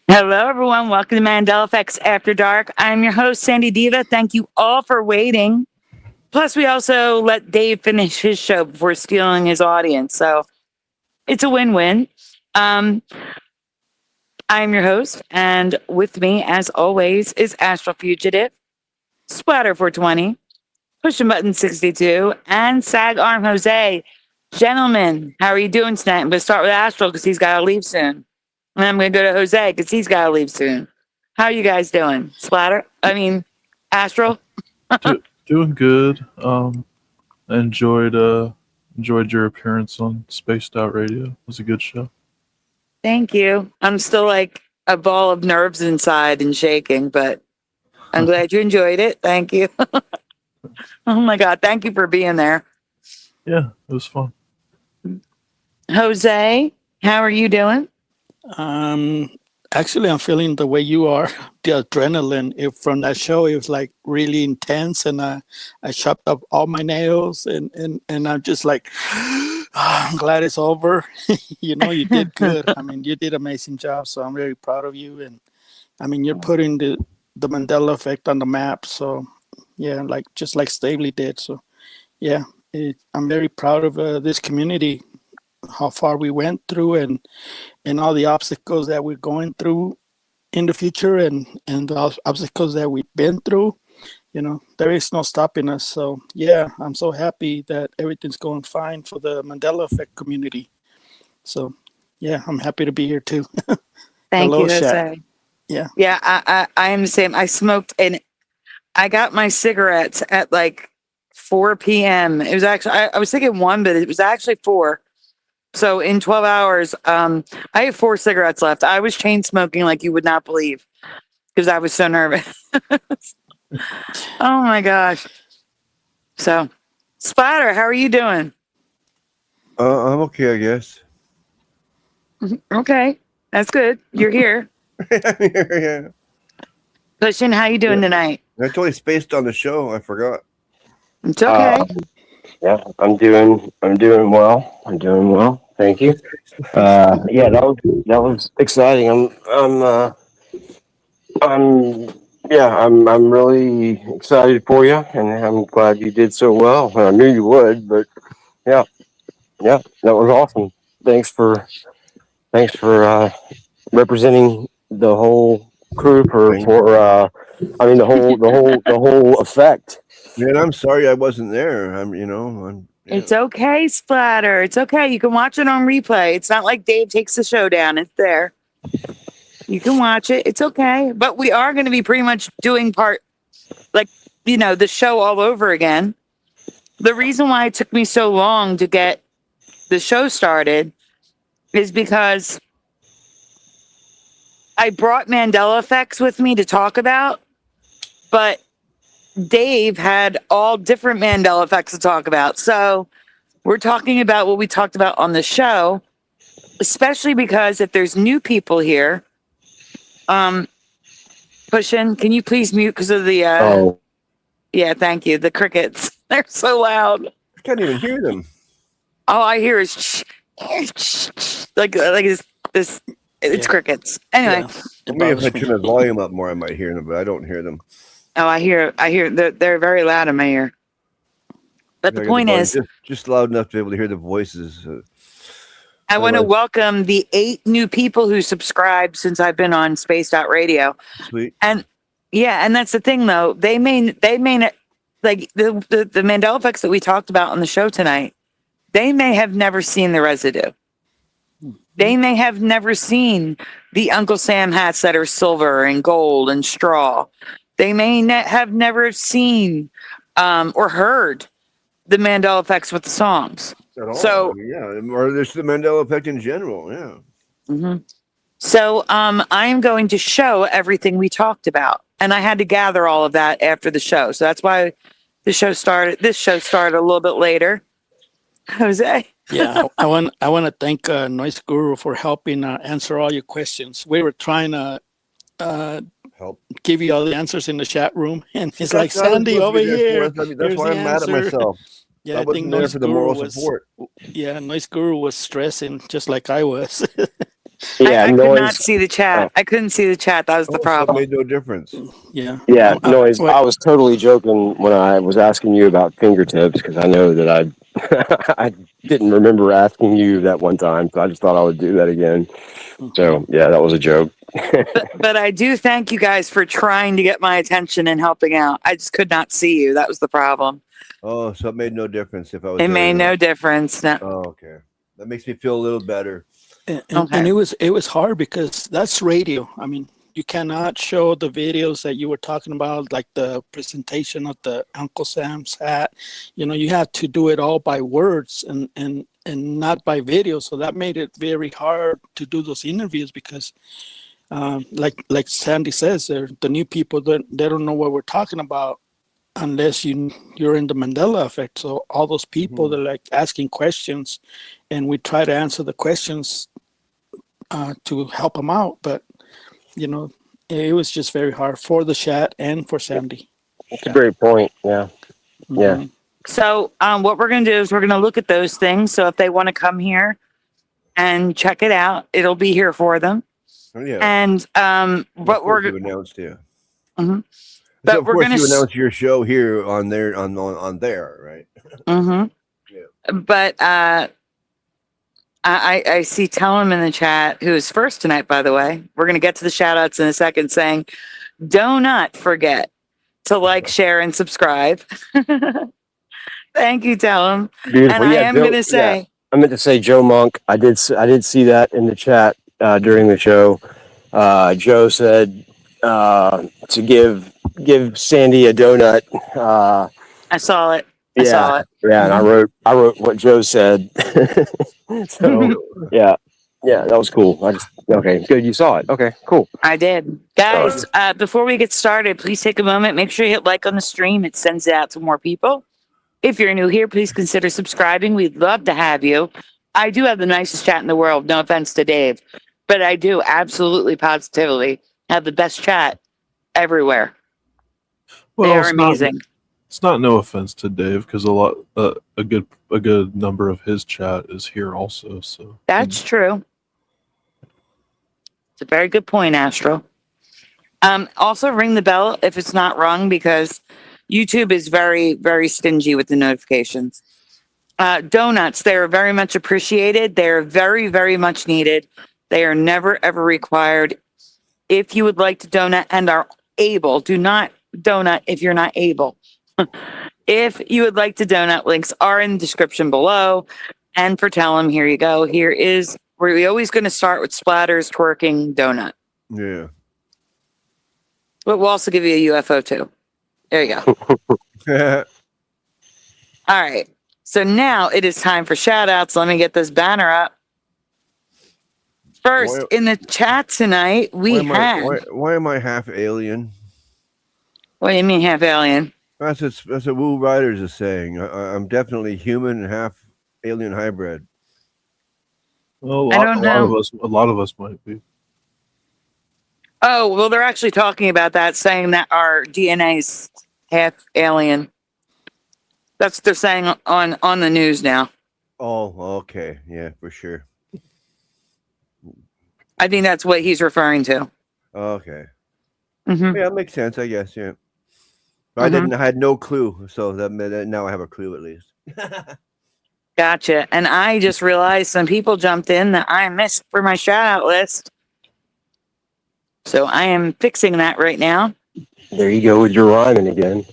Hello, everyone. Welcome to Mandela Effects After Dark. I'm your host, Sandy Diva. Thank you all for waiting. Plus, we also let Dave finish his show before stealing his audience. So it's a win-win. I'm your host, and with me, as always, is Astral Fugitive, Splatter 420, Pushing Button 62, and Sag Arm Jose. Gentlemen, how are you doing tonight? I'm going to start with Astral because he's got to leave soon. And I'm going to go to Jose because he's got to leave soon. How are you guys doing? Splatter? I mean, Astral? Doing good. Enjoyed your appearance on Spaced Out Radio. It was a good show. Thank you. I'm still like a ball of nerves inside and shaking, but I'm glad you enjoyed it. Thank you. Oh my God. Thank you for being there. Yeah, it was fun. Jose, how are you doing? Actually, I'm feeling the way you are. The adrenaline from that show, it was like really intense, and I chopped up all my nails, and I'm just like, I'm glad it's over. You did good. I mean, you did an amazing job, so I'm very proud of you. And I mean, you're putting the Mandela effect on the map. So yeah, just like Stavely did. So yeah, I'm very proud of this community, how far we went through, and all the obstacles that we're going through in the future, and the obstacles that we've been through. There is no stopping us. So yeah, I'm so happy that everything's going fine for the Mandela Effect community. So yeah, I'm happy to be here too. Thank Hello, you, Jose. Shat. Yeah. Yeah, I am the same. I smoked and I got my cigarettes at like 4 p.m. It was actually, I was thinking 1, but it was actually 4. So in 12 hours, I have 4 cigarettes left. I was chain smoking like you would not believe because I was so nervous. Oh my gosh. So, Splatter, how are you doing? I'm okay, I guess. Okay, that's good. You're here. I'm here, yeah. Pushing, how you doing tonight? I totally spaced on the show. I forgot. It's okay. Yeah, I'm doing well. I'm doing well. Thank you. Yeah, that was exciting. I'm really excited for you, and I'm glad you did so well. I knew you would, but yeah, that was awesome. Thanks for representing the whole crew the whole effect. Man, I'm sorry I wasn't there. It's okay, Splatter. It's okay. You can watch it on replay. It's not like Dave takes the show down. It's there. You can watch it. It's okay. But we are going to be pretty much doing the show all over again. The reason why it took me so long to get the show started is because I brought Mandela effects with me to talk about, but Dave had all different Mandela effects to talk about. So we're talking about what we talked about on the show, especially because if there's new people here, Pushin, can you please mute because of the, yeah, thank you. The crickets, they're so loud. I can't even hear them. All I hear is like this. It's crickets. Anyway. Yeah. Maybe if I turn the volume up more, I might hear them, but I don't hear them. Oh, I hear. They're very loud in my ear. But the point is, just loud enough to be able to hear the voices. I want to welcome the 8 new people who subscribed since I've been on Spaced Out Radio. Sweet. And yeah, and that's the thing though. They may not, like the Mandela effects that we talked about on the show tonight. They may have never seen the residue. They may have never seen the Uncle Sam hats that are silver and gold and straw. They may have never seen or heard the Mandela effects with the songs. At all. So- I mean, yeah, or there's the Mandela effect in general. Yeah. Mhm. So I'm going to show everything we talked about. And I had to gather all of that after the show. So that's why this show started a little bit later. Jose? Yeah, I want to thank Noise Guru for helping answer all your questions. We were trying to Help. give you all the answers in the chat room, and it's like That's what I was Sandy supposed to over be there here. for. That's Here's why the I'm mad at answer. myself. Yeah, I I think wasn't there Noise for the Guru moral was. support. Yeah, Noise Guru was stressing just like I was. Yeah, I could not noise. see the chat. I couldn't see the chat. That was the Oh, so it problem. made no difference. Yeah. Yeah, noise. wait. I was totally joking when I was asking you about fingertips because I know that I I didn't remember asking you that one time, so I just thought I would do that again. So yeah, that was a joke. But I do thank you guys for trying to get my attention and helping out. I just could not see you. That was the problem. Oh, so it made no difference if I was It there made or no not. difference. No. Oh, okay. That makes me feel a little better. And Okay. it was hard because that's radio. I mean, you cannot show the videos that you were talking about, like the presentation of the Uncle Sam's hat. You know, you have to do it all by words and not by video. So that made it very hard to do those interviews because, like Sandy says, the new people they don't know what we're talking about unless you're in the Mandela effect. So all those people they're like asking questions, and we try to answer the questions to help them out, but you know, it was just very hard for the chat and for Sandy. That's a great point. Yeah. Yeah. Mhm. So what we're going to do is we're going to look at those things. So if they want to come here and check it out, it'll be here for them. Oh, yeah. And what Of course we're you announced, yeah. Mhm. So But of we're course gonna you s- announce your show here on there on there, right? Mhm. Yeah. But I see Tellum in the chat, who is first tonight, by the way. We're going to get to the shout outs in a second, saying, do not forget to like, share, and subscribe. Thank you, Tellum. Beautiful. And I am Joe- going to say, I meant to say Joe Monk. I did see that in the chat during the show. Joe said to give Sandy a donut. I saw it. I saw it. Yeah, and I wrote what Joe said. So yeah, that was cool. Okay, good. You saw it. Okay, cool. I did. Guys, before we get started, please take a moment. Make sure you hit like on the stream. It sends it out to more people. If you're new here, please consider subscribing. We'd love to have you. I do have the nicest chat in the world. No offense to Dave, but I do absolutely positively have the best chat everywhere. Well, They are it's not- amazing. It's not no offense to Dave because a good number of his chat is here also. So That's true. It's a very good point, Astro. Also, ring the bell if it's not rung because YouTube is very, very stingy with the notifications. Donuts, they are very much appreciated. They are very, very much needed. They are never, ever required. If you would like to donut and are able, do not donut if you're not able. If you would like to donut, links are in the description below. And for Tellum, here you go. Here is where we always going to start with splatters, twerking, donut. Yeah. But we'll also give you a UFO too. There you go. All right. So now it is time for shout outs. Let me get this banner up. First, Why- in the chat tonight, we have. Why am I half alien? What do you mean, half alien? That's what Woo Riders is saying. I'm definitely human and half alien hybrid. well, I don't know. A lot of us might be. Oh, well, they're actually talking about that, saying that our DNA's half alien. That's what they're saying on the news now. Oh, okay. Yeah, for sure. I think that's what he's referring to. Okay. Mhm. Yeah, that makes sense, I guess, yeah. But Mm-hmm. I had no clue, so that now I have a clue at least. Gotcha. And I just realized some people jumped in that I missed for my shout out list. So I am fixing that right now. There you go with your rhyming again.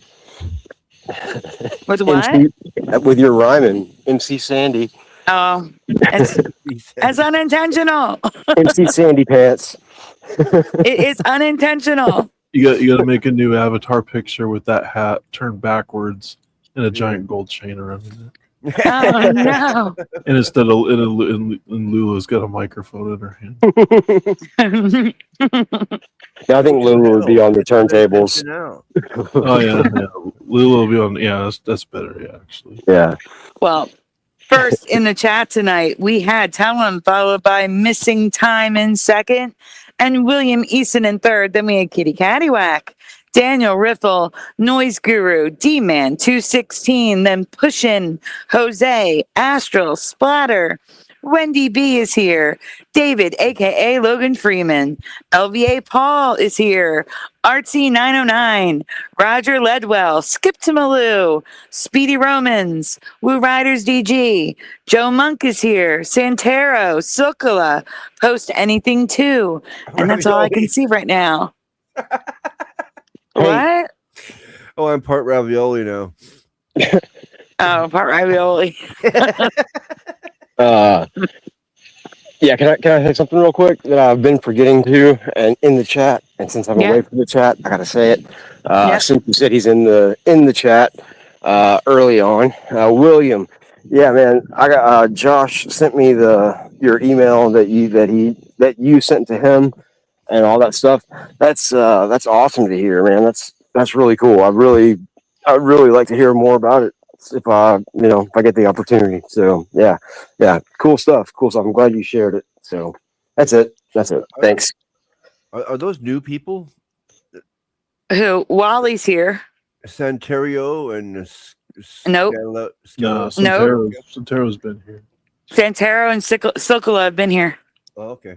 With what? With your rhyming, MC Sandy. Oh, it's unintentional. MC Sandy Pants. It is unintentional. You got to make a new avatar picture with that hat turned backwards and a giant gold chain around your neck. Oh no. And instead of and Lula's got a microphone in her hand. Yeah, I think Lulu would be on the turntables. Oh yeah. Lula will be on. Yeah, that's better. Yeah, actually. Yeah. Well, first in the chat tonight, we had Talon followed by Missing Time in second and William Easton in third. Then we had Kitty Caddywhack, Daniel Riffle, Noise Guru, D-Man 216, then Pushin, Jose, Astral, Splatter. Wendy B is here. David, aka Logan Freeman. LVA Paul is here. Artsy 909. Roger Ledwell. Skip to Malou. Speedy Romans. Woo Riders DG. Joe Monk is here. Santero. Sukala. Post anything too. And that's all I can see right now. What? Oh, I'm part ravioli now. Oh, part ravioli. Yeah, can I say something real quick that I've been forgetting to and in the chat, and since I'm away from the chat, I gotta say it. Since you said he's in the chat early on, William. Yeah, man, I got Josh sent me your email that you sent to him and all that stuff. That's awesome to hear, man. That's really cool. I'd really like to hear more about it if I get the opportunity. So yeah, cool stuff. I'm glad you shared it. So that's it. Thanks. Are those new people? Who? Wally's here. Santerio and Nope. No, Santero's been here. Santero and Sokala have been here. Oh, okay.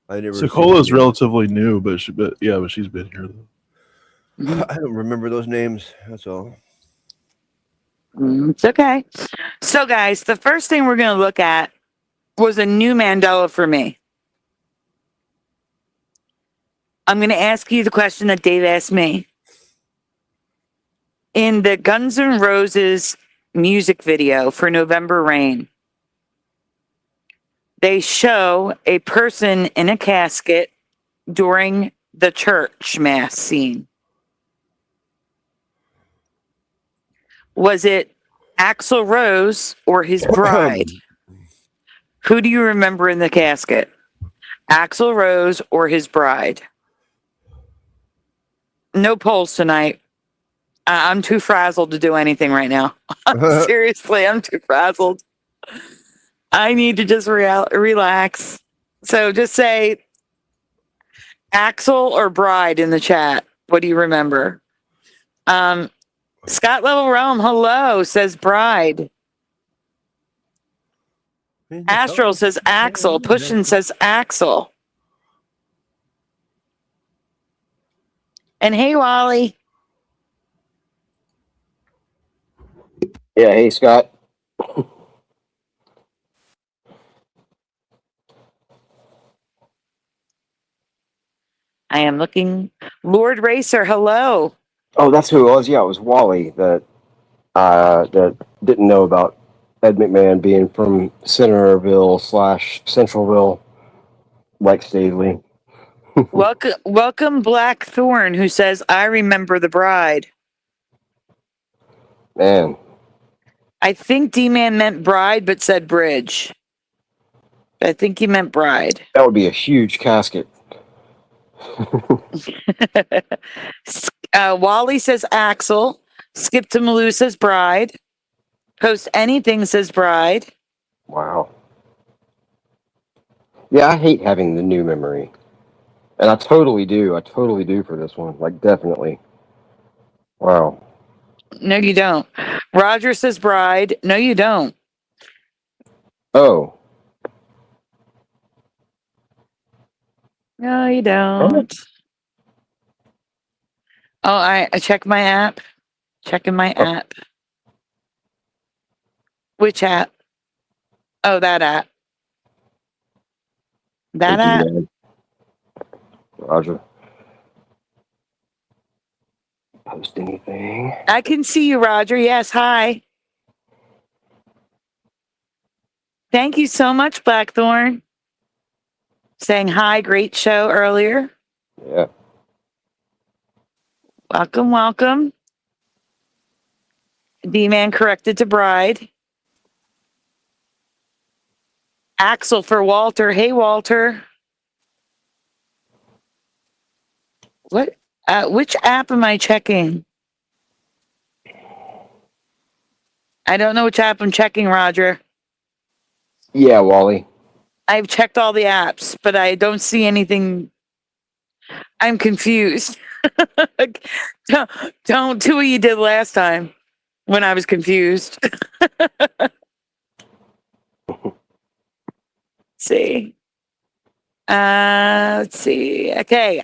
I never. Sokola's relatively new, but she's been here though. I don't remember those names. That's all. It's okay. So, guys, the first thing we're going to look at was a new Mandela for me. I'm going to ask you the question that Dave asked me. In the Guns N' Roses music video for November Rain, they show a person in a casket during the church mass scene. Was it Axl Rose or his bride? Who do you remember in the casket? Axl Rose or his bride? No polls tonight. I'm too frazzled to do anything right now. Seriously, I'm too frazzled. I need to just relax. So just say Axl or bride in the chat. What do you remember? Scott Level Realm, hello, says bride. Astral says Axel. Pushin says Axel. And hey, Wally. Yeah, hey, Scott. I am looking. Lord Racer, hello. Oh, that's who it was. Yeah, it was Wally that didn't know about Ed McMahon being from Centerville/Centralville, like Stavely. Welcome, Blackthorn, who says, I remember the bride. Man. I think D-Man meant bride, but said bridge. I think he meant bride. That would be a huge casket. Wally says Axel. Skip to Malou says bride. Post anything says bride. Wow. Yeah, I hate having the new memory. And I totally do. For this one. Like, definitely. Wow. No, you don't. Roger says bride. No, you don't. Oh. No, you don't. Oh, I check my app. Checking my app. Which app? Oh, that app. That app? Roger. Post anything? I can see you, Roger. Yes, hi. Thank you so much, Blackthorn. Saying hi, great show earlier. Yeah. Welcome, welcome. D-Man corrected to Bride. Axel for Walter. Hey, Walter. What? Which app am I checking? I don't know which app I'm checking, Roger. Yeah, Wally. I've checked all the apps, but I don't see anything. I'm confused. Don't do what you did last time when I was confused. See. Let's see. Okay.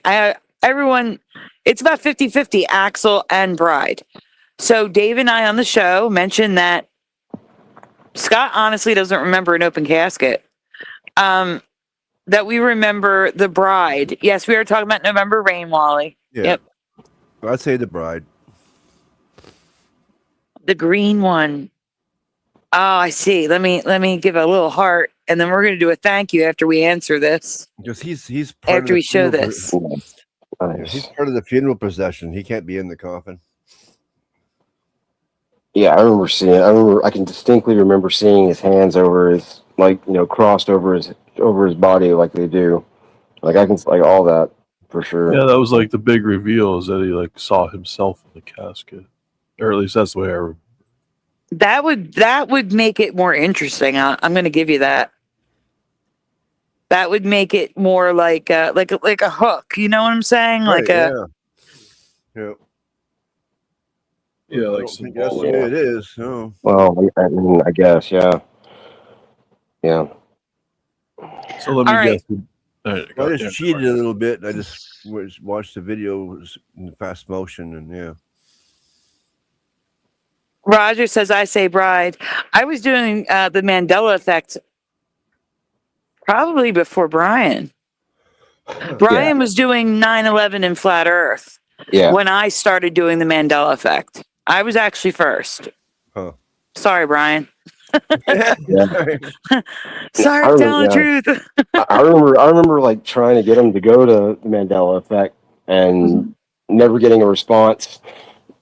Everyone, it's about 50-50, Axel and Bride. So Dave and I on the show mentioned that Scott honestly doesn't remember an open casket. That we remember the Bride. Yes, we were talking about November Rain, Wally. Yeah. Yep. I'd say the Bride. The green one. Oh, I see. Let me give a little heart, and then we're going to do a thank you after we answer this. Because he's part After of we the show funeral this. Yeah, he's part of the funeral procession. He can't be in the coffin. Yeah, I can distinctly remember seeing his hands over his, crossed over his body like they do. Like I can, like all that for sure. Yeah, that was like the big reveal is that he like saw himself in the casket, or at least that's the way I remember. That would make it more interesting. I'm going to give you that. That would make it more like a hook. You know what I'm saying? Right, yeah. Yeah, I like don't think that's the way symbolic. it is. No. Well, I guess, yeah. Yeah. So let me All right. guess. I just cheated a little bit. I just watched the video in fast motion, and yeah. Roger says, I say Bride. I was doing the Mandela effect probably before Brian. Brian was doing 9/11 and Flat Earth when I started doing the Mandela effect. I was actually first. Huh. Sorry, Brian. Sorry. Sorry for telling the truth. I remember like trying to get him to go to the Mandela effect and never getting a response.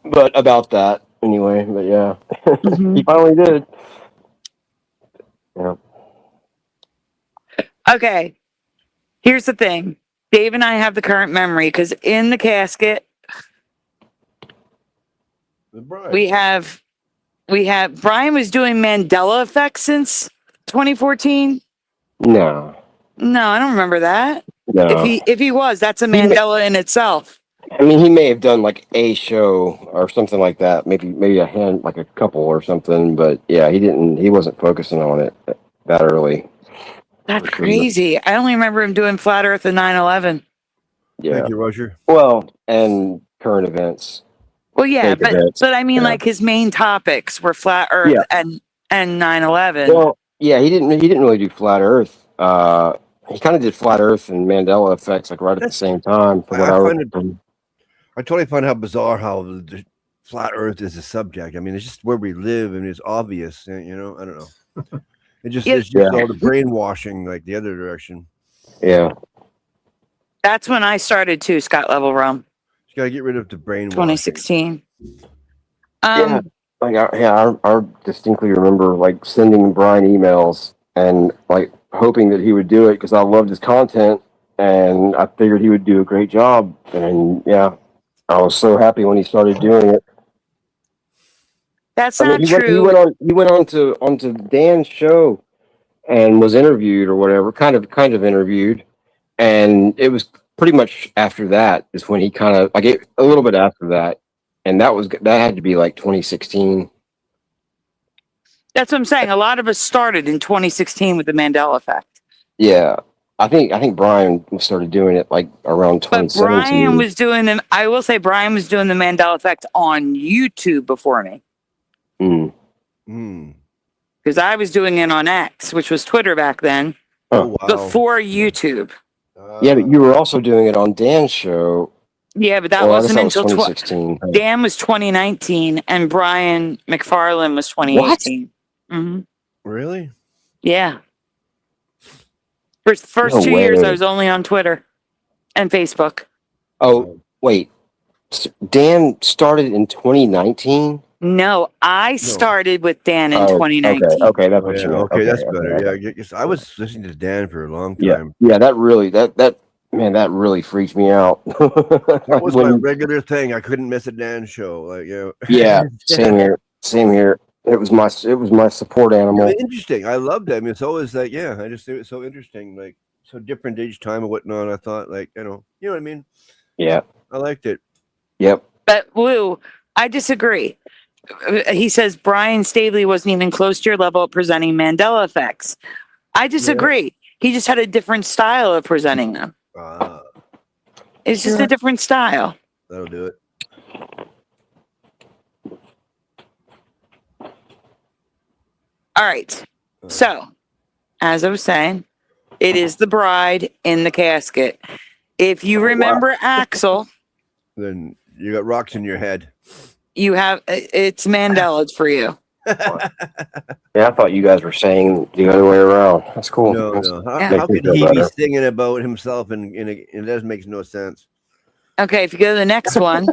But about that anyway, but yeah. He finally did. Yeah. Okay. Here's the thing. Dave and I have the current memory because in the casket we have Brian was doing Mandela effect since 2014. No, I don't remember that. no. If he was, that's a Mandela in itself. I mean, he may have done like a show or something like that. Maybe like a couple or something. But yeah, he wasn't focusing on it that early. That's crazy. I only remember him doing Flat Earth and 9/11. Yeah. Thank you, Roger. Well, and current events. Well, yeah, but I mean, yeah. like his main topics were Flat Earth and 9/11. Well, yeah, he didn't really do Flat Earth. He kind of did Flat Earth and Mandela effects like right at the same time. I totally find how bizarre how the flat Earth is a subject. I mean, it's just where we live, and it's obvious. You know, I don't know. It's just all the brainwashing, like the other direction. Yeah, that's when I started too. Scott Level Rum. You got to get rid of the brainwashing. 2016. I distinctly remember like sending Brian emails and like hoping that he would do it because I loved his content and I figured he would do a great job. And yeah, I was so happy when he started doing it. That's not true. He went onto Dan's show and was interviewed or whatever, kind of interviewed, and it was pretty much after that is when he kind of like a little bit after that, and that had to be like 2016. That's what I'm saying. A lot of us started in 2016 with the Mandela effect. Yeah, I think Brian started doing it like around 2017. But Brian was doing them. I will say Brian was doing the Mandela effect on YouTube before me. Because I was doing it on X, which was Twitter back then. Oh, wow. Before YouTube. Yeah, but you were also doing it on Dan's show. Yeah, but that wasn't until 2016. Dan was 2019 and Brian McFarlane was 2018. Really? Yeah. First No 2 years, way. I was only on Twitter and Facebook. Oh, wait. Dan started in 2019? No, I started with Dan in Oh, 2019. okay, that's what Yeah, you meant. okay, that's okay, better. okay. Yeah, I guess I was listening to Dan for a long Yeah, time. yeah, that really, that freaked me out. That was my When- regular thing. I couldn't miss a Dan show. Like, you know. yeah, same here. It was my support animal. Interesting. I loved it. I mean, it's always like, yeah, I just think it's so interesting, like so different each time and whatnot. I thought, like, you know what I mean. Yeah. I liked it. Yep. But Lou, I disagree. He says Brian Stavely wasn't even close to your level of presenting Mandela effects. I disagree. He just had a different style of presenting them. It's just a different style. That'll do it. All right. So, as I was saying, it is the bride in the casket. If you remember Axel, Then you got rocks in your head. you have it's Mandela's for you. Yeah, I thought you guys were saying the other way around. That's cool. No, That's- no. Yeah. How Makes could me he feel be better. singing about himself and it doesn't make no sense. Okay, if you go to the next one,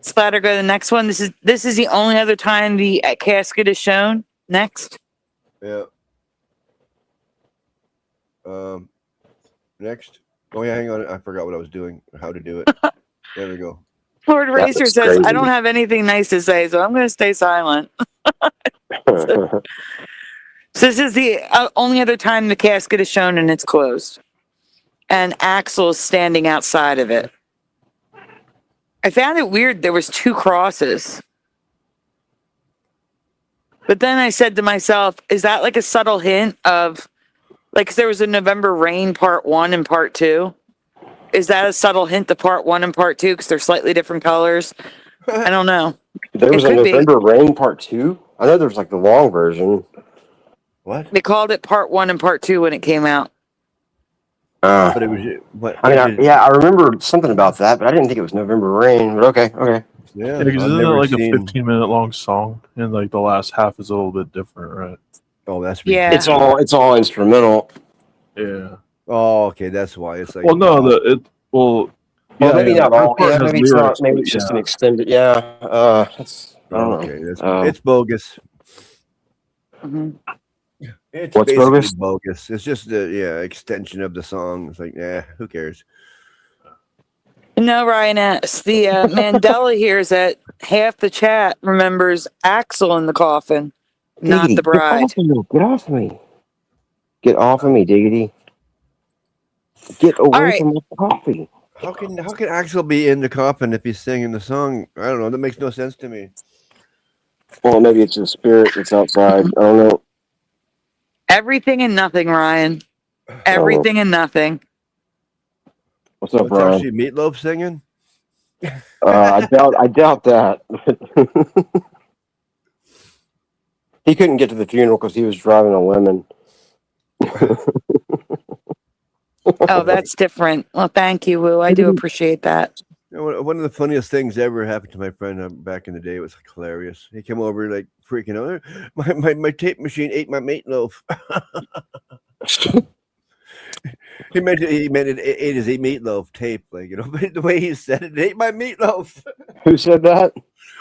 Splatter, go to the next one. This is the only other time the casket is shown. Next. Yeah. Next. Oh yeah, hang on. I forgot what I was doing. How to do it. There we go. Lord That Racer looks says, I crazy. don't have anything nice to say, so I'm going to stay silent. So this is the only other time the casket is shown and it's closed. And Axel is standing outside of it. I found it weird there was 2 crosses. But then I said to myself, is that like a subtle hint of, like, 'cause there was a November Rain part 1 and part 2. Is that a subtle hint to part 1 and part 2 because they're slightly different colors? I don't know. There was It a could be. November Rain Part 2? I know there's like the long version. What? They called it part 1 and part 2 when it came out. But it was what? I mean, I remember something about that, but I didn't think it was November Rain. But okay. Yeah, Yeah, because I've isn't it never like a seen. 15-minute long song, and like the last half is a little bit different, right? Oh, that's Yeah. It's all instrumental. Yeah. Oh, okay, that's why it's like. Well, no, well, Well, maybe not all. part Yeah, has maybe it's not. lyrics, Maybe but it's just yeah. an extended. Yeah. That's. I don't Okay, know. it's bogus. Mhm. It's What's basically bogus? bogus. It's just the extension of the song. It's like, who cares? No, Ryan S. The Mandela here is that half the chat remembers Axel in the coffin, not Diggity, the bride. Get off of me! Get off of me, Diggity! Get away right. from the coffee! How can Axel be in the coffin if he's singing the song? I don't know. That makes no sense to me. Well, maybe it's a spirit that's outside. I don't know. Everything and nothing, Ryan. Everything and nothing. What's up, It's Brian? actually Meatloaf singing. I doubt that. He couldn't get to the funeral because he was driving a lemon. Oh, that's different. Well, thank you, Woo. I do appreciate that. You know, one of the funniest things ever happened to my friend back in the day. It was hilarious. He came over like freaking out. My tape machine ate my meatloaf. He meant it ate his meatloaf tape, like, you know. But the way he said it ate my meatloaf. Who said that?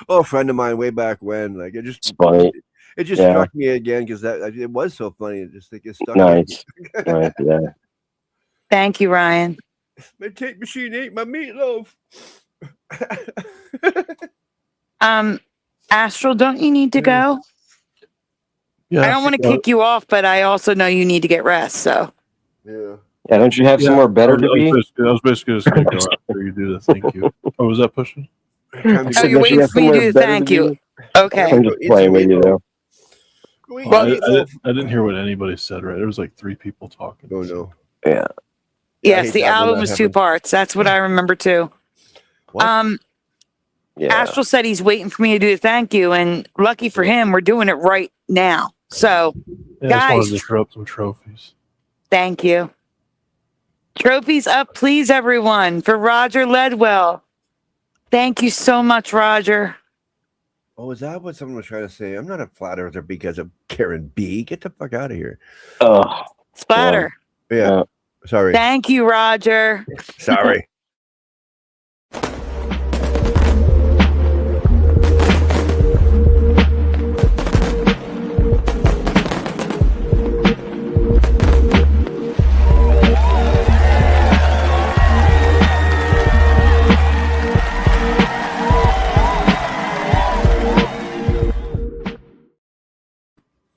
Oh, a friend of mine way back when. Like it just It's funny. It just Yeah. struck me again because it was so funny. It just like it stuck. Nice. Nice. Yeah. Thank you, Ryan. My tape machine ate my meatloaf. Astral, don't you need to go? Yeah. I don't want to kick you off, but I also know you need to get rest. So Yeah. Yeah. Don't you have somewhere better to be? I was basically just gonna go after you do the thank you. Oh, was that pushing? Oh, Said, you're don't you waiting have for me to somewhere do the better thank to you. be? Okay. I'm just Eat playing some with you, meatloaf. though. Go eat Well, your meatloaf. I didn't hear what anybody said. Right, there was like 3 people talking. Oh no. Yeah. Yes, hate the that when album that was 2 happens. parts. That's what I remember too. What? Yeah. Astral said he's waiting for me to do the thank you, and lucky for him, we're doing it right now. So Yeah, I just Guys. wanted to throw up some trophies. thank you. Trophies up, please, everyone, for Roger Ledwell. Thank you so much, Roger. Oh, is that what someone was trying to say? I'm not a flat earther because of Karen B. Get the fuck out of here. Oh, Splatter. Yeah. Sorry. Thank you, Roger. Sorry.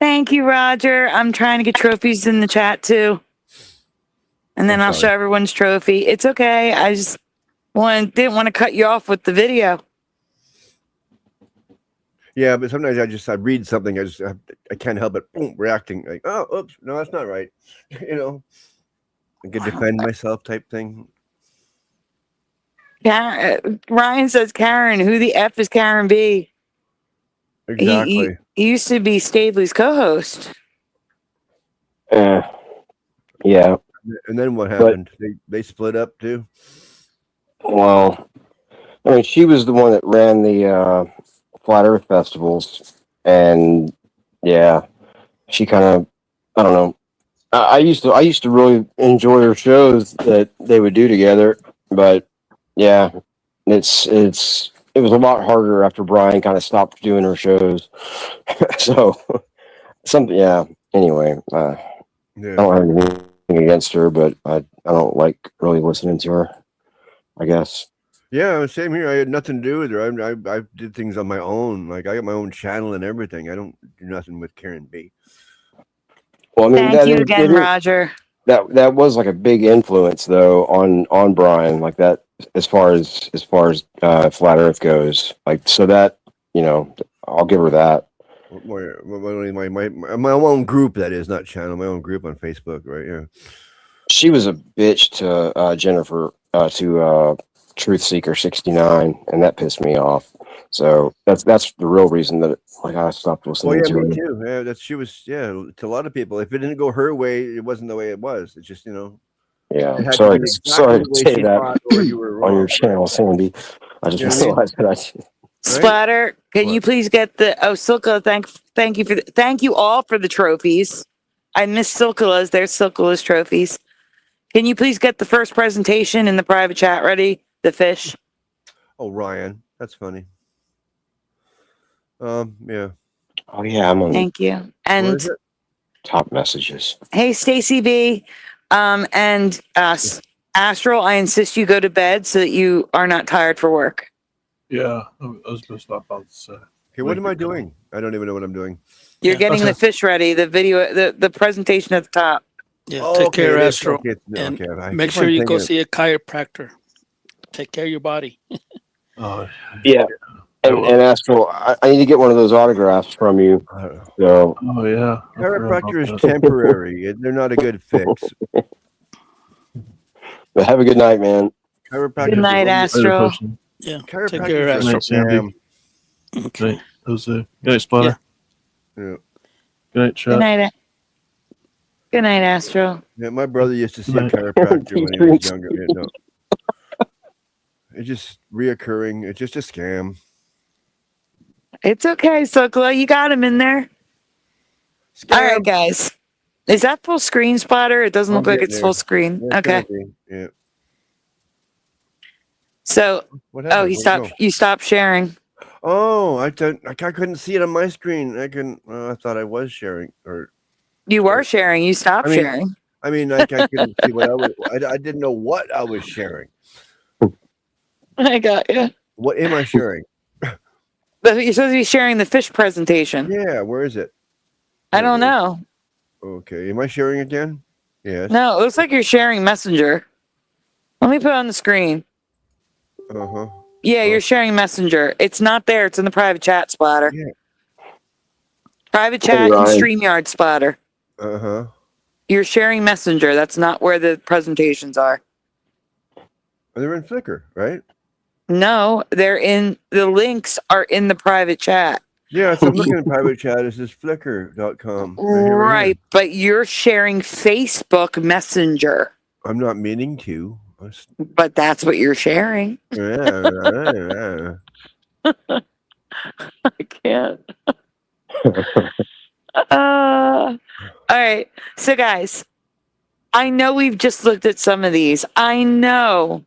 Thank you, Roger. I'm trying to get trophies in the chat too. And then I'll show everyone's trophy. It's okay. I just didn't want to cut you off with the video. Yeah, but sometimes I read something, I can't help it, boom, reacting like, oh, oops, no, that's not right. You know, I could defend myself type thing. Ryan says, Karen, who the F is Karen B? Exactly. He used to be Stavely's co-host. yeah. And then what happened? They split up too? Well, I mean, she was the one that ran the Flat Earth festivals, and yeah, she kind of, I don't know. I used to really enjoy her shows that they would do together, but yeah, it was a lot harder after Brian kind of stopped doing her shows. So yeah. Anyway, I don't have anything against her, but I don't like really listening to her, I guess. Yeah, same here. I had nothing to do with her. I did things on my own. Like I got my own channel and everything. I don't do nothing with Karen B. Well, I mean, Thank you again, Roger. That was like a big influence though on Brian, like that as far as Flat Earth goes. Like, so that, you know, I'll give her that. My own group, that is, not channel, my own group on Facebook, right? Yeah. She was a bitch to Jennifer, to Truth Seeker 69, and that pissed me off. So that's the real reason that I stopped listening to her. Me too. Yeah, she was to a lot of people. If it didn't go her way, it wasn't the way it was. It's just, you know. Yeah, sorry to say that on your channel, Sandy. I just realized that. Splatter, can you please get the Silkula? Thank you all for the trophies. I miss Silkula's. There's Silkula's trophies. Can you please get the first presentation in the private chat ready? The fish. Oh, Ryan, that's funny. Yeah. Oh yeah, I'm on. Thank you. And top messages. Hey, Stacy B, and Astral. I insist you go to bed so that you are not tired for work. Yeah, I was just about to say. Okay, what am I doing? I don't even know what I'm doing. You're getting the fish ready. The video, the presentation at the top. Yeah, take care, Astro. And make sure you go see a chiropractor. Take care of your body. Yeah. And Astro, I need to get one of those autographs from you. So. Oh yeah. Chiropractor is temporary. They're not a good fix. But have a good night, man. Good night, Astro. Yeah. Take care, Astro. Good night, Jose. Good night, Splatter. Yeah. Good night, chat. Good night. Good night, Astro. Yeah, my brother used to see a chiropractor when he was younger. Yeah, no. It's just reoccurring. It's just a scam. It's okay, Silkula. You got him in there. Scam. All right, guys. Is that full screen, Splatter? It doesn't look like it's full screen. Okay. Yeah. So, he stopped. You stopped sharing. Oh, I couldn't see it on my screen. I thought I was sharing, or you were sharing. You stopped sharing. I mean, I couldn't see what I was. I didn't know what I was sharing. I got you. What am I sharing? You're supposed to be sharing the fish presentation. Yeah, where is it? I don't know. Okay, am I sharing again? Yes. No, it looks like you're sharing Messenger. Let me put it on the screen. Uh-huh. Yeah, you're sharing Messenger. It's not there. It's in the private chat, Splatter. Yeah. Private chat and StreamYard, Splatter. Uh-huh. You're sharing Messenger. That's not where the presentations are. They're in Flickr, right? No, the links are in the private chat. Yeah, so I'm looking at private chat. This is flickr.com. Right, but you're sharing Facebook Messenger. I'm not meaning to. But that's what you're sharing. Yeah. can't. All right. So, guys, I know we've just looked at some of these. I know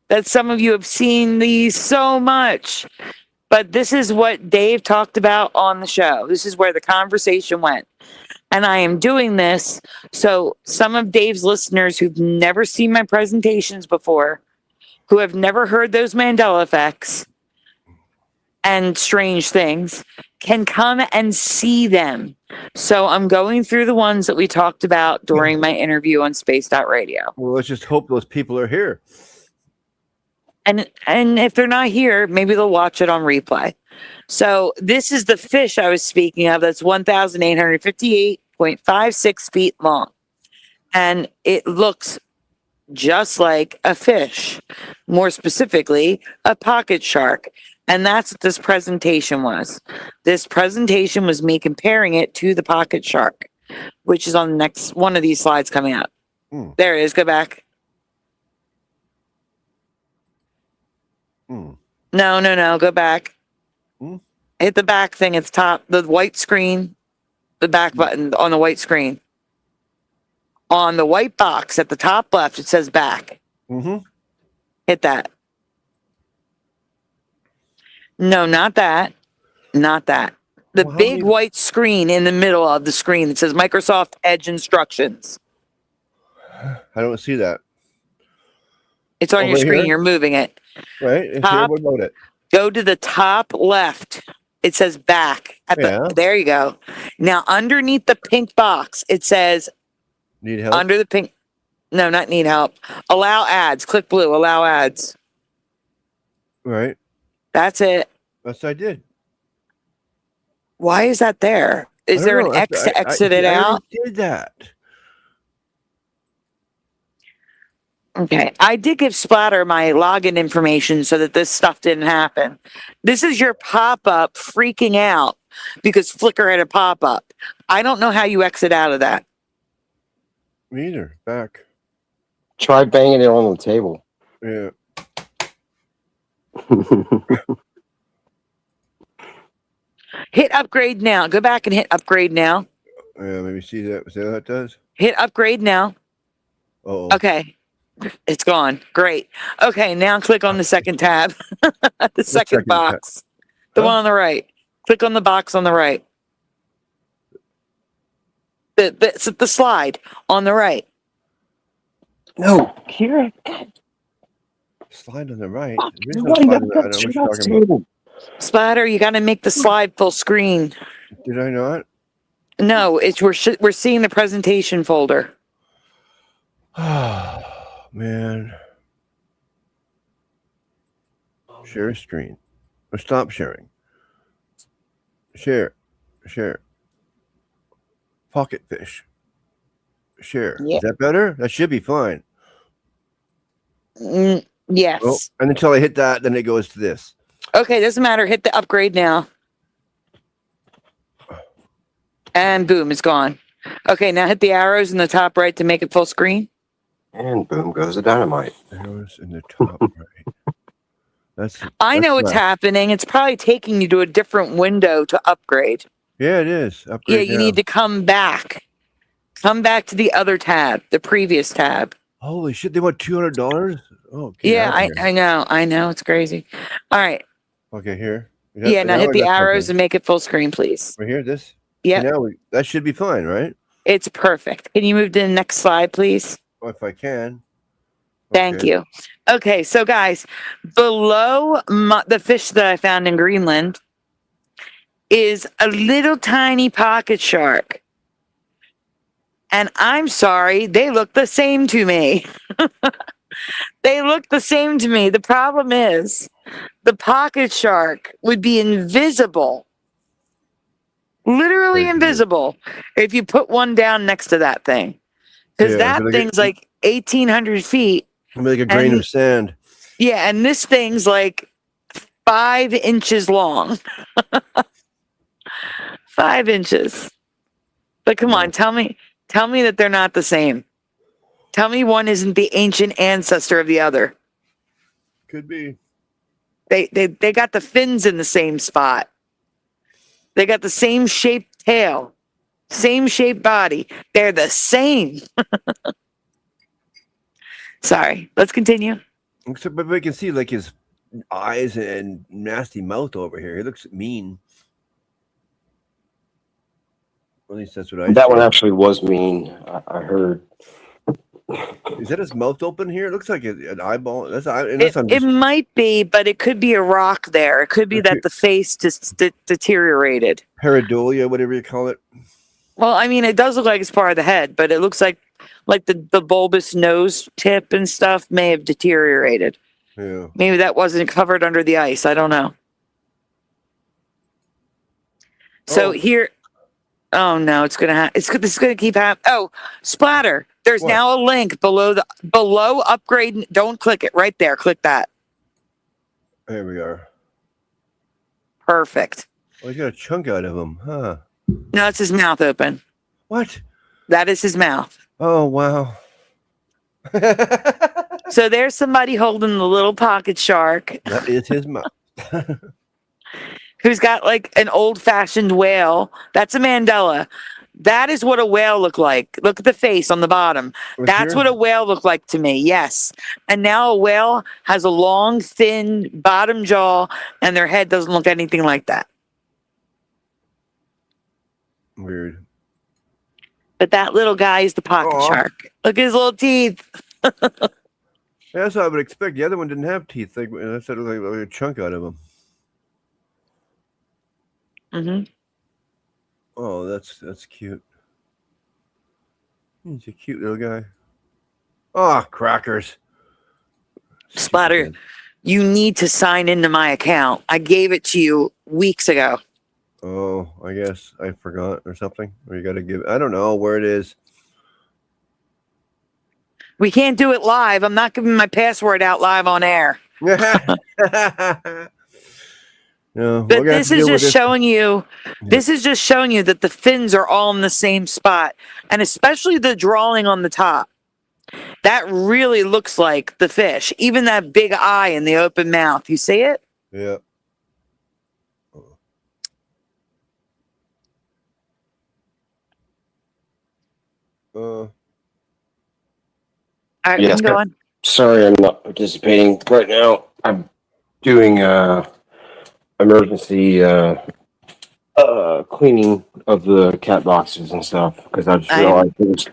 that some of you have seen these so much, but this is what Dave talked about on the show. This is where the conversation went. And I am doing this so some of Dave's listeners who've never seen my presentations before, who have never heard those Mandela effects and strange things, can come and see them. So I'm going through the ones that we talked about during my interview on Spaced Out Radio. Well, let's just hope those people are here. And if they're not here, maybe they'll watch it on replay. So this is the fish I was speaking of. That's 1,858.56 feet long. And it looks just like a fish, more specifically, a pocket shark. And that's what this presentation was. This presentation was me comparing it to the pocket shark, which is on the next one of these slides coming out. There it is. Go back. No. Go back. Hit the back thing at the top, the white screen, the back button on the white screen. On the white box at the top left, it says back. Hit that. No, not that. Not that. The big white screen in the middle of the screen that says Microsoft Edge instructions. I don't see that. It's on your screen. Here? You're moving it. Right? It's Top, here. What about it? Go to the top left. It says back. There you go. Now, underneath the pink box, it says need help. Under the pink. No, not need help. Allow ads. Click blue. Allow ads. Right. That's it. That's what I did. Why is that there? Is there an X to exit it out? I did that. Okay. I did give Splatter my login information so that this stuff didn't happen. This is your pop-up freaking out because Flickr had a pop-up. I don't know how you exit out of that. Me either. Back. Try banging it on the table. Yeah. Hit upgrade now. Go back and hit upgrade now. Yeah, maybe see that. See how that does? Hit upgrade now. Oh. Okay. It's gone. Great. Okay, now click on the second tab. The second box. The one on the right. Click on the box on the right. The slide on the right. No, here. Slide on the right. Splatter, you got to make the slide full screen. Did I not? No, it's we're seeing the presentation folder. Oh, man. Share screen. Or stop sharing. Share. Pocket fish. Share. Yeah. Is that better? That should be fine. Yes. Oh, and until I hit that, then it goes to this. Okay, doesn't matter. Hit the upgrade now. And boom, it's gone. Okay, now hit the arrows in the top right to make it full screen. And boom goes the dynamite. Arrows in the top right. I know what's happening. It's probably taking you to a different window to upgrade. Yeah, it is. Upgrade you need to come back. Come back to the other tab, the previous tab. Holy shit, they want $200? Oh, yeah, I know. It's crazy. All right. Okay, here. Yeah, now hit the arrows and make it full screen, please. Right here, this? Yeah. Now that should be fine, right? It's perfect. Can you move to the next slide, please? Oh, if I can. Thank you. Okay, so guys, below the fish that I found in Greenland is a little tiny pocket shark. And I'm sorry, they look the same to me. They look the same to me. The problem is the pocket shark would be invisible. Literally invisible if you put one down next to that thing. Because that thing's like 1,800 feet. Like a grain of sand. Yeah, and this thing's like 5 inches long. 5 inches. But come on, tell me that they're not the same. Tell me one isn't the ancient ancestor of the other. Could be. They got the fins in the same spot. They got the same shaped tail, same shaped body. They're the same. Sorry, let's continue. Except, but we can see like his eyes and nasty mouth over here. He looks mean. At least that's what I. That one actually was mean. I heard. Is that his mouth open here? It looks like an eyeball. It might be, but it could be a rock there. It could be that the face just deteriorated. Pareidolia, whatever you call it. Well, I mean, it does look like it's part of the head, but it looks like the bulbous nose tip and stuff may have deteriorated. Yeah. Maybe that wasn't covered under the ice. I don't know. So here, oh no, it's gonna keep happening. Oh, splatter. There's now a link below upgrade. Don't click it right there. Click that. There we are. Perfect. Well, he's got a chunk out of him, huh? No, it's his mouth open. What? That is his mouth. Oh, wow. So there's somebody holding the little pocket shark. That is his mouth. Who's got like an old-fashioned whale. That's a Mandela. That is what a whale looked like. Look at the face on the bottom. That's what a whale looked like to me. Yes. And now a whale has a long, thin bottom jaw, and their head doesn't look anything like that. Weird. But that little guy is the pocket shark. Look at his little teeth. Yeah, that's what I would expect. The other one didn't have teeth. Like, I said, it was like a chunk out of him. Mm-hmm. Oh, that's cute. He's a cute little guy. Oh, crackers. Splatter, you need to sign into my account. I gave it to you weeks ago. Oh, I guess I forgot or something. Or you got to give. I don't know where it is. We can't do it live. I'm not giving my password out live on air. No, but this is just showing you. This is just showing you that the fins are all in the same spot, and especially the drawing on the top. That really looks like the fish. Even that big eye in the open mouth. You see it? Yeah. All right, Yes, go on. Sorry, I'm not participating right now. I'm doing emergency cleaning of the cat boxes and stuff because I just realized it was,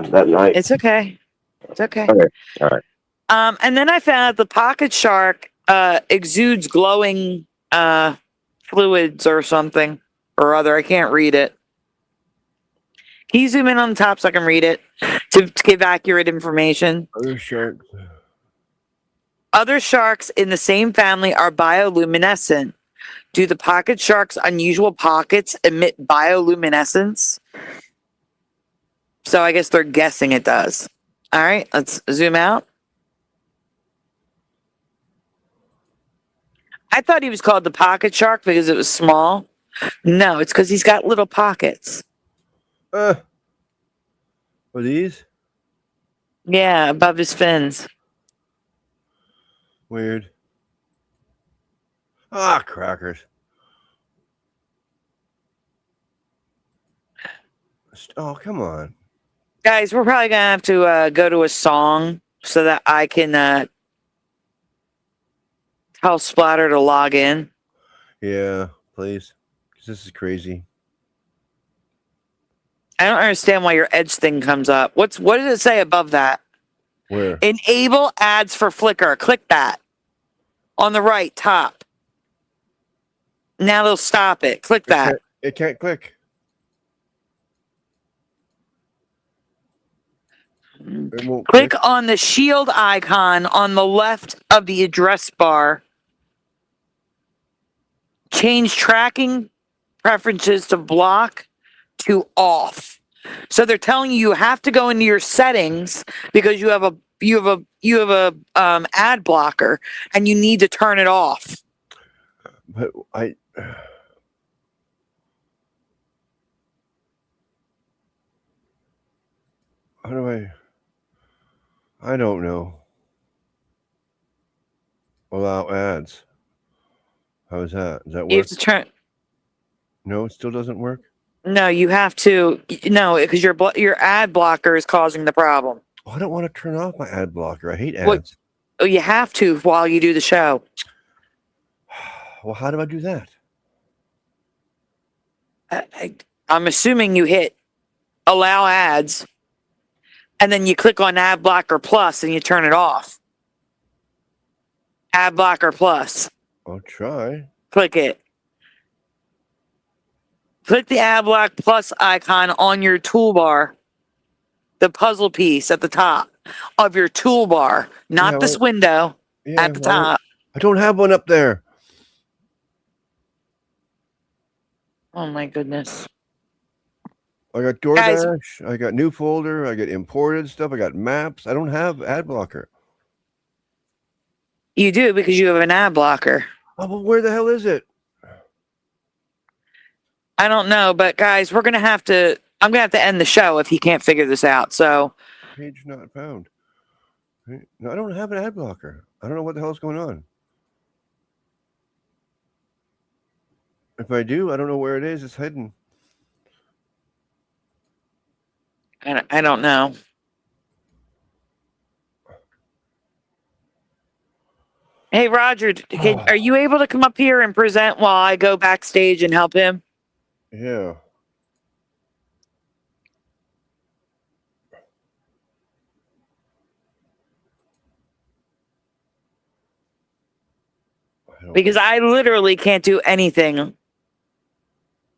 that night. It's okay. It's okay. Okay. All right. And then I found out the pocket shark exudes glowing fluids or something or other. I can't read it. Can you zoom in on the top so I can read it to give accurate information? Other sharks in the same family are bioluminescent. Do the pocket shark's unusual pockets emit bioluminescence? So I guess they're guessing it does. All right, let's zoom out. I thought he was called the pocket shark because it was small. No, it's because he's got little pockets. Are these? Yeah, above his fins. Weird. Ah, crackers. Oh, come on. Guys, we're probably going to have to go to a song so that I can tell Splatter to log in. Yeah, please. Because this is crazy. I don't understand why your edge thing comes up. What does it say above that? Where? Enable ads for Flickr. Click that. On the right, top. Now they'll stop it. Click that. It can't click. It won't click on the shield icon on the left of the address bar. Change tracking preferences to block to off. So they're telling you have to go into your settings because you have a ad blocker and you need to turn it off. But how do I don't know. Allow ads. How is that? Does that work? You have to turn. No, it still doesn't work. No, you have to. No, because your ad blocker is causing the problem. Oh, I don't want to turn off my ad blocker. I hate ads. What? Oh, you have to while you do the show. Well, how do I do that? I'm assuming you hit allow ads, and then you click on ad blocker plus and you turn it off. Ad blocker plus. I'll try. Click it. Click the ad block plus icon on your toolbar, the puzzle piece at the top of your toolbar, not Yeah, this window at the top. I don't have one up there. Oh my goodness. I got DoorDash, I got new folder, I got imported stuff, I got maps. I don't have ad blocker. You do because you have an ad blocker. Oh, but where the hell is it? I don't know, but guys, I'm gonna have to end the show if he can't figure this out. So Page not found. No, I don't have an ad blocker. I don't know what the hell's going on. If I do, I don't know where it is. It's hidden. I don't know. Hey Roger, are you able to come up here and present while I go backstage and help him? Yeah. Because I literally can't do anything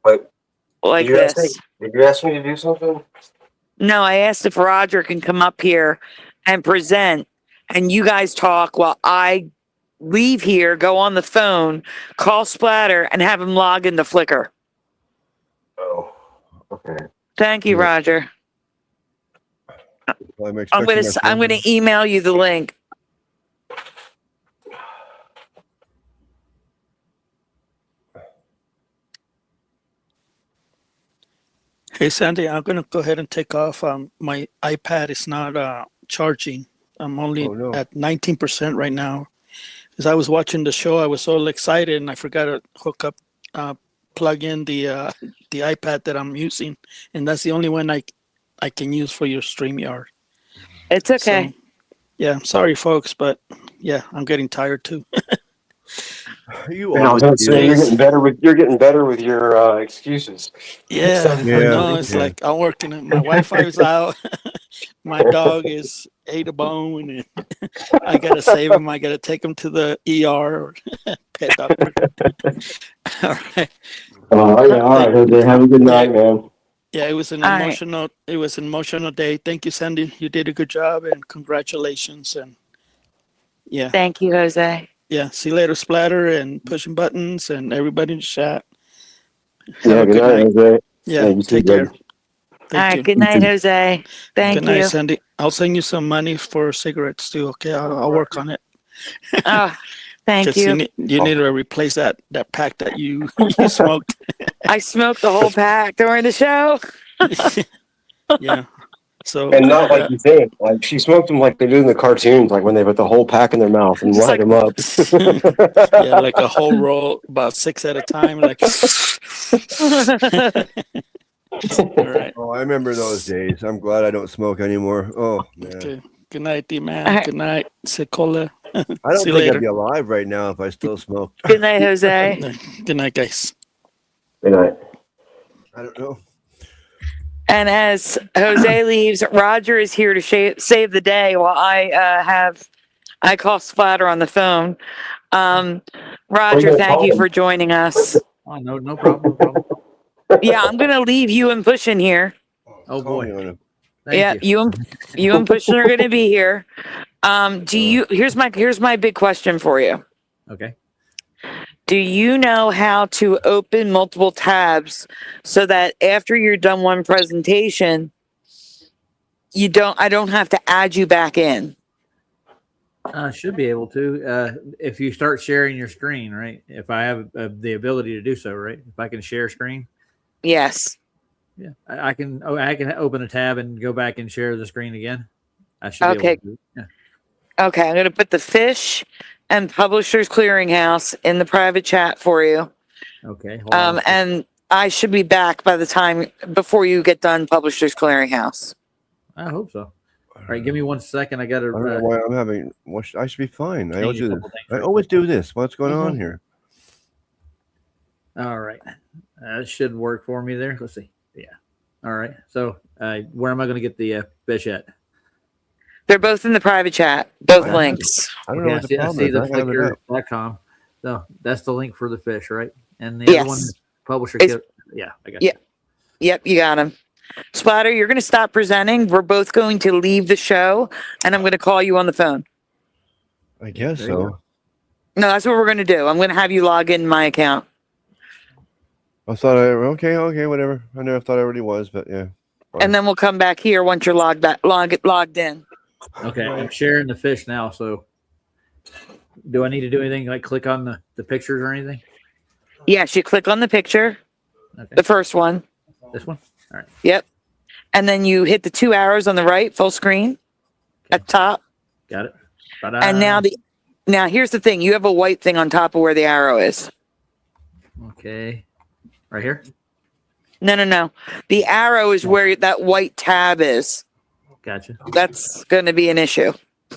Wait, like this. Did you ask me to do something? No, I asked if Roger can come up here and present, and you guys talk while I leave here, go on the phone, call Splatter, and have him log into Flickr. Oh, okay. Thank you, Roger. Well, I'm gonna email you the link. Hey, Sandy, I'm going to go ahead and take off. My iPad is not charging. I'm only at 19% right now. As I was watching the show, I was so excited and I forgot to hook up, plug in the iPad that I'm using. And that's the only one I can use for your StreamYard. It's okay. So, yeah, I'm sorry, folks, but yeah, I'm getting tired too. I was going to say you're getting better with your excuses. Yeah, I know. It's like I'm working. My Wi-Fi is out. My dog ate a bone, and I gotta save him. I gotta take him to the ER or pet doctor. All right. All right, Jose. Have a good night, man. Yeah, it was an emotional. It was an emotional day. Thank you, Sandy. You did a good job, and congratulations. And yeah, thank you, Jose. Yeah, see you later, Splatter, and pushing buttons, and everybody in the chat. Yeah, good night, Jose. Yeah, take care. All right, good night, Jose. Thank you. Good night, Sandy. I'll send you some money for cigarettes too. Okay, I'll work on it. Oh, thank you. You need to replace that pack that you smoked. I smoked the whole pack during the show. Yeah. So, and not like you think. Like she smoked them like they do in the cartoons, like when they put the whole pack in their mouth and light them up. Yeah, like a whole roll, about 6 at a time. Like. All right. Oh, I remember those days. I'm glad I don't smoke anymore. Oh man. Okay. Good night, D-Man. Good night, Sekola. I don't think I'd be alive right now if I still smoked. Good night, Jose. Good night, guys. Good night. I don't know. And as Jose leaves, Roger is here to save the day while I call Splatter on the phone. Roger, thank you for joining us. Oh, no problem. Yeah, I'm gonna leave you and Pushin here. Oh boy. You and Pushin are gonna be here. Here's my big question for you. Okay. Do you know how to open multiple tabs so that after you're done one presentation, I don't have to add you back in? Should be able to, if you start sharing your screen, right? If I have the ability to do so, right? If I can share screen. Yes. Yeah, I can open a tab and go back and share the screen again. I should be able to do it. Yeah. Okay, I'm going to put the Fish and Publishers Clearinghouse in the private chat for you. Okay. And I should be back by the time before you get done Publishers Clearinghouse. I hope so. All right, give me 1 second. I got to. I don't know why I'm having. I should be fine. I always change a do couple this. things I real always quick. do this. What's going on here? All right, that should work for me there. Let's see. Yeah. All right. So, where am I going to get the fish at? They're both in the private chat, both Okay. links. I don't know what the I problem see is. the I have it up. flickr.com. So that's the link for the fish, right? And the Yes. other one, publisher. It's- Yeah, I got Yeah. you. Yep, you got him. Splatter, you're going to stop presenting. We're both going to leave the show, and I'm going to call you on the phone. I guess There you so. go. No, that's what we're going to do. I'm going to have you log in my account. I thought okay, whatever. I never thought I already was, but yeah. Fine. And then we'll come back here once you're logged in. Okay, I'm sharing the fish now. So, do I need to do anything like click on the pictures or anything? Yes, you click on the picture, Okay, the first one. this one. All right. Yep. And then you hit the 2 arrows on the right, full screen at the top. Got it. And now here's the thing. You have a white thing on top of where the arrow is. Okay, right here. No. The arrow is where that white tab is. Gotcha. That's going to be an issue.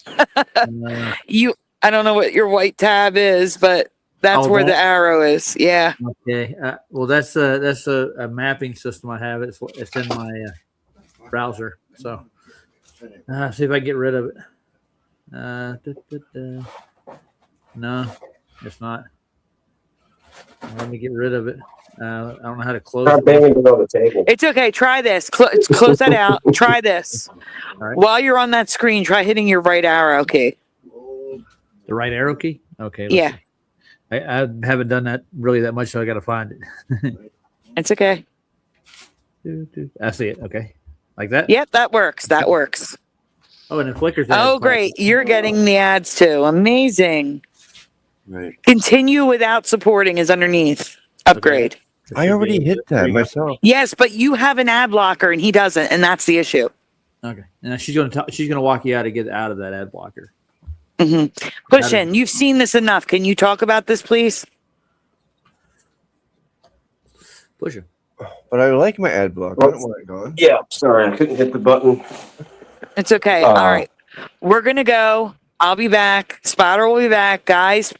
Uh, I don't know what your white tab is, but that's Oh, where that- the arrow is. Yeah. Okay. Well, that's a mapping system I have. It's in my browser. So, see if I can get rid of it. No, it's not. Let me get rid of it. I don't know how to close Stop it. banging it on the table. It's okay. Try this. Close that out. Try this. All right. While you're on that screen, try hitting your right arrow key. The right arrow key. Okay. let's Yeah. see. I haven't done that really that much, so I got to find it. It's okay. I see it. Okay. Like that. Yep, that works. That works. Oh, and it flickers. Oh, great. You're getting the ads too. Amazing. Right. Continue without supporting is underneath. Upgrade. I already hit There that you go. myself. Yes, but you have an ad blocker and he doesn't, and that's the issue. Okay. And she's gonna walk you out to get out of that ad blocker. hmm Push in. You've seen this enough. Can you talk about this, please? Push it. But I like my ad block. I don't want it gone. Yeah, sorry, I couldn't hit the button. It's okay. All right. We're going to go. I'll be back. Spotter will be back. Guys,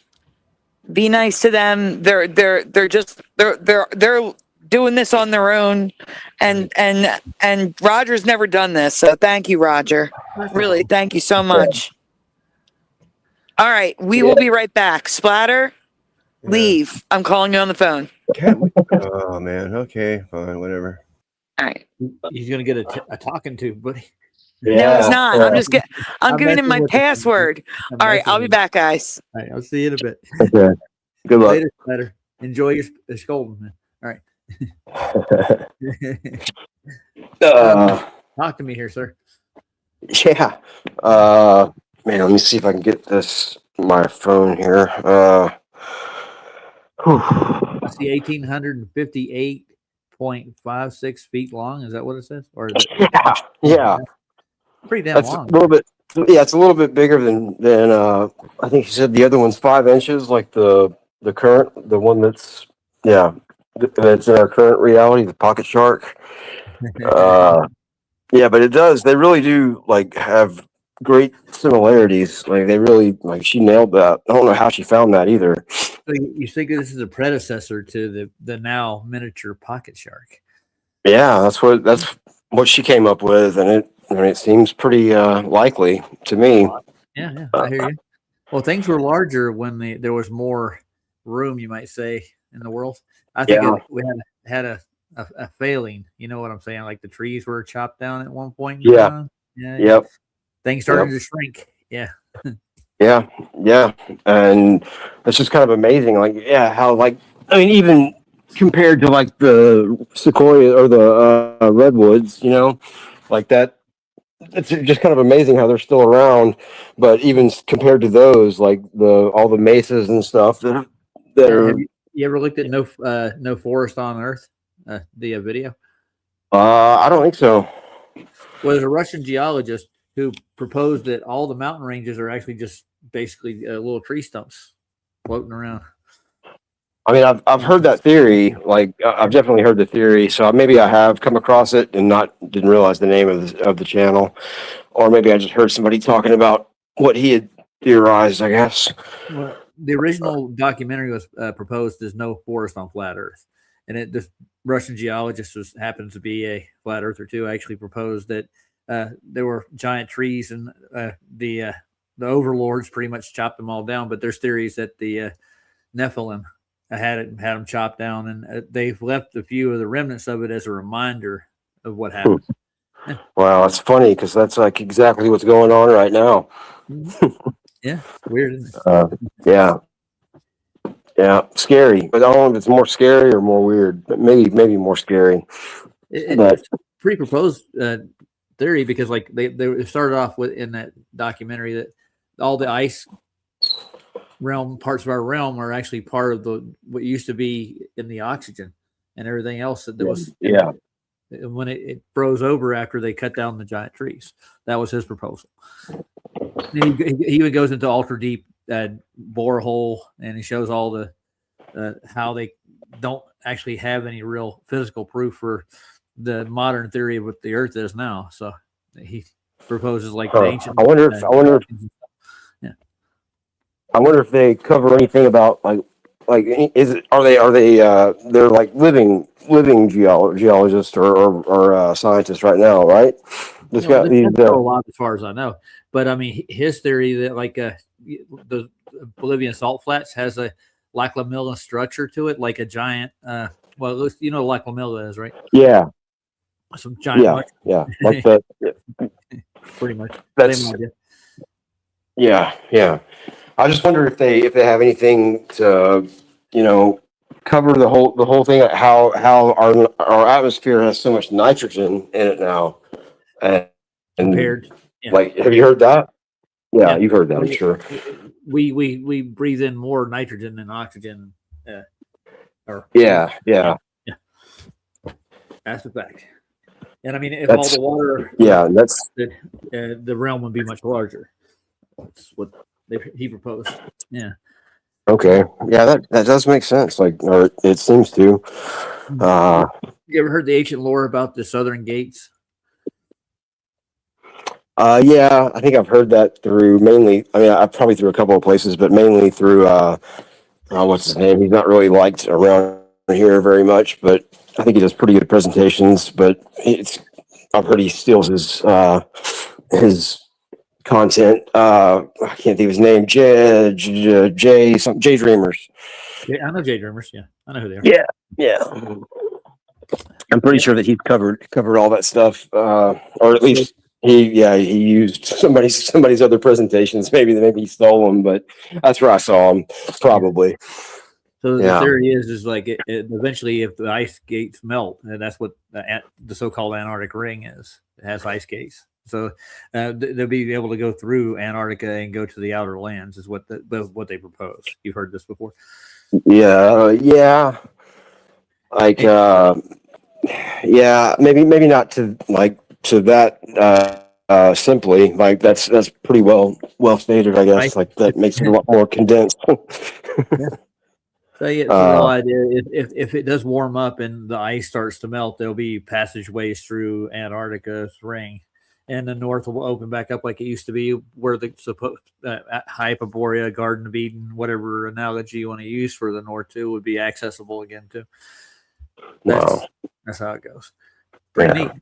be nice to them. They're doing this on their own. And Roger's never done this. So thank you, Roger. Really, thank you so much. All right. We will be right back. Splatter, Yeah. leave. I'm calling you on the phone. Can't we? Oh man. Okay. Fine. Whatever. All right. He's gonna get a talking to, buddy. No, it's not. I'm I'm giving him messing my with you. password. All right. I'll be back, guys. All right, I'll see you in a bit. Okay. Good luck. Later, Splatter. Enjoy your scolding, man. All right. Talk to me here, sir. Yeah. Man, let me see if I can get this my phone here. Whew. I see 1,858.56 feet long. Is that what it says? Or is it Yeah. pretty damn That's long? a little bit. Yeah, it's a little bit bigger than I think you said the other one's 5 inches, like the one that's that's in our current reality, the pocket shark. Yeah, but it does. They really do like have great similarities. Like they really she nailed that. I don't know how she found that either. So you think this is a predecessor to the now miniature pocket shark? Yeah, that's what she came up with, and it seems pretty likely to me. Yeah, I hear you. Well, things were larger when there was more room, you might say, in the world. I think we had a failing. You know what I'm saying? Like the trees were chopped down at one point. in Yeah. time. Yeah. Yep. Things started to shrink. Yeah. Yeah, and it's just kind of amazing, how even compared to like the sequoia or the redwoods, like that. It's just kind of amazing how they're still around, but even compared to those, like all the mesas and stuff that are. Have you ever looked at No Forest on Earth? The video. I don't think so. Well, there's a Russian geologist who proposed that all the mountain ranges are actually just basically little tree stumps floating around. I mean, I've heard that theory. Like, I've definitely heard the theory. So maybe I have come across it and didn't realize the name of the channel, or maybe I just heard somebody talking about what he had theorized, I guess. Well, the original documentary was proposed as No Forest on Flat Earth, and this Russian geologist happens to be a flat earther too. Actually proposed that there were giant trees, and the overlords pretty much chopped them all down. But there's theories that the Nephilim had them chopped down, and they've left a few of the remnants of it as a reminder of what happened. Wow, that's funny because that's like exactly what's going on right now. Yeah, weird, isn't it? Yeah, scary. But I don't know if it's more scary or more weird. But maybe more scary. It's pre-proposed theory because like they started off with in that documentary that all the ice realm parts of our realm are actually part of what used to be in the oxygen, and everything else that was when it froze over after they cut down the giant trees. That was his proposal. And he even goes into ultra deep borehole, and he shows all the how they don't actually have any real physical proof for the modern theory of what the Earth is now. So he proposes like the ancient. I wonder if they cover anything about like are they they're like living geologists or scientists right now, right? Just got these a lot as far as I know, but I mean his theory that like the Bolivian salt flats has a Lac La Milla structure to it, like a giant. Well, you know what Lac La Milla is, right? Yeah. Some giant. Yeah. Like that. Pretty much. That's. Yeah. I just wonder if they have anything to, cover the whole thing. How our atmosphere has so much nitrogen in it now, and compared. Like, have you heard that? Yeah, you've heard that, I'm sure. We breathe in more nitrogen than oxygen. Yeah. That's a fact. And I mean, if all the water, that's the realm would be much larger. That's what he proposed. Yeah. Okay. Yeah, that does make sense. Like, or it seems to. You ever heard the ancient lore about the southern gates? Yeah, I think I've heard that through mainly. I mean, I've probably through a couple of places, but mainly through what's his name? He's not really liked around here very much, but I think he does pretty good presentations. But I've heard he steals his content. I can't think of his name. Jay Dreamers. Yeah, I know Jay Dreamers. Yeah, I know who they are. Yeah. I'm pretty sure that he's covered all that stuff, or at least. He used somebody's other presentations. Maybe he stole them, but that's where I saw him probably. So the theory is like it eventually, if the ice gates melt, and that's what the so-called Antarctic ring is. It has ice gates, so they'll be able to go through Antarctica and go to the outer lands. Is what they propose. You've heard this before? Yeah. Like maybe not to like. To that simply, like that's pretty well stated, I guess. Like that makes it a lot more condensed. So the real idea, if it does warm up and the ice starts to melt, there'll be passageways through Antarctica's ring, and the north will open back up like it used to be, where the supposed Hyperborea, Garden of Eden, whatever analogy you want to use for the north too, would be accessible again too. That's how it goes. Pretty neat.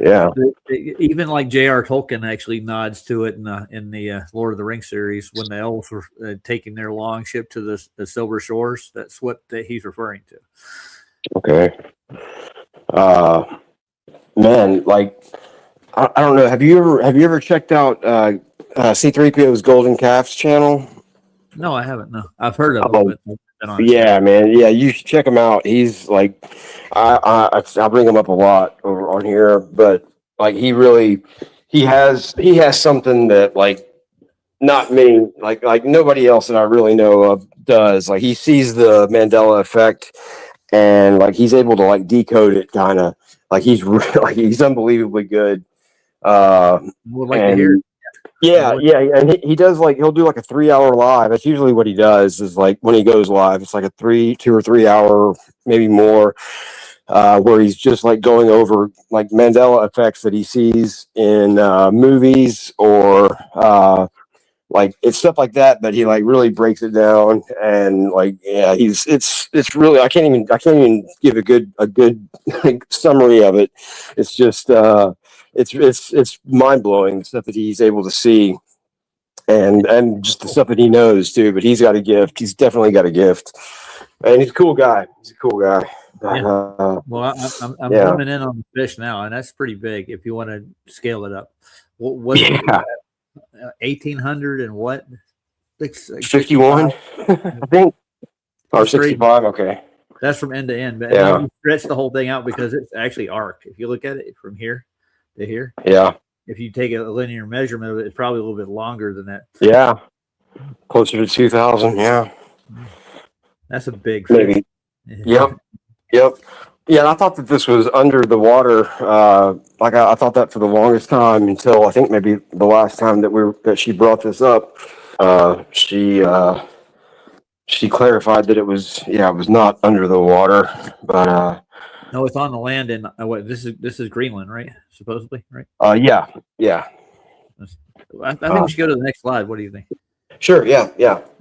Yeah. Even like J.R. Tolkien actually nods to it in the Lord of the Rings series when the elves were taking their long ship to the Silver Shores. That's what he's referring to. Okay. Man, like I don't know. Have you ever checked out C3PO's Golden Calves channel? No, I haven't. No, I've heard of him. Yeah, man. Yeah, you should check him out. He's like, I bring him up a lot over on here, but like he has something that like not many, like nobody else that I really know of does. Like he sees the Mandela effect, and like he's able to like decode it, kind of like he's unbelievably good. Would like to hear. Yeah, and he does like he'll do like a 3 hour live. That's usually what he does. Is like when he goes live, it's like a 2 or 3 hour, maybe more, where he's just like going over like Mandela effects that he sees in movies or like it's stuff like that. But he like really breaks it down and like it's really I can't even give a good like summary of it. It's just it's mind blowing the stuff that he's able to see and just the stuff that he knows too. But he's got a gift. He's definitely got a gift, and he's a cool guy. Yeah. Well, I'm zooming in on the fish now, and that's pretty big. If you want to scale it up, what's 1800 and what? 51, I think, or 65. Okay, that's from end to end. But then you stretch the whole thing out because it's actually arc. If you look at it from here to here, if you take a linear measurement of it, it's probably a little bit longer than that. Yeah, closer to 2000. Yeah, that's a big fish. Maybe. Yep. Yeah, and I thought that this was under the water. Like I thought that for the longest time until I think maybe the last time that she brought this up. She clarified that it was not under the water, but no, it's on the land. And what this is Greenland, right? Supposedly, right? Yeah. I think we should go to the next slide. What do you think? Sure. Yeah.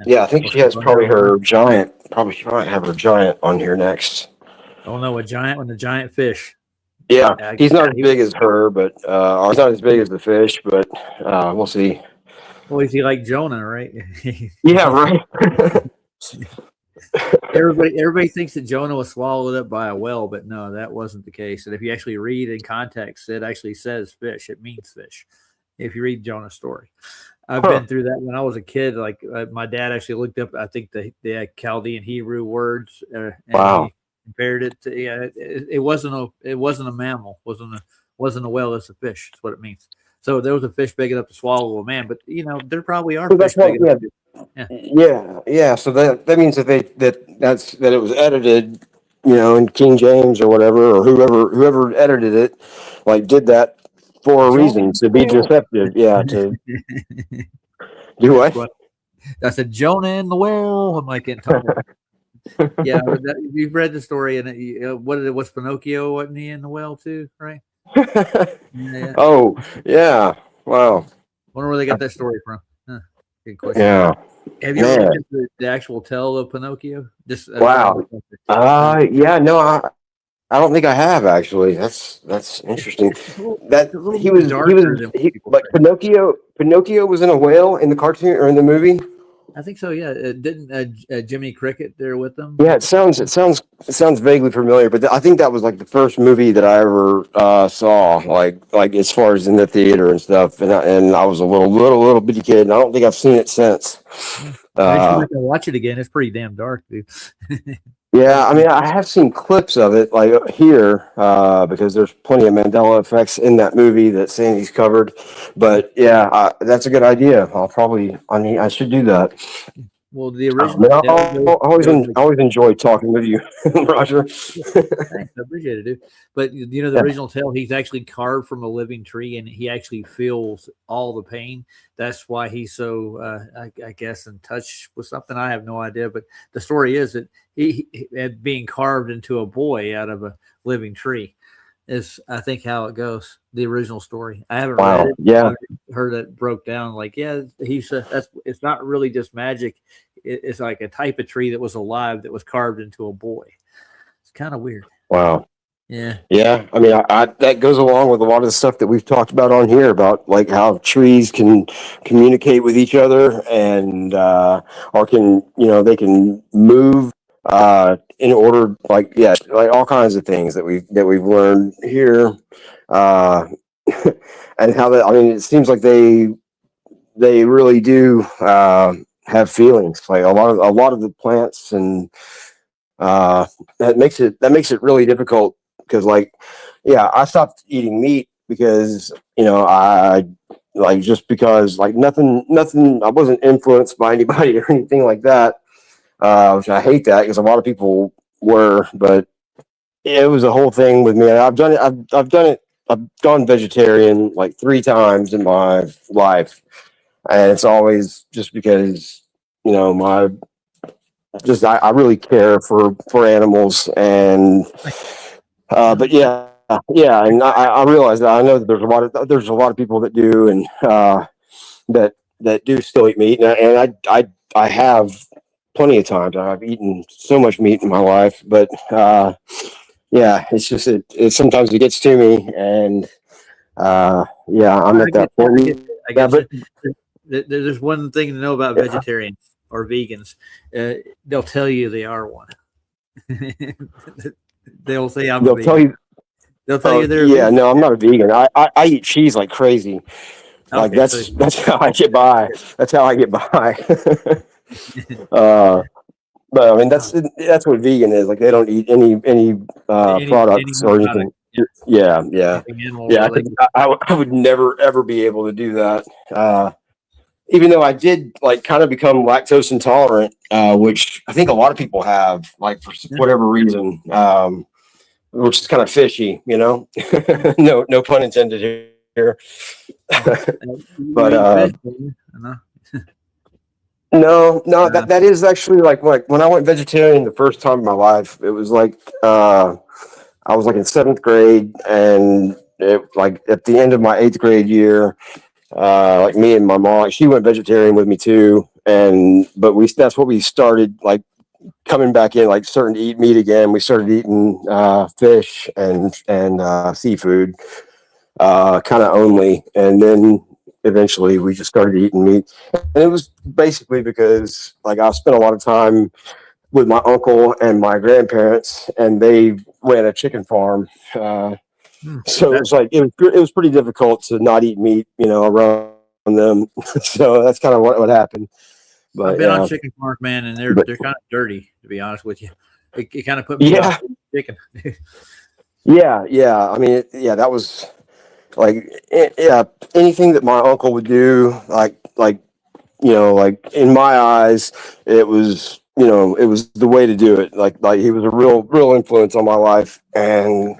I think she has probably her giant. Probably she might have her giant on here next. Oh no, a giant fish. Yeah, he's not as big as her, but or he's not as big as the fish, but we'll see. Well, is he like Jonah, right? Yeah, right. Everybody thinks that Jonah was swallowed up by a whale, but no, that wasn't the case. And if you actually read in context, it actually says fish. It means fish. If you read Jonah's story, I've been through that when I was a kid. Like my dad actually looked up, I think the Chaldean Hebrew words. And wow. Compared it to it wasn't a mammal, wasn't a whale. It's a fish. That's what it means. So there was a fish big enough to swallow a man, but there probably are fish big enough. Yeah. So that means that it was edited, in King James or whatever, or whoever edited it, like did that for a reason to be deceptive. Yeah. To do what? I said Jonah and the whale. I'm like getting told. Yeah, you've read the story, and what's Pinocchio? Wasn't he in the whale too? Right? Yeah. Oh, yeah. Wow. Wonder where they got that story from. Good question. Yeah. Have you ever looked at the actual tell of Pinocchio? Just wow. Yeah. No, I don't think I have actually. That's interesting. That he was like Pinocchio was in a whale in the cartoon or in the movie. I think so. Yeah, didn't Jiminy Cricket there with them? Yeah, it sounds vaguely familiar, but I think that was like the first movie that I ever saw, like as far as in the theater and stuff. And I was a little bitty kid, and I don't think I've seen it since. I should watch it again. It's pretty damn dark, dude. Yeah, I mean, I have seen clips of it, like here, because there's plenty of Mandela effects in that movie that Sandy's covered. But yeah, that's a good idea. I should do that. Well, the original. I always enjoy talking with you, Roger. Thanks, I appreciate it, dude. But the original tale, he's actually carved from a living tree, and he actually feels all the pain. That's why he's so, I guess, in touch with something. I have no idea. But the story is that he being carved into a boy out of a living tree is, I think, how it goes. The original story. I haven't read it. Yeah, I heard it broke down. Like, it's not really just magic. It's like a type of tree that was alive that was carved into a boy. It's kind of weird. Wow. Yeah. Yeah. I mean, that goes along with a lot of the stuff that we've talked about on here about like how trees can communicate with each other and or can they can move in order, like all kinds of things that we've learned here, and how that, I mean, it seems like they really do have feelings, like a lot of the plants, and that makes it really difficult because I stopped eating meat because I just because nothing I wasn't influenced by anybody or anything like that, which I hate that because a lot of people were, but it was a whole thing with me. I've done it. I've gone vegetarian like 3 times in my life. and it's always just because, you know, I really care for animals, and but yeah, and I realize that. I know that there's a lot of people that do, and that do still eat meat, and I have plenty of times. I've eaten so much meat in my life, but yeah, it's just it sometimes it gets to me, and yeah, I'm at that point. I get there's one thing to know about vegetarians or vegans. They'll tell you they are one. They'll say I'm a vegan. Tell you. They'll tell you they're yeah. No, I'm not a vegan. I eat cheese like crazy. Like that's how I get by. That's how I get by. But I mean that's what vegan is. Like they don't eat any products or anything. Yeah. I would never ever be able to do that. Even though I did like kind of become lactose intolerant, which I think a lot of people have, like for whatever reason, which is kind of fishy, you know. No pun intended here. But no, that is actually like when I went vegetarian the first time in my life, it was like I was like in 7th grade, and it like at the end of my 8th grade year, like me and my mom, she went vegetarian with me too, but that's what we started like coming back in, like starting to eat meat again. We started eating fish and seafood kind of only, and then eventually we just started eating meat. And it was basically because like I spent a lot of time with my uncle and my grandparents, and they ran a chicken farm. So it was like it was pretty difficult to not eat meat, you know, around them. So that's kind of what happened. But I've been on chicken farms, man, and they're kind of dirty, to be honest with you. It kind of put me off chicken. Yeah. I mean, that was like anything that my uncle would do, like you know, like in my eyes, it was, you know, it was the way to do it. Like he was a real influence on my life, and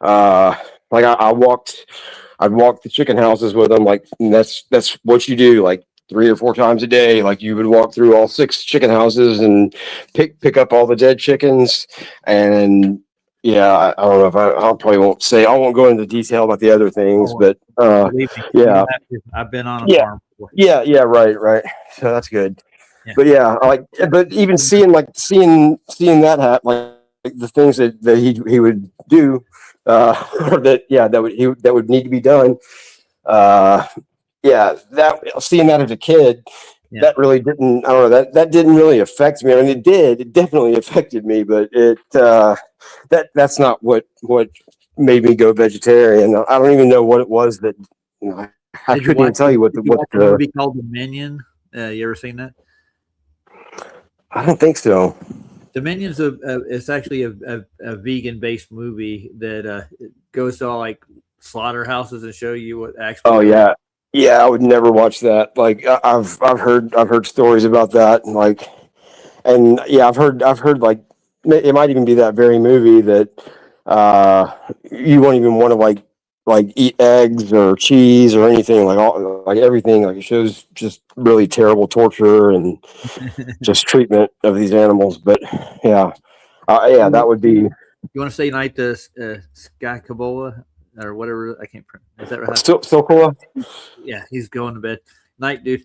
like I'd walk the chicken houses with him, like, and that's what you do, like 3 or 4 times a day. Like you would walk through all 6 chicken houses and pick up all the dead chickens. And yeah, I don't know if I probably I won't go into detail about the other things, but yeah, I've been on a farm before. Yeah, right. So that's good. Yeah. But yeah, but even seeing that happen, like the things that he would do, or that would need to be done. Seeing that as a kid, that really didn't. I don't know, that didn't really affect me. I mean, it did. It definitely affected me, but that's not what made me go vegetarian. I don't even know what it was that, you know, I couldn't even tell you what the movie called Dominion. You ever seen that? I don't think so. Dominion's it's actually a vegan-based movie that goes to all like slaughterhouses and show you what actually. Oh yeah, I would never watch that. Like I've heard stories about that, and like, and yeah, I've heard like it might even be that very movie that you won't even want to like eat eggs or cheese or anything, like everything. Like it shows just really terrible torture and just treatment of these animals. But yeah, that would be. You want to say night to Sky Kabola or whatever? I can't. Is that right? Sokola? Yeah, he's going to bed. Night, dude.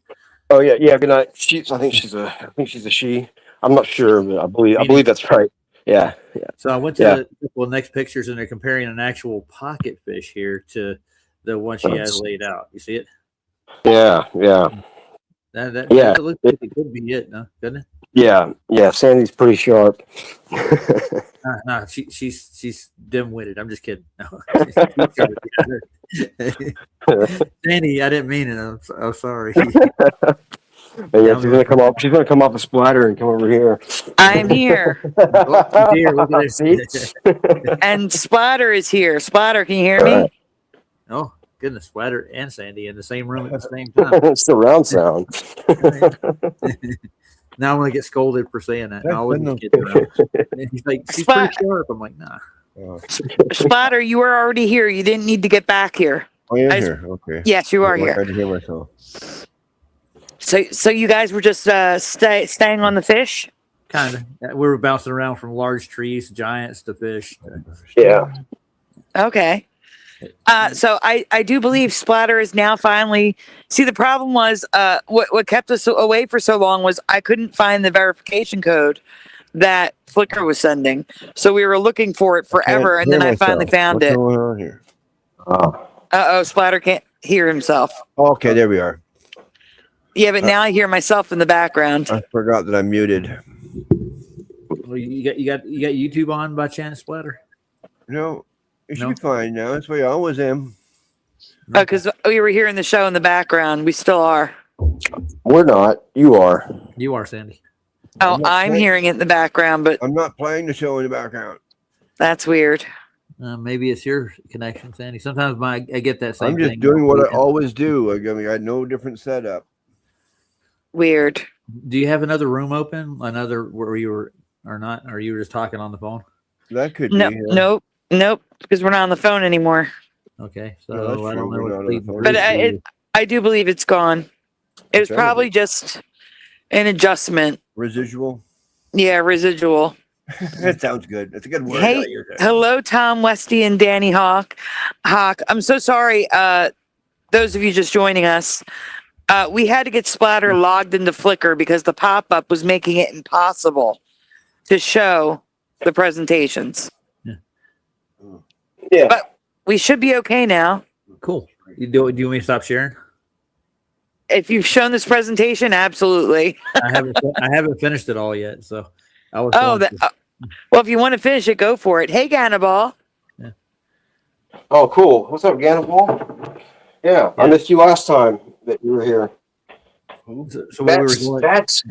Oh yeah. Good night. I think she's a she. I'm not sure, but I believe that's right. Yeah. So I went to the next pictures, and they're comparing an actual pocket fish here to the one she has laid out. You see it? Yeah. That looks like it could be it, no? Doesn't it? Yeah. Sandy's pretty sharp. No, she's dim-witted. I'm just kidding. No. Sandy, I didn't mean it. I'm sorry. Yeah, she's gonna come off a splatter and come over here. I'm here. Look at this. And Splatter is here. Splatter, can you hear me? Oh goodness, Splatter and Sandy in the same room at the same time. It's the round sound. Now I'm gonna get scolded for saying that. No, I wasn't kidding around. He's like, she's pretty sharp. I'm like, nah. Splatter, you were already here. You didn't need to get back here. Oh, you're here. Okay. Yes, you are I here. tried to hear myself. So you guys were just staying on the fish? Kind of. We were bouncing around from large trees, giants to fish. Yeah. Okay. So I do believe Splatter is now finally. See, the problem was what kept us away for so long was I couldn't find the verification code that Flickr was sending. So we were looking for it forever, and then I finally found it. What's going on here? Splatter can't hear himself. Okay, there we are. Yeah, but now I hear myself in the background. I forgot that I'm muted. Well, you got YouTube on by chance, Splatter? No, it should No? be fine now. That's where I always am. Because we were hearing the show in the background. We still are. We're not. You are. You are, Sandy. Oh, not I'm playing- hearing it in the background, but I'm not playing the show in the background. that's weird. Maybe it's your connection, Sandy. Sometimes I get that same I'm just thing. doing what I always do. I got no different setup. Weird. Do you have another room open? Another where you were or not? Or you were just talking on the phone? That could No, be. Yeah. nope. Because we're not on the phone anymore. Okay, No, so that's I true. don't know We're not on what the the phone. But I do believe it's gone. It was Better probably be. just an adjustment. Residual. Yeah, residual. That sounds good. That's a good word. Hey, I use it. hello, Tom Westy and Danny Hawk. I'm so sorry. Those of you just joining us. We had to get Splatter logged into Flickr because the pop-up was making it impossible to show the presentations. Yeah. But we should be okay now. Cool. Do you want me to stop sharing? If you've shown this presentation, absolutely. I haven't finished it all yet, so I was. Oh, going to. well, if you want to finish it, go for it. Hey, Gannibal. Oh, cool. What's up, Gannibal? Yeah, I missed you last time that you were here. So where we were going. That's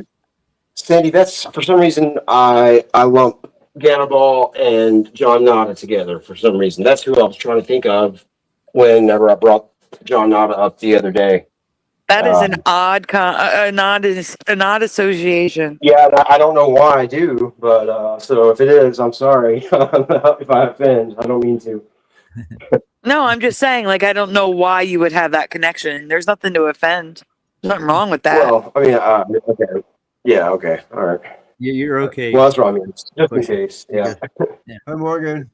Sandy. That's for some reason I lump Gannibal and John Nada together for some reason. That's who I was trying to think of whenever I brought John Nada up the other day. That is an odd association. Yeah, I don't know why I do, but so if it is, I'm sorry if I offend. I don't mean to. No, I'm just saying, like, I don't know why you would have that connection. There's nothing to offend. There's nothing wrong with that. Well, I mean, okay. Yeah, okay. All right. You're okay. Well, that's what I mean. Just in case. Yeah. Hi, Morgan.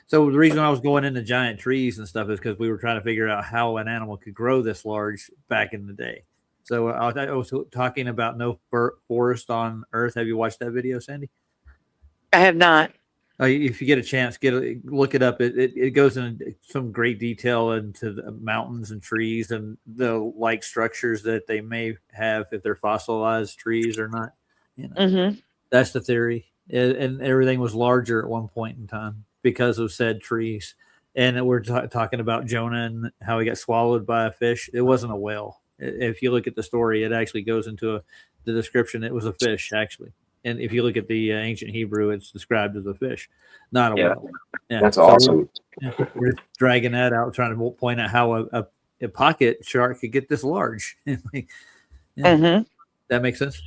So the reason I was going into giant trees and stuff is because we were trying to figure out how an animal could grow this large back in the day. So I was talking about no forest on Earth. Have you watched that video, Sandy? I have not. If you get a chance, look it up. It goes into some great detail into the mountains and trees and the like structures that they may have if they're fossilized trees or not. You know, Mm-hmm. that's the theory. And everything was larger at one point in time because of said trees. And we're talking about Jonah and how he got swallowed by a fish. It wasn't a whale. If you look at the story, it actually goes into the description. It was a fish, actually. And if you look at the ancient Hebrew, it's described as a fish, not a whale. Yeah. That's awesome. We're dragging that out, trying to point out how a pocket shark could get this large. Mm-hmm. That makes sense?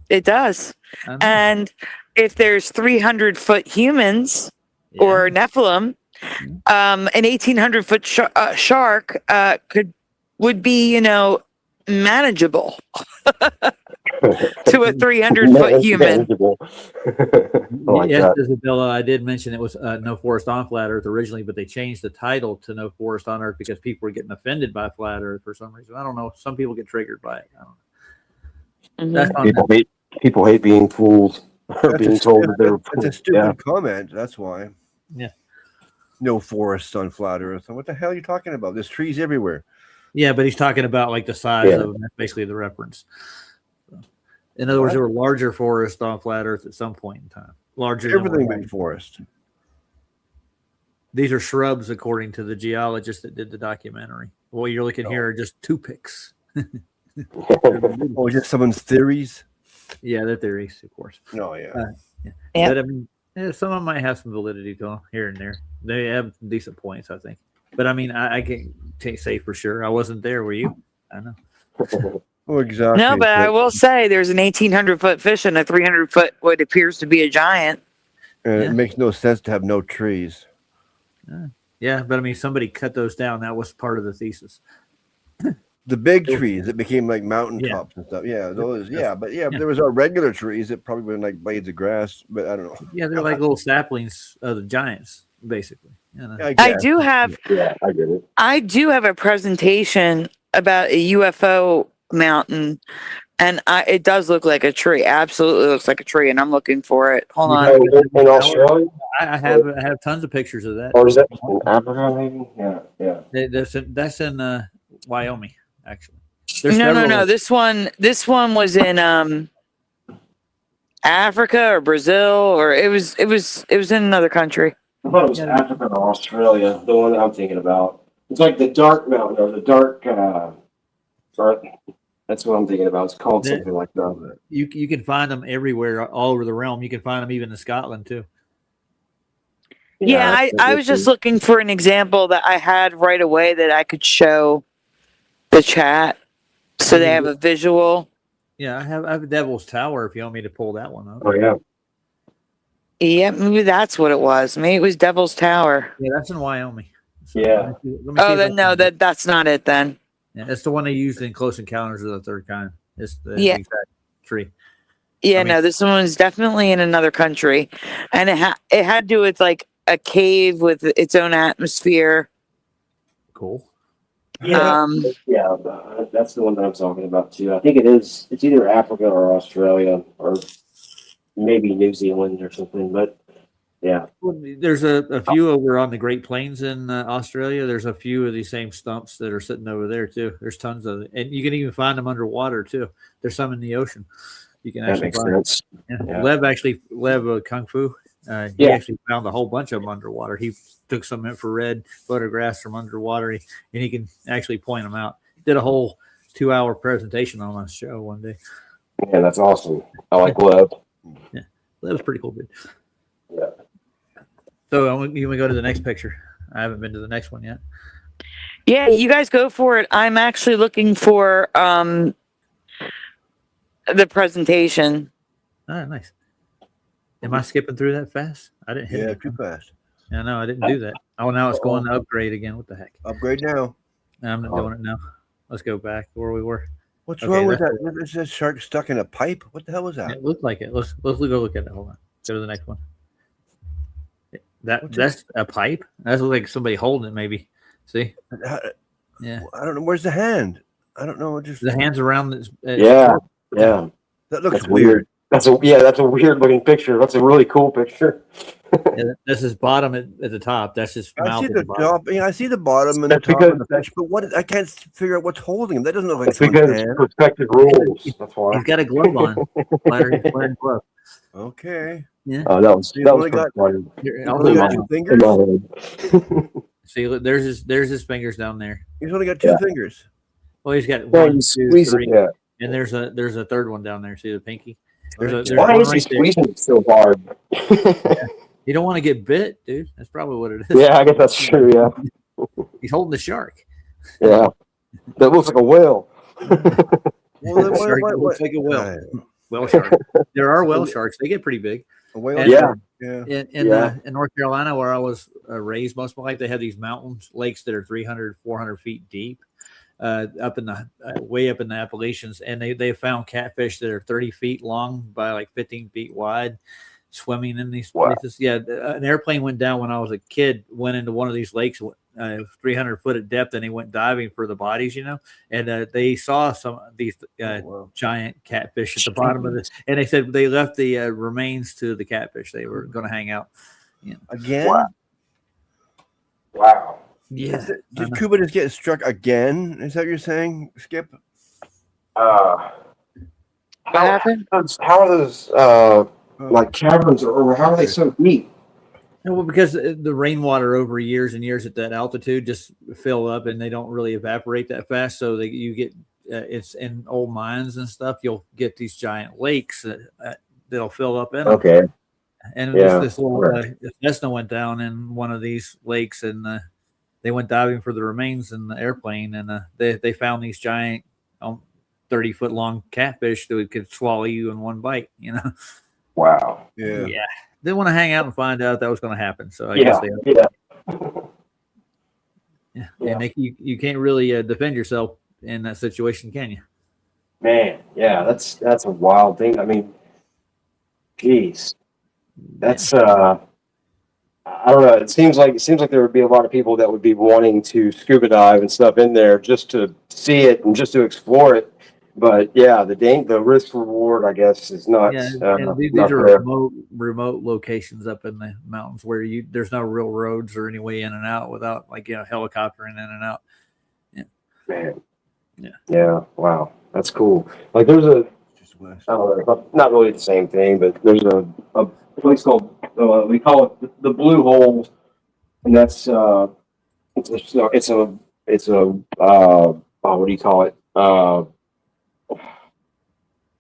It does. And if there's 300-foot humans or Nephilim, an 1,800-foot shark would be, manageable to a 300-foot human. Yes, Isabella, I did mention it was No Forest on Flat Earth originally, but they changed the title to No Forest on Earth because people were getting offended by Flat Earth for some reason. I don't know. Some people get triggered by it. I don't know. Mm-hmm. People hate being fooled or being told that they're That's a stupid comment. That's why. Yeah. No forests on flat Earth. What the hell are you talking about? There's trees everywhere. Yeah, but he's talking about like the size of them. That's basically the reference. So, in other words, there were larger forests on flat Earth at some point in time. Larger than Everything been forest. These are shrubs, according to the geologist that did the documentary. What you're looking here are just toothpicks. Oh, just someone's theories? Yeah, they're theories, of course. Oh, yeah. Yeah. But I mean, some of them might have some validity to them here and there. They have decent points, I think. But I mean, I can't say for sure. I wasn't there. Were you? I know. Oh, exactly. No, but I will say there's an 1,800-foot fish and a 300-foot what appears to be a giant. It makes no sense to have no trees. Yeah, but I mean, somebody cut those down. That was part of the thesis. The big trees that became like mountain Yeah. tops and stuff. Yeah, those. Yeah, but there was our regular trees that probably were like blades of grass. But I don't know. Yeah, they're like little saplings of the giants, basically. You know? I I guess. do have Yeah, I get it. I do have a presentation about a UFO mountain, and it does look like a tree. Absolutely looks like a tree, and I'm looking for it. Hold on. In Australia, I have tons of pictures of that. or is that in Africa? Maybe. Yeah. That's in Wyoming, actually. No. This one was in Africa or Brazil, or it was in another country. I thought it was Africa or Australia. The one that I'm thinking about. It's like the dark mountain or the dark. That's what I'm thinking about. It's called something like that. You can find them everywhere, all over the realm. You can find them even in Scotland too. Yeah, I was just looking for an example that I had right away that I could show the chat, so they have a visual. Yeah, I have a Devil's Tower. If you want me to pull that one up. Oh yeah. Yeah, maybe that's what it was. Maybe it was Devil's Tower. Yeah, that's in Wyoming. So Yeah. let me see Oh, if then no, that's not it then. Yeah, that's the one they used in Close Encounters of the Third Kind. It's the exact tree. Yeah, no, this one was definitely in another country, and it had to do with like a cave with its own atmosphere. Cool. Yeah, that's the one that I'm talking about too. I think it's either Africa or Australia or maybe New Zealand or something. But yeah, Well, there's a few over on the Great Plains in Australia. There's a few of these same stumps that are sitting over there too. There's tons of it, and you can even find them underwater too. There's some in the ocean. You can that actually makes find. sense. Yeah. Lev Kung Fu. He actually found a whole bunch of them underwater. He took some infrared photographs from underwater, and he can actually point them out. Did a whole 2-hour presentation on my show one day. Yeah, that's awesome. I like Lev. Yeah, that was pretty cool, dude. Yeah. So you want to go to the next picture? I haven't been to the next one yet. Yeah, you guys go for it. I'm actually looking for the presentation. Ah, nice. Am I skipping through that fast? I didn't hit it. Too fast. Yeah, no, I didn't do that. Oh, now it's going to upgrade again. What the heck? Upgrade now. I'm not doing it now. Let's go back where we were. What's Okay, wrong with that? Is that shark stuck in a pipe? What the hell was that? It looked like it. Let's go look at it. Hold on. Go to the next one. That's a pipe. That looks like somebody holding it. Maybe. See? Yeah. I don't know. Where's the hand? I don't know. Just The hands around this. Yeah. that looks That's weird. That's a weird looking picture. That's a really cool picture. Yeah, that's his bottom at the top. That's his I mouth see at the the bottom. top. Yeah, I see the bottom and That's the top because- of the fish, but I can't figure out what's holding him. That doesn't look like It's someone's because hand. perspective rules. That's why. He's got a glove on. Wearing glove. Okay. Yeah. Oh, that was only got- funny. Here, He's I'll only do got it. 2 In fingers. my head. See, look, there's his fingers down there. He's only got 2 fingers. Well, he's got Why one, you 2, squeeze it? 3, Yeah. and there's a third one down there. See the pinky? There's Why one is he right there. squeezing it so hard? You don't want to get bit, dude. That's probably what it is. Yeah, I guess that's true. Yeah. He's holding the shark. Yeah. That looks like a whale. Well, then Shark what- looks what- like a whale. Alright. Whale shark. There are whale sharks. They get pretty big. A whale And- shark, yeah. In North Carolina, where I was raised most of my life, they have these mountains, lakes that are 300, 400 feet deep, up in the way up in the Appalachians, and they found catfish that are 30 feet long by like 15 feet wide, swimming in these places. Yeah, an airplane went down when I was a kid. Went into one of these lakes, 300 foot at depth, and he went diving for the bodies, and they saw some of these giant catfish at the bottom of this, and they said they left the remains to the catfish. They were going to hang out. Again? Wow. Yeah. Did Cuba just get struck again? Is that what you're saying, Skip? How happened? How are those like caverns, or how are they so deep? Well, because the rainwater over years and years at that altitude just fill up, and they don't really evaporate that fast. So you get it's in old mines and stuff. You'll get these giant lakes that'll fill up in them. Okay. And Yeah, this little right. Cessna went down in one of these lakes, and they went diving for the remains in the airplane, and they found these giant 30-foot long catfish that could swallow you in one bite. Wow. Yeah. They want to hang out and find out that was going to happen. So I guess Yeah. and you can't really defend yourself in that situation, can you? Man, yeah, that's a wild thing. I mean, geez, that's I don't know. It seems like there would be a lot of people that would be wanting to scuba dive and stuff in there just to see it and just to explore it. But yeah, the risk reward, I guess, is not. Yeah, and these not are there. remote locations up in the mountains where there's no real roads or any way in and out without like helicoptering in and out. Yeah. Man. Yeah. Yeah. Wow, that's cool. Like there's I don't know, not really the same thing, but there's a place called we call it the Blue Hole, and that's it's a what do you call it?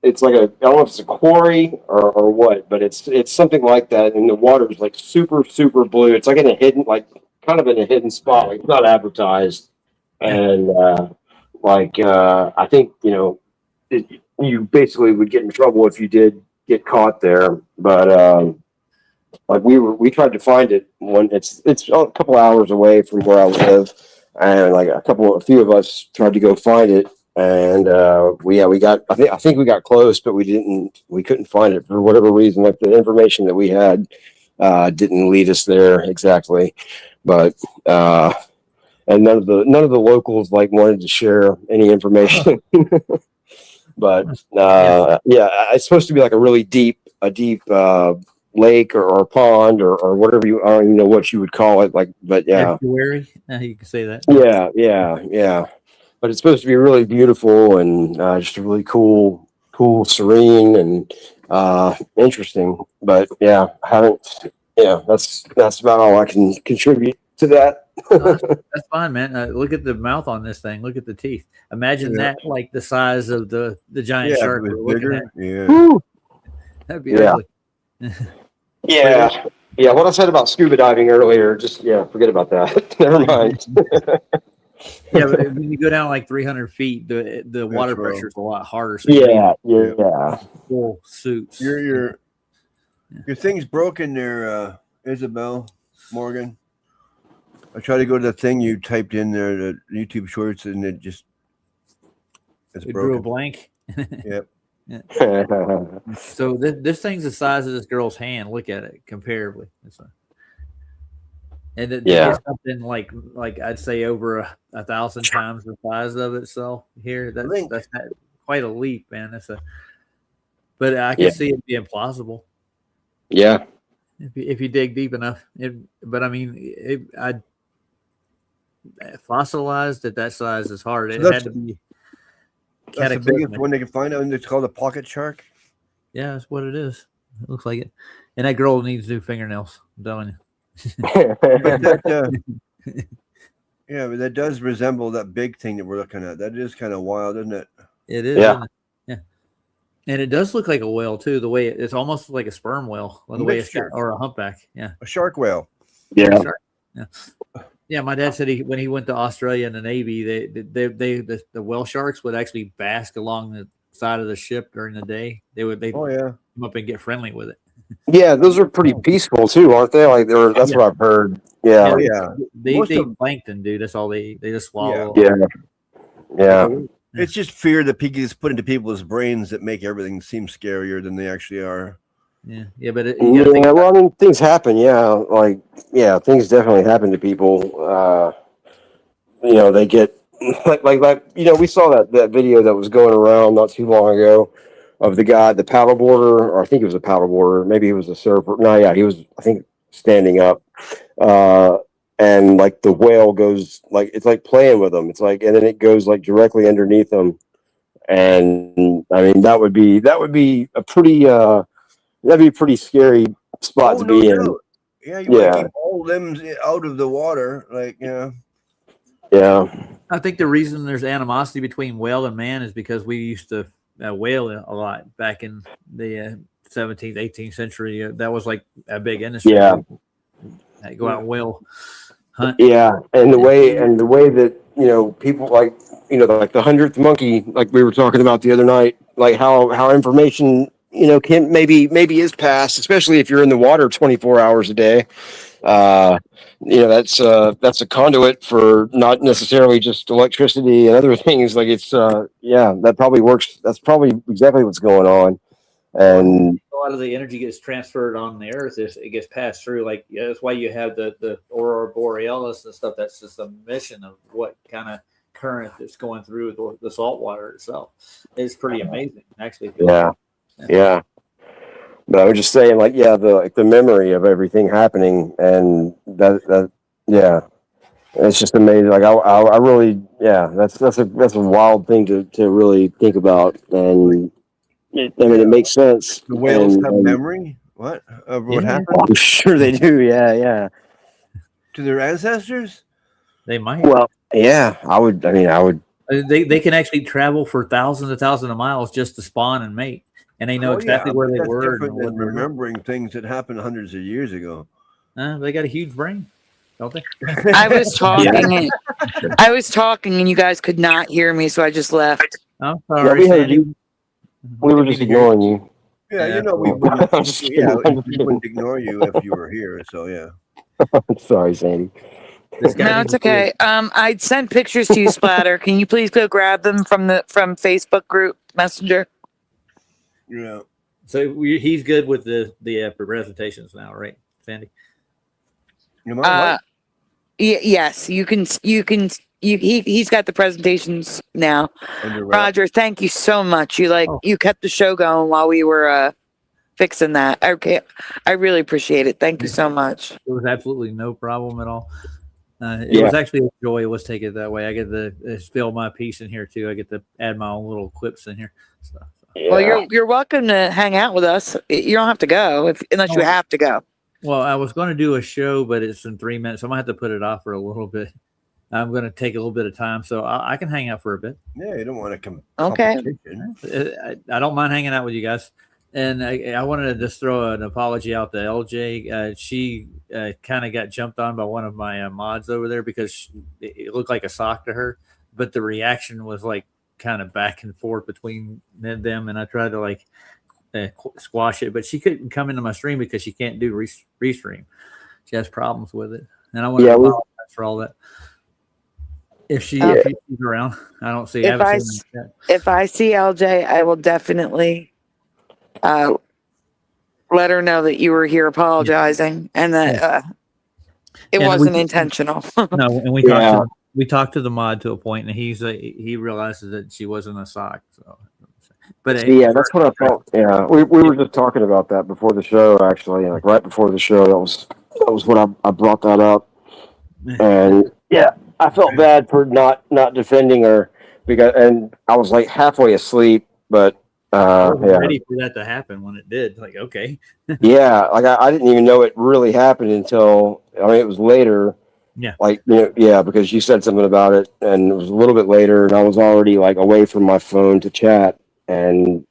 It's like I don't know if it's a quarry or what, but it's something like that, and the water is like super blue. It's like in a hidden, like kind of in a hidden spot, like it's not advertised, and I think you basically would get in trouble if you did get caught there, but like we tried to find it when it's a couple hours away from where I live, and like a few of us tried to go find it, and we got I think we got close, but we couldn't find it for whatever reason. Like the information that we had didn't lead us there exactly, but and none of the locals like wanted to share any information. But it's supposed to be like a really deep lake or pond or whatever I don't even know what you would call it. Like, but yeah, estuary. You can say that. Yeah. But it's supposed to be really beautiful and just a really cool, serene and interesting. But yeah, that's about all I can contribute to that. That's fine, man. Look at the mouth on this thing. Look at the teeth. Imagine that like the size of the giant shark we're looking at. Yeah. That'd be ugly. Yeah. What I said about scuba diving earlier, just forget about that. Never mind. Yeah, but when you go down like 300 feet, the water pressure is a lot harder. So Yeah. Full suits. Your thing's broken there, Isabel Morgan. I tried to go to the thing you typed in there, the YouTube Shorts, and it's broken. Drew a blank. Yep. Yeah. So this thing's the size of this girl's hand. Look at it comparably. And it's something like I'd say over 1,000 times the size of itself here. That's quite a leap, man. But I can see it being plausible. Yeah. If you dig deep enough. But I mean, fossilized at that size is hard. It had to be. That's the biggest one they can find out, and it's called a pocket shark. Yeah, that's what it is. It looks like it. And that girl needs new fingernails. I'm telling you. But that does resemble that big thing that we're looking at. That is kind of wild, isn't it? It is. Yeah. And it does look like a whale too. The way it's almost like a sperm whale, the way it's got, or a humpback. Yeah. A shark whale. Yeah. Yeah. My dad said when he went to Australia in the Navy, the whale sharks would actually bask along the side of the ship during the day. They come up and get friendly with it. Yeah, those are pretty peaceful too, aren't they? Like that's what I've heard. Yeah. They eat plankton, dude. That's all they just swallow. Yeah. It's just fear that people just put into people's brains that make everything seem scarier than they actually are. Yeah, but well, I mean, things happen. Things definitely happen to people. They get like we saw that video that was going around not too long ago of the guy, the paddleboarder, or I think it was a paddleboarder, maybe he was a surfer. No, yeah, he was, I think, standing up. And like the whale goes, like it's like playing with him. It's like, and then it goes like directly underneath him. And I mean, that would be a pretty that'd be a pretty scary spot to be in. Yeah, you want to keep all limbs out of the water, like Yeah. I think the reason there's animosity between whale and man is because we used to whale a lot back in the 17th, 18th century. That was like a big industry. Yeah. Go out and whale hunt. Yeah, and the way that people like like the 100th monkey, like we were talking about the other night, like how information can maybe is passed, especially if you're in the water 24 hours a day. That's a conduit for not necessarily just electricity and other things. Like it's that probably works. That's probably exactly what's going on. And a lot of the energy gets transferred on the earth. It gets passed through. Like that's why you have the aurora borealis and stuff. That's just a mission of what kind of current that's going through the salt water itself. It's pretty amazing, actually. Yeah. But I was just saying, like, the memory of everything happening, and that it's just amazing. Like, I really, that's a wild thing to really think about, and it makes sense. The whales have memory. What of what happened? I'm sure they do. Yeah. To their ancestors? They might. Well, yeah. I would. They can actually travel for thousands of miles just to spawn and mate. And they know exactly where they were. Different than remembering things that happened hundreds of years ago. They got a huge brain, don't they? I was talking. I was talking, and you guys could not hear me, so I just left. I'm sorry. We heard you. We were just ignoring you. Yeah, we wouldn't ignore you if you were here. So yeah. Sorry, Sandy. No, it's okay. I'd sent pictures to you, Splatter. Can you please go grab them from Facebook group Messenger? Yeah. So he's good with the presentations now, right, Sandy? Yes, you can. He's got the presentations now. Roger, thank you so much. You kept the show going while we were fixing that. Okay, I really appreciate it. Thank you so much. It was absolutely no problem at all. It was actually a joy. Let's take it that way. I get to spill my piece in here too. I get to add my own little clips in here. So. Yeah. Well, you're welcome to hang out with us. You don't have to go unless you have to go. Well, I was going to do a show, but it's in 3 minutes. I'm going to have to put it off for a little bit. I'm going to take a little bit of time, so I can hang out for a bit. Yeah, you don't want to come. Okay. I don't mind hanging out with you guys. And I wanted to just throw an apology out to LJ. She kind of got jumped on by one of my mods over there because it looked like a sock to her, but the reaction was like kind of back and forth between them, and I tried to squash it, but she couldn't come into my stream because she can't do restream. She has problems with it, and I want to apologize for all that. If she's around, I don't see. If I see LJ, I will definitely let her know that you were here apologizing and that it wasn't intentional. No, and we talked to the mod to a point, and he realizes that she wasn't a sock. So, but that's what I thought. Yeah, we were just talking about that before the show. Actually, like right before the show, that was when I brought that up, and I felt bad for not defending her and I was like halfway asleep, but I was ready for that to happen when it did. Like, okay. Like I didn't even know it really happened until it was later. Yeah. Like, because you said something about it, and it was a little bit later, and I was already like away from my phone to chat, and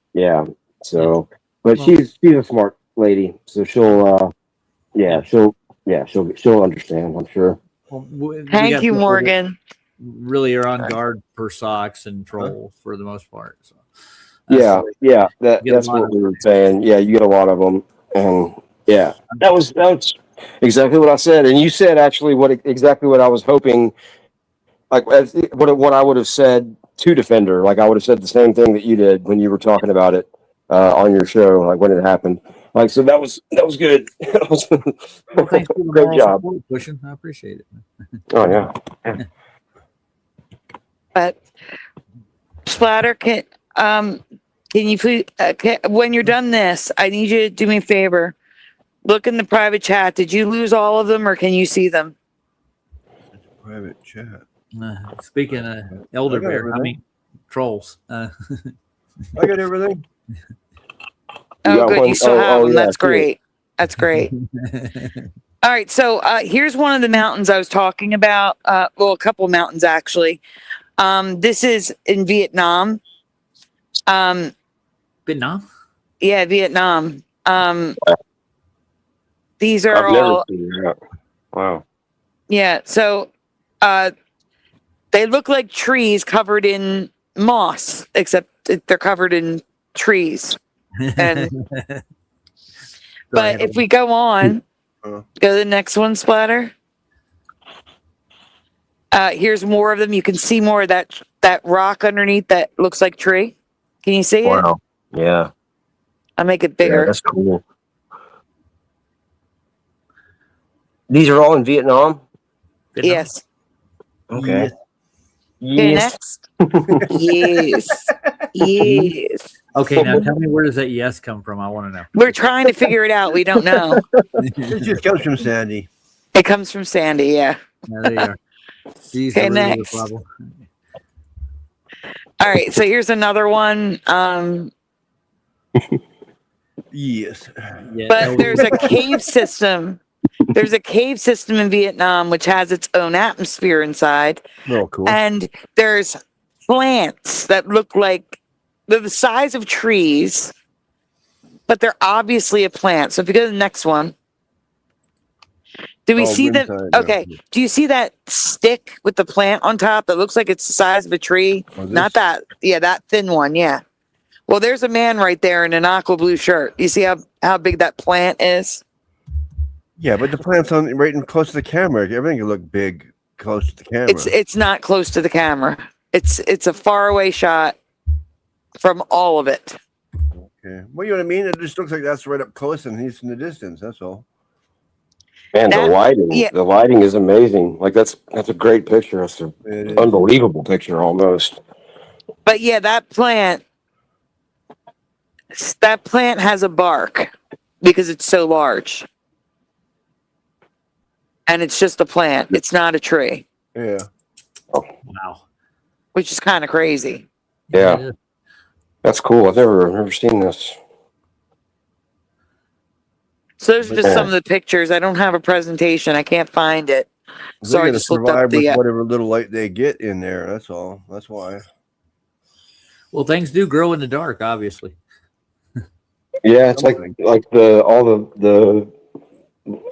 so. But she's a smart lady, so she'll understand, I'm sure. Well, Thank you, Morgan. Really are on guard for socks and trolls for the most part. So. That's what we were saying. Yeah, you get a lot of them, and that was exactly what I said. And you said actually exactly what I was hoping. Like what I would have said to Defender. Like I would have said the same thing that you did when you were talking about it on your show, like when it happened. Like, so that was good. Well, thanks for the great job. Pushing. I appreciate it. Oh yeah. But Splatter, can you please, when you're done this, I need you to do me a favor. Look in the private chat. Did you lose all of them, or can you see them? Private chat. Speaking of elder bear, trolls. I got everything. Oh, good. You still have them. That's great. That's great. All right. So here's one of the mountains I was talking about. Well, a couple of mountains, actually. This is in Vietnam. Vietnam? Yeah, Vietnam. These are I've all. Never seen that. Wow. Yeah. So they look like trees covered in moss, except they're covered in trees. And but if we go on, Go to the next one, Splatter. Here's more of them. You can see more of that rock underneath that looks like tree. Can you see it? Wow. Yeah. I'll make it Yeah, bigger. that's cool. These are all in Vietnam? Yes. Okay. Okay, Yes. next. Yes. Yes. Okay, now tell me, where does that yes come from? I want to know. We're trying to figure it out. We don't know. It just comes from Sandy. It comes from Sandy, yeah. Yeah, there you are. She's Okay, the root of the next. problem. All right, so here's another one. Yes. Yeah, But there's a cave system. There's a cave system in Vietnam which has its own atmosphere inside. Oh, cool. And there's plants that look like they're the size of trees, but they're obviously a plant. So if you go to the next one, do we see that? Okay. Do you see that stick with the plant on top that looks like it's the size of a tree? Not that. Yeah, that thin one. Yeah. Well, there's a man right there in an aqua blue shirt. You see how big that plant is? Yeah, but the plant's on right in close to the camera. Everything can look big close to the camera. It's not close to the camera. It's a far away shot from all of it. Okay. Well, you know what I mean? It just looks like that's right up close and he's in the distance. That's all. Man, the lighting. Yeah. The lighting is amazing. Like that's a great picture. It's an unbelievable picture almost. But yeah, that plant has a bark because it's so large. And it's just a plant. It's not a tree. Yeah. Oh. Wow. Which is kind of crazy. Yeah. That's cool. I've never seen this. So those are just some of the pictures. I don't have a presentation. I can't find it. So I just looked up the whatever little light they get in there. That's all. That's why. Well, things do grow in the dark, obviously. Yeah, it's like all the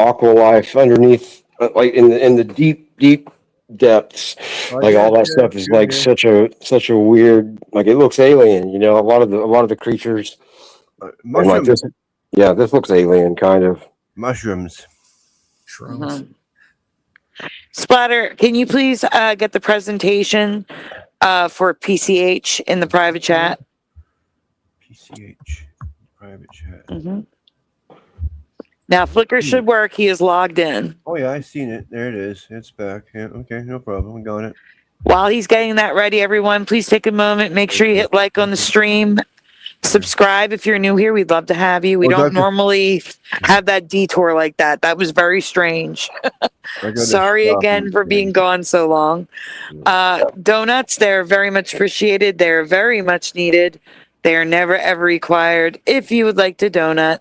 aqua life underneath, like in the deep depths. Like all that stuff is like such a weird. Like it looks alien. You know, a lot of the creatures. And like this, yeah, this looks alien, kind of. Mushrooms. Mm-hmm. Splatter, can you please get the presentation for PCH in the private chat? PCH private chat. Mm-hmm. Now Flickr should work. He is logged in. Oh yeah, I've seen it. There it is. It's back. Yeah. Okay, no problem. We got it. While he's getting that ready, everyone, please take a moment. Make sure you hit like on the stream. Subscribe if you're new here. We'd love to have you. We don't normally have that detour like that. That was very strange. Sorry again for being gone so long. Donuts, they're very much appreciated. They're very much needed. They are never ever required. If you would like to donut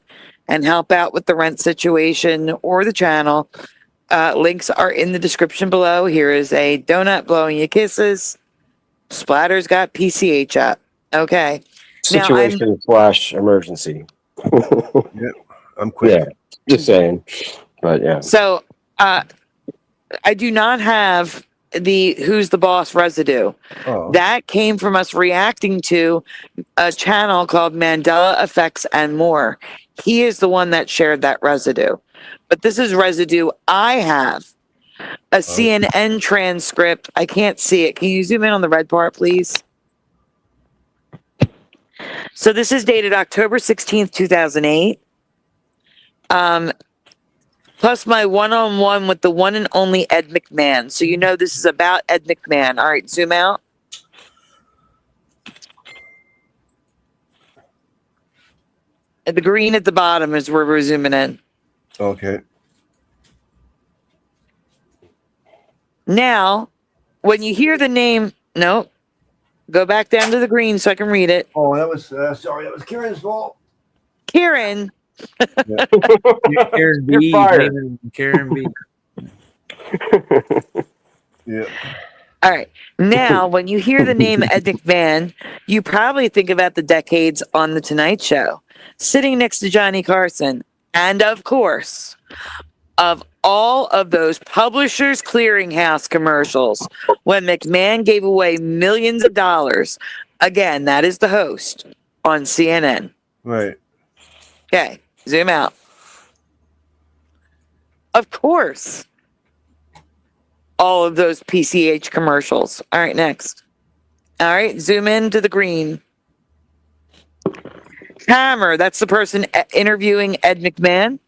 and help out with the rent situation or the channel, links are in the description below. Here is a donut blowing you kisses. Splatter's got PCH up. Okay. Situation / emergency. Yep, I'm quick. Yeah, just saying. But yeah. So I do not have the Who's the Boss residue. Oh. That came from us reacting to a channel called Mandela Effects and More. He is the one that shared that residue. But this is residue I have. A CNN transcript. I can't see it. Can you zoom in on the red part, please? So this is dated October 16th, 2008. Plus my one-on-one with the one and only Ed McMahon. So you know this is about Ed McMahon. All right, zoom out. The green at the bottom is where we're zooming in. Okay. Now, when you hear the name, no, go back down to the green so I can read it. Oh, that was sorry. That was Karen's fault. Karen. Yeah. Karen B. Karen B. Yeah. All right. Now, when you hear the name Ed McMahon, you probably think about the decades on The Tonight Show, sitting next to Johnny Carson, and of course, of all of those Publishers Clearinghouse commercials when McMahon gave away millions of dollars. Again, that is the host on CNN. Right. Okay, zoom out. Of course. All of those PCH commercials. All right, next. All right, zoom in to the green. Hammer, that's the person interviewing Ed McMahon.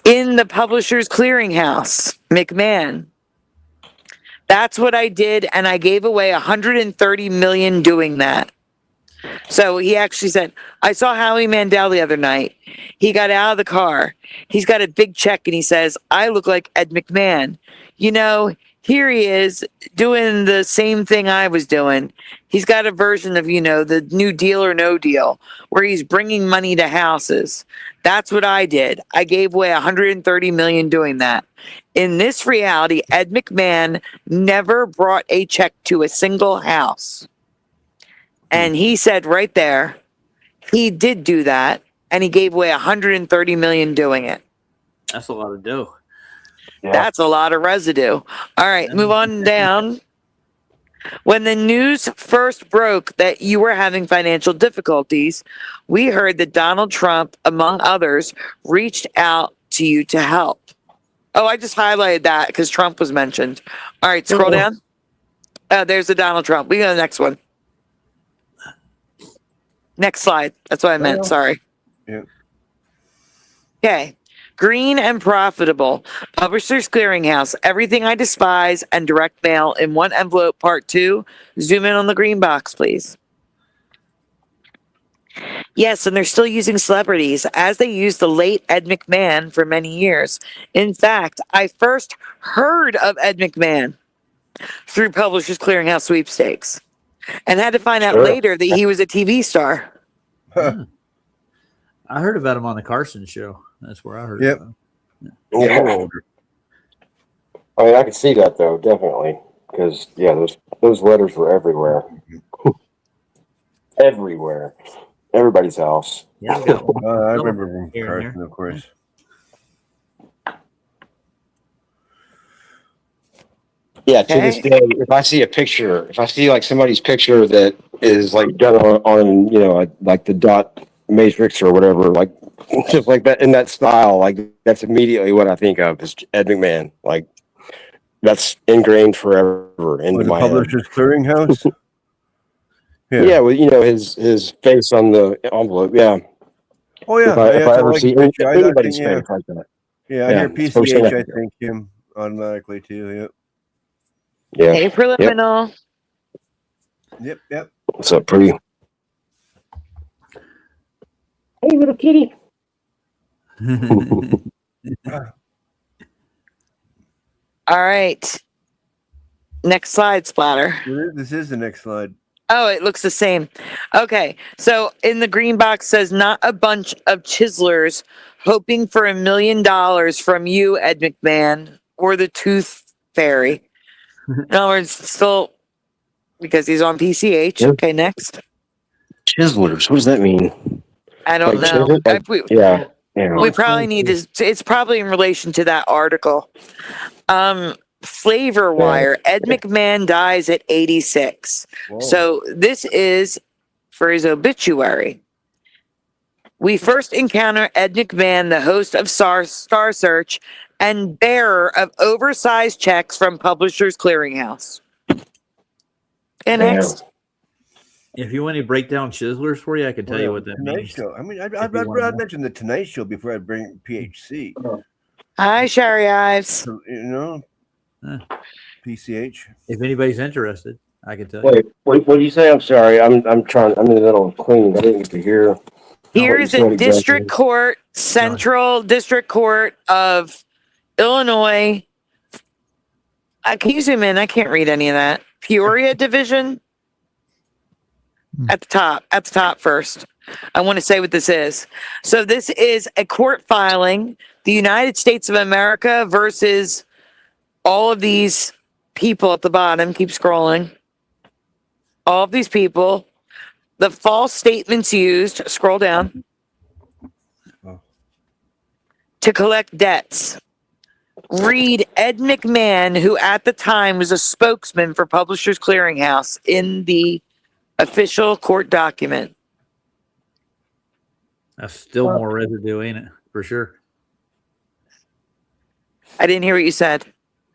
In the Publishers Clearinghouse, McMahon. That's what I did, and I gave away $130 million doing that. So he actually said, I saw Howie Mandel the other night. He got out of the car. He's got a big check, and he says, I look like Ed McMahon. You know, here he is doing the same thing I was doing. He's got a version of, you know, the New Deal or No Deal, where he's bringing money to houses. That's what I did. I gave away $130 million doing that. In this reality, Ed McMahon never brought a check to a single house. And he said right there, he did do that, and he gave away $130 million doing it. That's a lot of dough. Yeah. That's a lot of residue. All right, move on down. When the news first broke that you were having financial difficulties, we heard that Donald Trump, among others, reached out to you to help. Oh, I just highlighted that because Trump was mentioned. All right, scroll down. There's the Donald Trump. We go to the next one. Next slide. That's what I meant. Sorry. Yeah. Okay. Green and profitable. Publishers Clearinghouse. Everything I despise and direct mail in one envelope. Part 2. Zoom in on the green box, please. Yes, and they're still using celebrities as they used the late Ed McMahon for many years. In fact, I first heard of Ed McMahon through Publishers Clearinghouse sweepstakes and had to find out later that he was a TV star. I heard about him on the Carson show. That's where I heard Yep. about him. Yeah. I mean, I could see that though, definitely, because yeah, those letters were everywhere, everywhere, everybody's house. Yeah, I got one. I remember from Here and Carson, of course. Yeah, to this day, if I see a picture, if I see like somebody's picture that is like done on you know, like the dot matrix or whatever, like just like that in that style, like that's immediately what I think of is Ed McMahon. Like that's ingrained forever into The my head. Publishers Clearinghouse. Yeah, well, you know his face on the envelope. Yeah. Oh yeah. If I ever see anybody's yeah. face like that. Yeah, I Yeah, hear it's supposed to PCH. I happen. think him automatically too. Yep. Yeah. Hey, preliminal. Yep. What's up, pretty? Hey, little kitty. All right. Next slide, Splatter. This is the next slide. Oh, it looks the same. Okay. So in the green box says not a bunch of chiselers hoping for $1 million from you, Ed McMahon, or the Tooth Fairy. In other words, still because he's on PCH. Yep. Okay, next. Chiselers. What does that mean? I don't Like know. chisel? Like- Yeah. Yeah. We probably need to. It's probably in relation to that article. Flavor Wire. Ed McMahon dies at 86. Whoa. So this is for his obituary. We first encounter Ed McMahon, the host of Star Search and bearer of oversized checks from Publishers Clearinghouse. And next. If you want me to break down chiselers for you, I can tell you what that Tonight means. Show. I mean, I'd If you wanna know. mention the Tonight Show before I bring PHC. Hi, Sherry Ives. So, you know, Huh. PCH. If anybody's interested, I can tell you. Wait, what did you say? I'm sorry. I'm trying. I'm in the middle of cleaning. I didn't get to hear. Here's What you a said district exactly. court, Central District Court of Illinois. Can you zoom in? I can't read any of that. Peoria Division. At the top first. I want to say what this is. So this is a court filing, the United States of America versus all of these people at the bottom. Keep scrolling. All of these people. The false statements used, scroll down, to collect debts. Read Ed McMahon, who at the time was a spokesman for Publishers Clearinghouse in the official court document. That's still more residue, ain't it? For sure. I didn't hear what you said.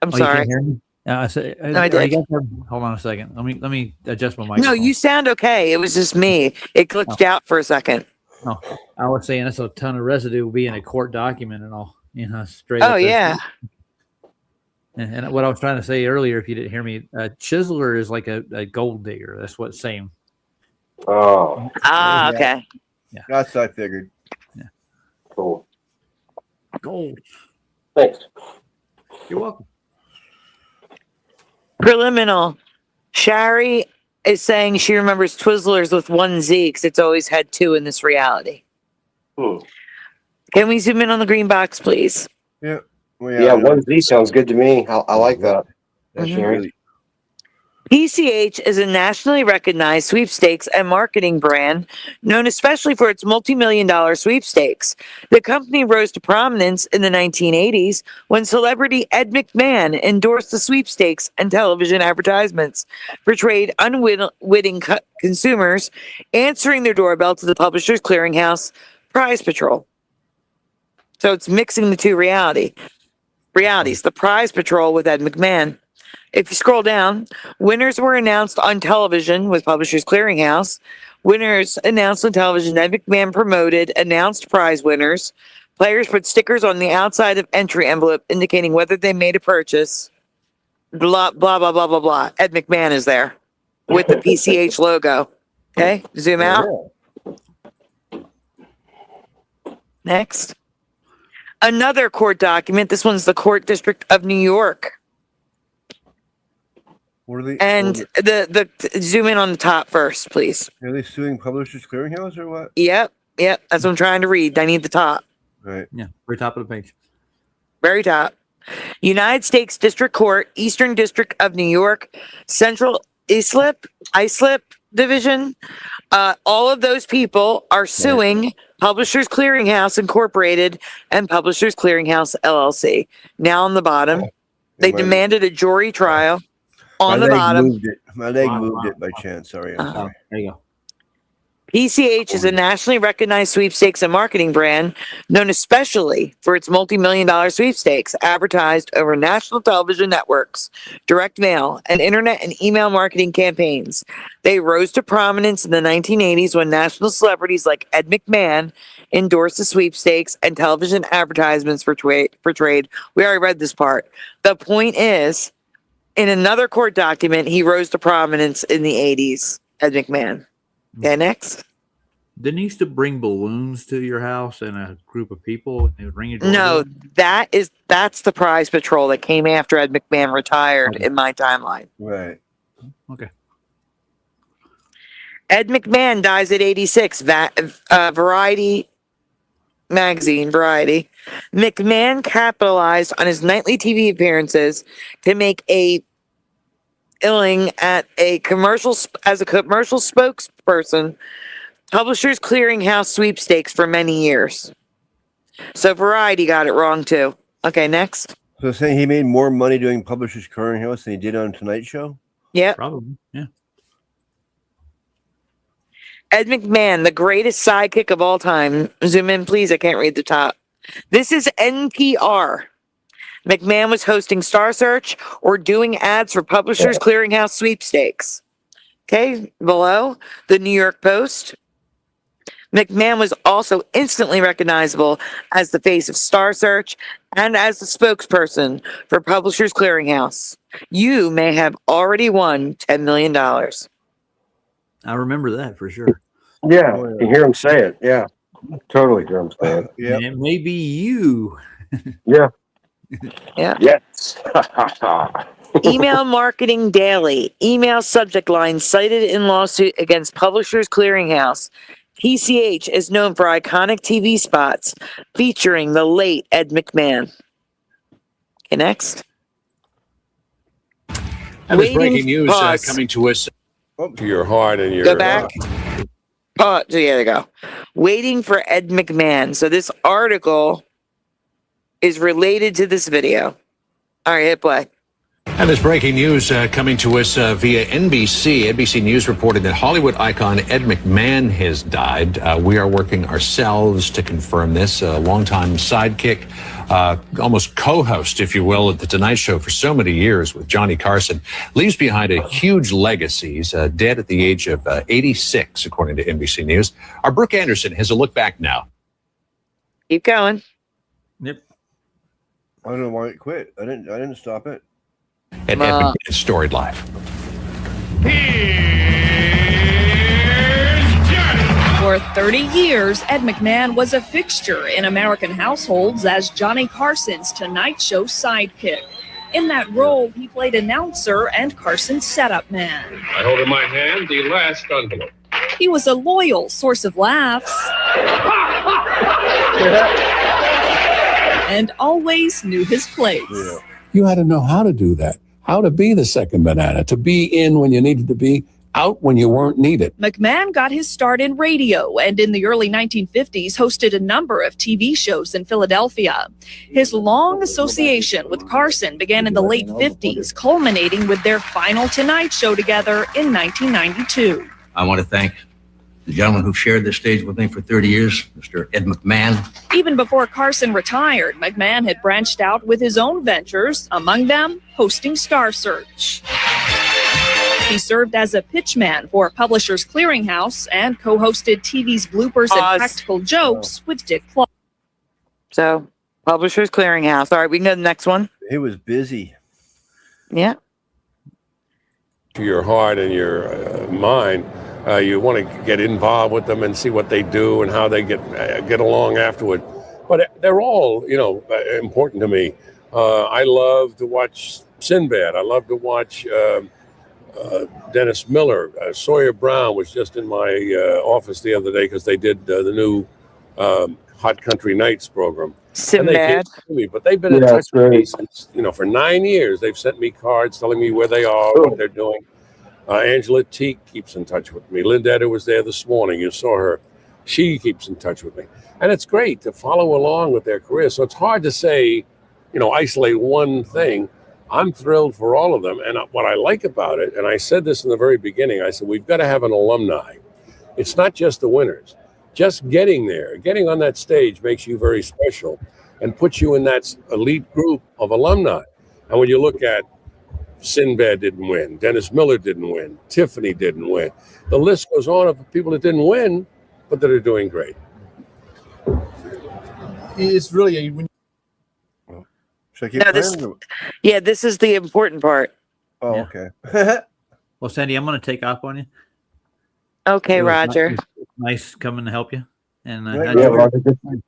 I'm You sorry. can't hear me? I said, No, I did. Hold on a second. Let me adjust my mic. No, you sound okay. It was just me. It glitched out for a second. Oh, I was saying that's a ton of residue will be in a court document and all. Straight. Oh up there. yeah. And what I was trying to say earlier, if you didn't hear me, chiseler is like a gold digger. That's what it's saying. Oh, Ah, okay. That's what I figured. cool. Gold. Thanks. You're welcome. Preliminal. Shari is saying she remembers Twizzlers with 1 Z because it's always had 2 in this reality. Hmm. Can we zoom in on the green box, please? Yeah. Well, Yeah, 1Z sounds good to me. I like that. That's Mhm. really PCH is a nationally recognized sweepstakes and marketing brand known especially for its multi-million-dollar sweepstakes. The company rose to prominence in the 1980s when celebrity Ed McMahon endorsed the sweepstakes, and television advertisements portrayed unwitting consumers answering their doorbell to the Publishers Clearinghouse Prize Patrol. So it's mixing the two realities. The Prize Patrol with Ed McMahon. If you scroll down, winners were announced on television with Publishers Clearinghouse. Winners announced on television. Ed McMahon promoted announced prize winners. Players put stickers on the outside of entry envelope indicating whether they made a purchase. Blah, blah, blah, blah, blah, blah. Ed McMahon is there with the PCH logo. Okay, zoom out. Next. Another court document. This one's the Court District of New York. What are they? And the zoom in on the top first, please. Are they suing Publishers Clearinghouse or what? Yep. That's what I'm trying to read. I need the top. Right. Yeah, very top of the page. Very top. United States District Court, Eastern District of New York, Central Islip Division. All of those people are suing Publishers Clearinghouse Incorporated and Publishers Clearinghouse LLC. Now on the bottom, they demanded a jury trial. On the bottom. My leg moved it by chance. Sorry. I'm sorry. There you go. PCH is a nationally recognized sweepstakes and marketing brand known especially for its multi-million-dollar sweepstakes advertised over national television networks, direct mail, and internet and email marketing campaigns. They rose to prominence in the 1980s when national celebrities like Ed McMahon endorsed the sweepstakes and television advertisements portrayed. We already read this part. The point is, in another court document, he rose to prominence in the 80s, Ed McMahon. Okay, next. Didn't he used to bring balloons to your house and a group of people and they would ring your doorbell? No, that's the Prize Patrol that came after Ed McMahon retired in my timeline. Right. Okay. Ed McMahon dies at 86. Variety magazine, Variety. McMahon capitalized on his nightly TV appearances to make a illing at a commercial as a commercial spokesperson, Publishers Clearinghouse sweepstakes for many years. So Variety got it wrong too. Okay, next. So saying he made more money doing Publishers Clearinghouse than he did on Tonight Show? Yep. Probably. Yeah. Ed McMahon, the greatest sidekick of all time. Zoom in, please. I can't read the top. This is NPR. McMahon was hosting Star Search or doing ads for Publishers Clearinghouse sweepstakes. Okay, below, the New York Post. McMahon was also instantly recognizable as the face of Star Search and as the spokesperson for Publishers Clearinghouse. You may have already won $10 million. I remember that for sure. Yeah, you hear him say it. Yeah, totally hear him say it. Yeah. And it may be you. Yeah. Yeah. Yes. Email Marketing Daily. Email subject line cited in lawsuit against Publishers Clearinghouse. PCH is known for iconic TV spots featuring the late Ed McMahon. Okay, next. And there's breaking news Pause. coming to us to your heart and your Go back. Oh, there you go. Waiting for Ed McMahon. So this article is related to this video. All right, hit play. And there's breaking news coming to us via NBC. NBC News reported that Hollywood icon Ed McMahon has died. We are working ourselves to confirm this. A longtime sidekick almost co-host, if you will, at The Tonight Show for so many years with Johnny Carson, leaves behind a huge legacy. He's dead at the age of 86, according to NBC News. Our Brooke Anderson has a look back now. Keep going. Yep. I don't know why it quit. I didn't stop it. And Ed McMahon Storied Live. For 30 years, Ed McMahon was a fixture in American households as Johnny Carson's Tonight Show sidekick. In that role, he played announcer and Carson's setup man. I hold in my hand the last envelope. He was a loyal source of laughs and always knew his place. Yeah. You had to know how to do that, how to be the second banana, to be in when you needed to be, out when you weren't needed. McMahon got his start in radio and in the early 1950s hosted a number of TV shows in Philadelphia. His long association with Carson began in the late 50s, culminating with their final Tonight Show together in 1992. I want to thank the gentleman who shared this stage with me for 30 years, Mr. Ed McMahon. Even before Carson retired, McMahon had branched out with his own ventures, among them hosting Star Search. He served as a pitchman for Publishers Clearinghouse and co-hosted TV's Bloopers and Practical Jokes with Dick Clark. So, Publishers Clearinghouse. All right, we can go to the next one. He was busy. Yeah. Your heart and your mind, you want to get involved with them and see what they do and how they get along afterward. But they're all, important to me. I love to watch Sinbad. I love to watch Dennis Miller. Sawyer Brown was just in my office the other day because they did the new Hot Country Nights program. Sinbad. But they've been in touch with me since, for 9 years. They've sent me cards telling me where they are, what they're doing. Angela Teague keeps in touch with me. Lindetta was there this morning. You saw her. She keeps in touch with me. And it's great to follow along with their career. So it's hard to say, isolate one thing. I'm thrilled for all of them. And what I like about it, and I said this in the very beginning, I said, we've got to have an alumni. It's not just the winners. Just getting there, getting on that stage makes you very special and puts you in that elite group of alumni. And when you look at Sinbad didn't win, Dennis Miller didn't win, Tiffany didn't win. The list goes on of people that didn't win, but that are doing great. It's really this is the important part. Oh, Yeah. okay. Well, Sandy, I'm going to take off on you. Okay, Roger. Nice coming to help you. And Roger,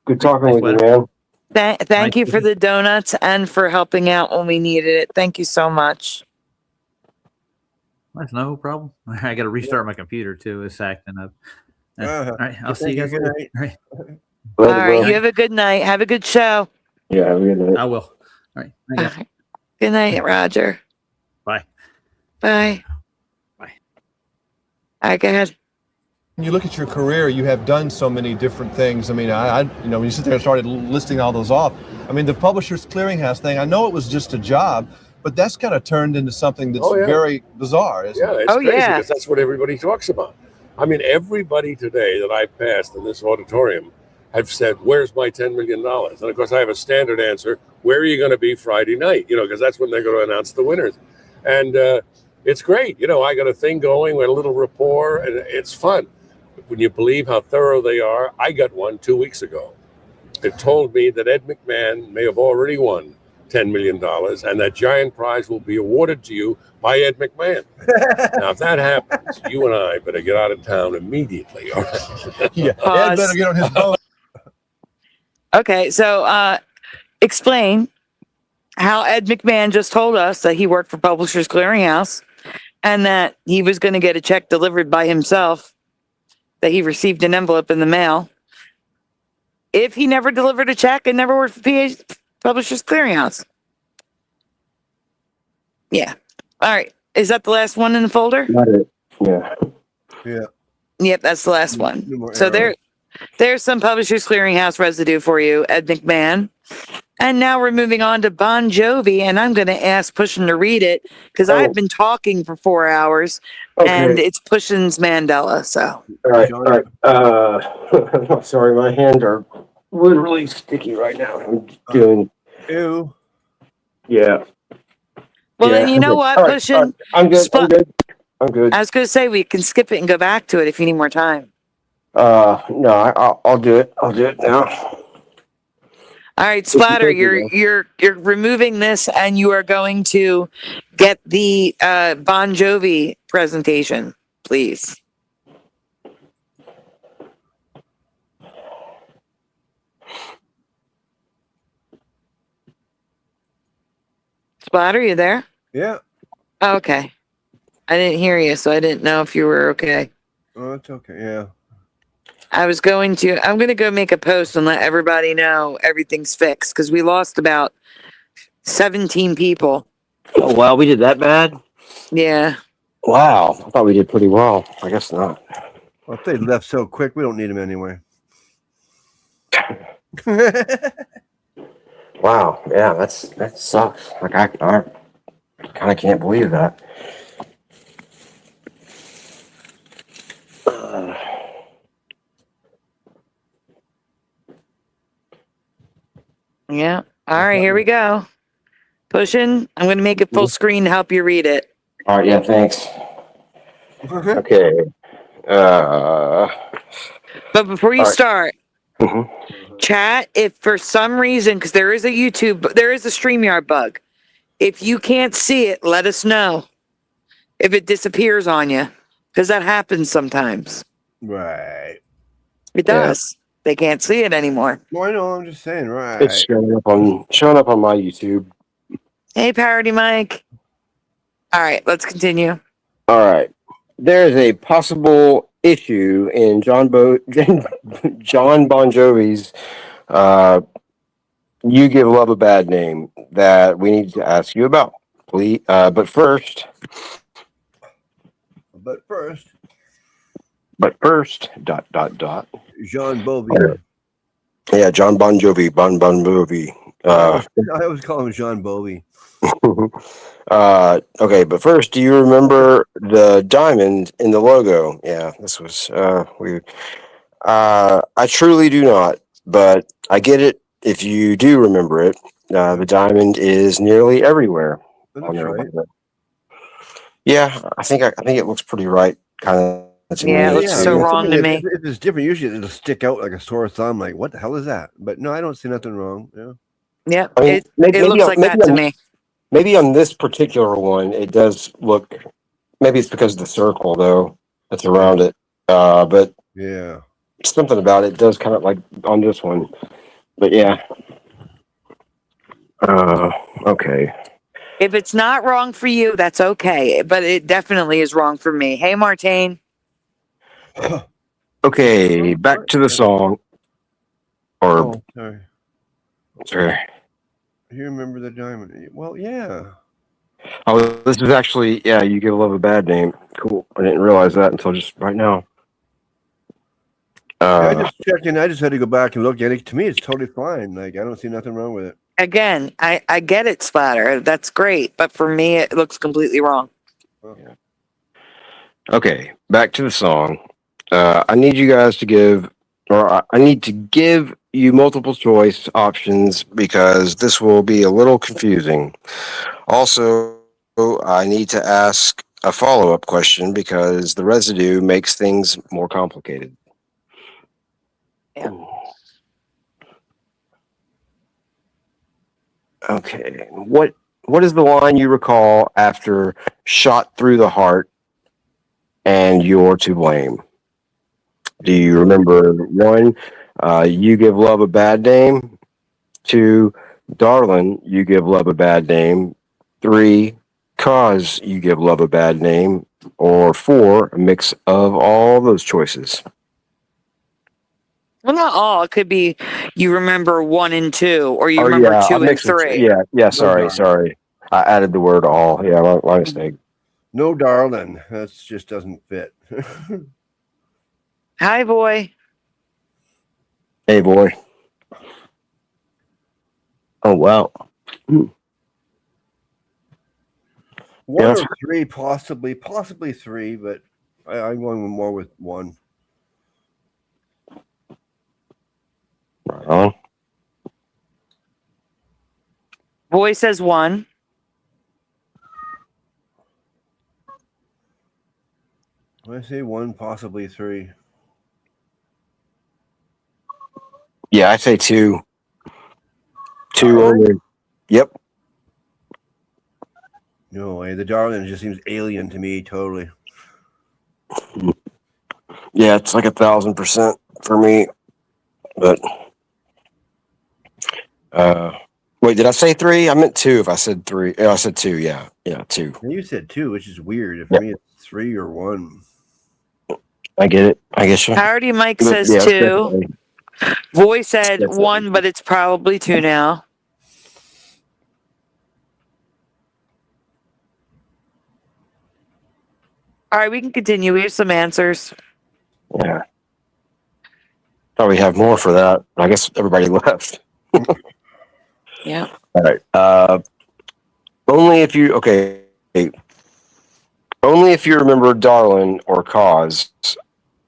good talking with you, man. Thank you for the donuts and for helping out when we needed it. Thank you so much. That's no problem. I got to restart my computer too. It's acting up. All right, I'll see you guys later. All right. All right, you have a good night. Have a good show. Yeah, have a good night. I will. All right. All right. Good night, Roger. Bye. Bye. Bye. All right, go ahead. when you look at your career, you have done so many different things. I mean, I when you sit there and started listing all those off, I mean, the Publishers Clearinghouse thing, I know it was just a job, but that's kind of turned into something that's very bizarre, isn't it? It's crazy because that's what everybody talks about. I mean, everybody today that I've passed in this auditorium have said, where's my $10 million? And of course, I have a standard answer. Where are you going to be Friday night? You know, because that's when they're going to announce the winners. And it's great. You know, I got a thing going with a little rapport, and it's fun. When you believe how thorough they are, I got one 2 weeks ago. It told me that Ed McMahon may have already won $10 million, and that giant prize will be awarded to you by Ed McMahon. Now, if that happens, you and I better get out of town immediately. All right? Yeah, Ed better get on his boat. Okay, so explain how Ed McMahon just told us that he worked for Publishers Clearinghouse and that he was going to get a check delivered by himself, that he received an envelope in the mail. If he never delivered a check and never worked for Publishers Clearinghouse. Yeah. All right. Is that the last one in the folder? Not it. Yeah. Yeah. Yep, that's the last one. So there's some Publishers Clearinghouse residue for you, Ed McMahon. And now we're moving on to Bon Jovi, and I'm going to ask Pushin to read it because I've been talking for 4 hours, and it's Pushin's Mandela. So. All right. Sorry, my hands are literally sticky right now. I'm doing. Ew. Yeah. Well, Yeah, then you I'm know good. what, All right. Pushing. I'm good. I'm good. I'm good. I was going to say we can skip it and go back to it if you need more time. No, I'll do it. I'll do it now. All right, Splatter, Thank you, you're removing this, and you are going to get the Bon Jovi presentation, please. Splatter, you there? Yeah. Oh, okay. I didn't hear you, so I didn't know if you were okay. Oh, it's okay. Yeah. I'm going to go make a post and let everybody know everything's fixed because we lost about 17 people. Oh, wow, we did that bad? Yeah. Wow, I thought we did pretty well. I guess not. Well, if they left so quick, we don't need them anyway. Wow, yeah, that sucks. Like I kind of can't believe that. Yeah. All right, here we go. Pushing. I'm going to make it full screen to help you read it. All right, yeah, thanks. Okay. But before you all right. start, Mhm. chat, if for some reason, because there is a StreamYard bug, if you can't see it, let us know if it disappears on you, because that happens sometimes. Right. It does. They can't see it anymore. Well, I know. I'm just saying. Right. It's showing up on my YouTube. Hey, Parody Mike. All right, let's continue. All right. There's a possible issue in John Bon Jovi's "You Give Love a Bad Name" that we need to ask you about. Please, but first, dot. Jean Bovi. Yeah, John Bon Jovi, Bon Jovi. I always call him Jean Bovi. Okay, but first, do you remember the diamond in the logo? Yeah, this was weird. I truly do not, but I get it if you do remember it. The diamond is nearly everywhere on their logo. Yeah, I think it looks pretty right, kind of. Yeah, it looks so wrong to me. If it's different, usually it'll stick out like a sore thumb. Like, what the hell is that? But no, I don't see nothing wrong. Yeah. Yep. I mean, it looks like that to me. Maybe on this particular one, it does look. Maybe it's because of the circle though that's around it. But yeah, something about it does kind of like on this one. But yeah. Okay. If it's not wrong for you, that's okay. But it definitely is wrong for me. Hey, Martine. Okay, back to the song. Or sorry. You remember the diamond? Well, yeah. Oh, this is actually You Give Love a Bad Name. Cool. I didn't realize that until just right now. I just checked in. I just had to go back and look at it. To me, it's totally fine. Like, I don't see nothing wrong with it. Again, I get it, Splatter. That's great. But for me, it looks completely wrong. Okay, back to the song. I need you guys to give, or I need to give you multiple choice options because this will be a little confusing. Also, I need to ask a follow-up question because the residue makes things more complicated. Yeah. Okay. What is the line you recall after "shot through the heart" and "you're to blame"? Do you remember 1, "You Give Love a Bad Name"? 2, "Darling, you give love a bad name"? 3, "Cause you give love a bad name"? Or 4, a mix of all those choices? Well, not all. It could be you remember 1 and 2, or you remember 2 and 3. Yeah. Sorry. I added the word "all." Yeah, my mistake. No, darling. That just doesn't fit. Hi, boy. Hey, boy. Oh, wow. 1 or 3, possibly 3, but I'm going more with 1. Right. Oh, Boy says 1. I say 1, possibly 3. yeah, I say 2. 2 Oh. only. Yep. No way. The Darling just seems alien to me, totally. Yeah, it's like 1,000% for me. But wait, did I say 3? I meant 2. If I said 3, I said 2. Yeah, 2. And you said 2, which is weird. For Yep. me, it's 3 or 1. I get it. I guess you. Parody Mike But, says yeah, 2. Boy said That's 1, but it's probably 2 now. All right, we can continue. We have some answers. Yeah. Thought we have more for that. I guess everybody left. Yeah. All right. Only if you Only if you remember Darling or Cause.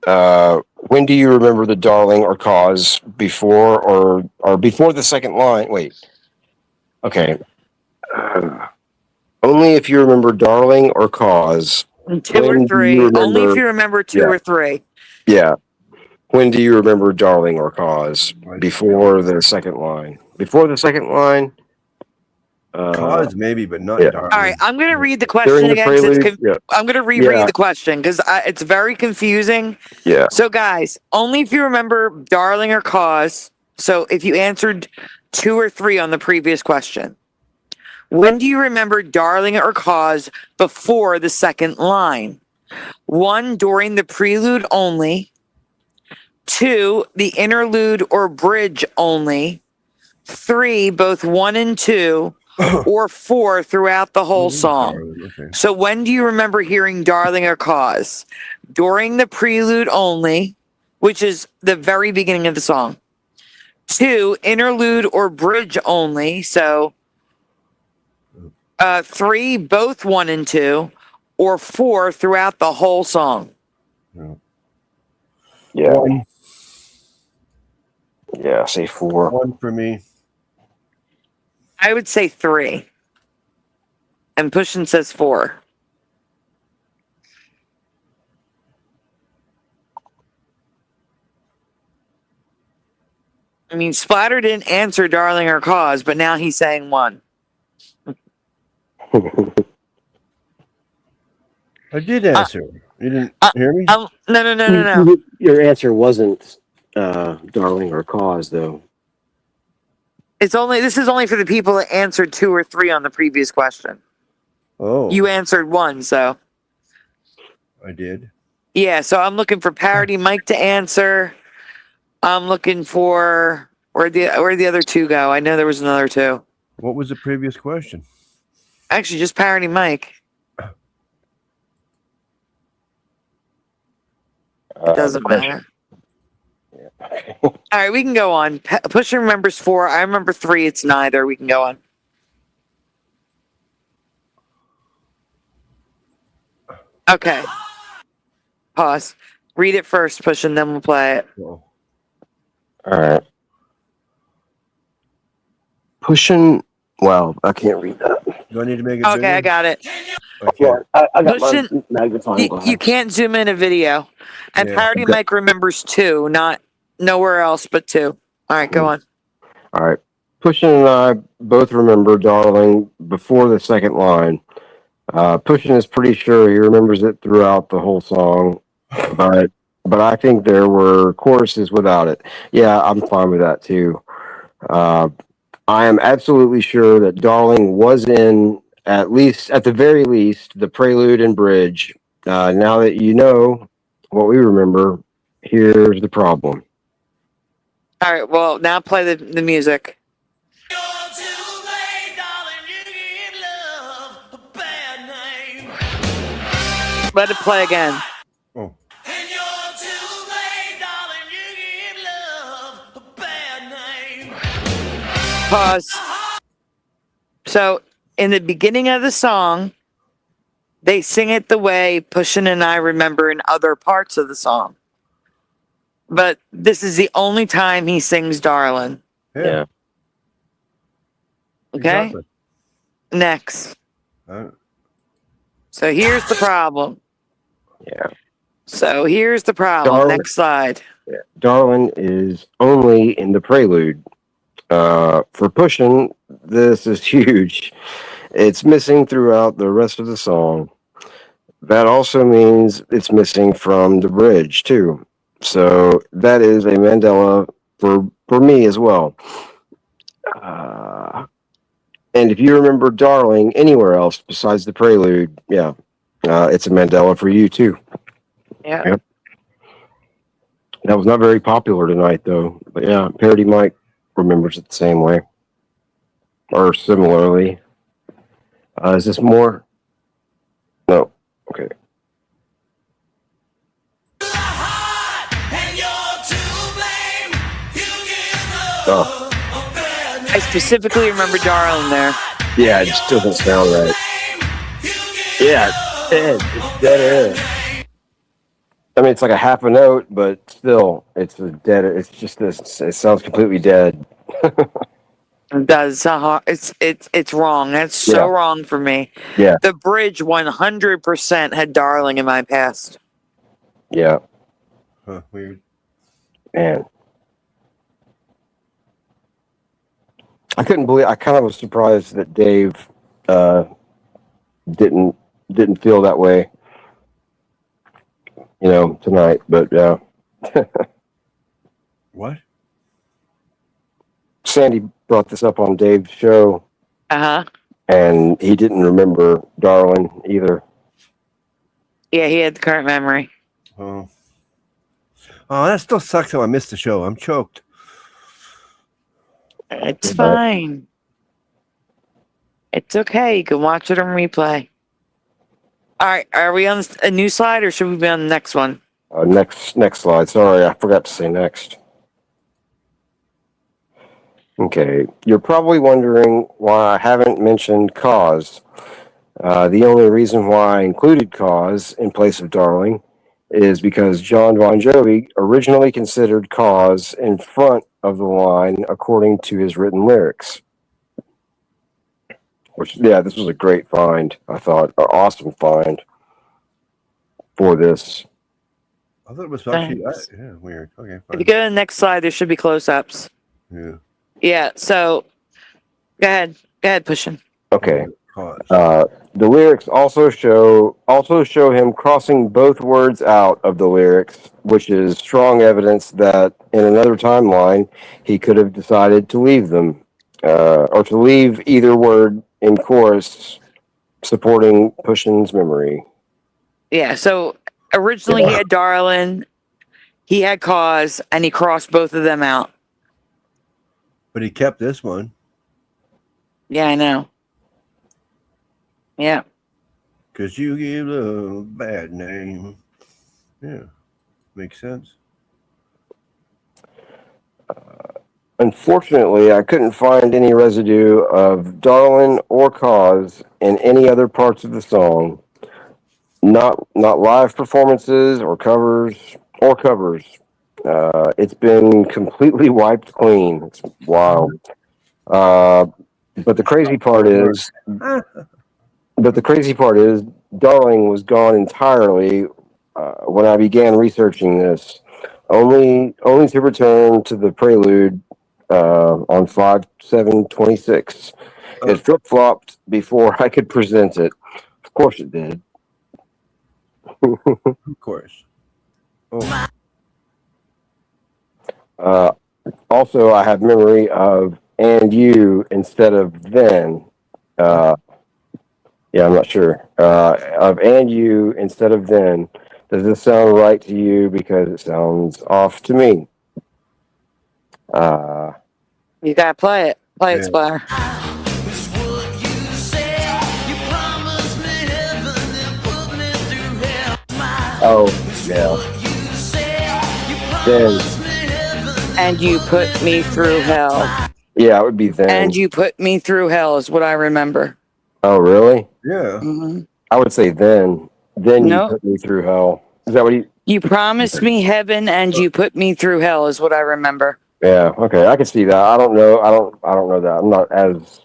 When do you remember the Darling or Cause before or before the second line? Wait. Okay. Only if you remember Darling or Cause. 2 or When do 3. you Only if remember- you remember 2 Yeah. or 3. Yeah. When do you remember Darling or Cause? Before the second line. Before the second line. Cause maybe, but not yeah. Darling. All right, I'm going to read the question During the again. 'Cause it's prelude, yeah. I'm going to reread Yeah. the question because it's very confusing. Yeah. So, guys, only if you remember Darling or Cause. So, if you answered 2 or 3 on the previous question, when do you remember Darling or Cause before the second line? 1, during the prelude only. 2, the interlude or bridge only. 3, both 1 and 2. Or 4 throughout the whole song. Darling, okay. So when do you remember hearing Darling or Cause? During the prelude only, which is the very beginning of the song. 2, interlude or bridge only. So 3, both 1 and 2. Or 4 throughout the whole song. Yeah. 1. Yeah, say 4. 1 for me. I would say 3. And Pushin says 4. I mean, Splatter didn't answer Darling or Cause, but now he's saying 1. I did answer. You didn't hear me? No. Your answer wasn't Darling or Cause, though. This is only for the people that answered 2 or 3 on the previous question. Oh. You answered 1, so. I did. Yeah, so I'm looking for Parody Mike to answer. I'm looking for where'd the other 2 go? I know there was another 2. What was the previous question? Actually, just Parody Mike. It doesn't matter. All right, we can go on. Pusher remembers 4. I remember 3. It's neither. We can go on. Okay. Pause. Read it first, Push, and then we'll play it. All right. Pushing. Well, I can't read that. Do I need to make it Okay, bigger? I got it. Okay. I got Pushing. my magnifying glass. You can't zoom in a video. And Yeah. Parody Mike remembers 2, not nowhere else but 2. All right, go on. All right. Pushing and I both remember Darling before the second line. Pushing is pretty sure he remembers it throughout the whole song, but I think there were choruses without it. Yeah, I'm fine with that too. I am absolutely sure that Darling was in at the very least the prelude and bridge. Now that you know what we remember, here's the problem. All right, well, now play the music. Let it play again. Oh. Pause. So, in the beginning of the song, they sing it the way Pushin' and I remember in other parts of the song. but this is the only time he sings Darling. Yeah. Okay? Exactly. Next. Uh, So here's the problem. Yeah. So here's the problem. Darling. Next slide. Yeah. Darling is only in the prelude. For Pushing, this is huge. It's missing throughout the rest of the song. That also means it's missing from the bridge, too. So that is a Mandela for me as well. And if you remember Darling anywhere else besides the prelude, yeah, it's a Mandela for you, too. Yeah. Yep. That was not very popular tonight, though. But yeah, Parody Mike remembers it the same way. Or similarly. Is this more? No. Okay. Oh. I specifically remember Darling there. Yeah, it just doesn't sound right. Yeah, it's dead. It's dead air. I mean, it's like a half a note, but still, it's a dead. It's just this. It sounds completely dead. It does. It's wrong. That's so wrong for me. Yeah. The bridge 100% had Darling in my past. Yeah. Huh, weird. Man. I couldn't believe. I kind of was surprised that Dave didn't feel that way, tonight. But yeah. What? Sandy brought this up on Dave's show. And he didn't remember Darling either. Yeah, he had the current memory. Oh, that still sucks how I missed the show. I'm choked. It's fine. It's okay. You can watch it on replay. All right. Are we on a new slide or should we be on the next one? Next slide. Sorry, I forgot to say next. Okay. You're probably wondering why I haven't mentioned Cause. The only reason why I included Cause in place of Darling is because John Bon Jovi originally considered Cause in front of the line according to his written lyrics. Which, yeah, this was a great find, I thought. An awesome find for this. I thought it was actually weird. Okay, fine. If you go to the next slide, there should be close-ups. Yeah. Yeah, so go ahead. Go ahead, Pushing. Okay. The lyrics also show him crossing both words out of the lyrics, which is strong evidence that in another timeline he could have decided to leave them, or to leave either word in chorus, supporting Pushing's memory. Yeah, so originally he had Darling, he had Cause, and he crossed both of them out. But he kept this one. Yeah, I know. Yeah. Because you give love a bad name. Yeah. Makes sense. Unfortunately, I couldn't find any residue of Darling or Cause in any other parts of the song. Not live performances or covers. It's been completely wiped clean. It's wild. But the crazy part is Darling was gone entirely when I began researching this, only to return to the prelude on 5/7/26. It flip-flopped before I could present it. Of course it did. Of course. Oh. Also, I have memory of "and you" instead of "then." Yeah, I'm not sure. Of "and you" instead of "then." Does this sound right to you? Because it sounds off to me. You gotta play it. Play it, Splatter. Oh, yeah. Then. And you put me through hell. Yeah, it would be "then." And you put me through hell is what I remember. Oh, really? Yeah. Mm-hmm. I would say "then." Then you put me through hell. Is that what You promised me heaven and you put me through hell is what I remember. Yeah. Okay. I can see that. I don't know. I don't know that. I'm not as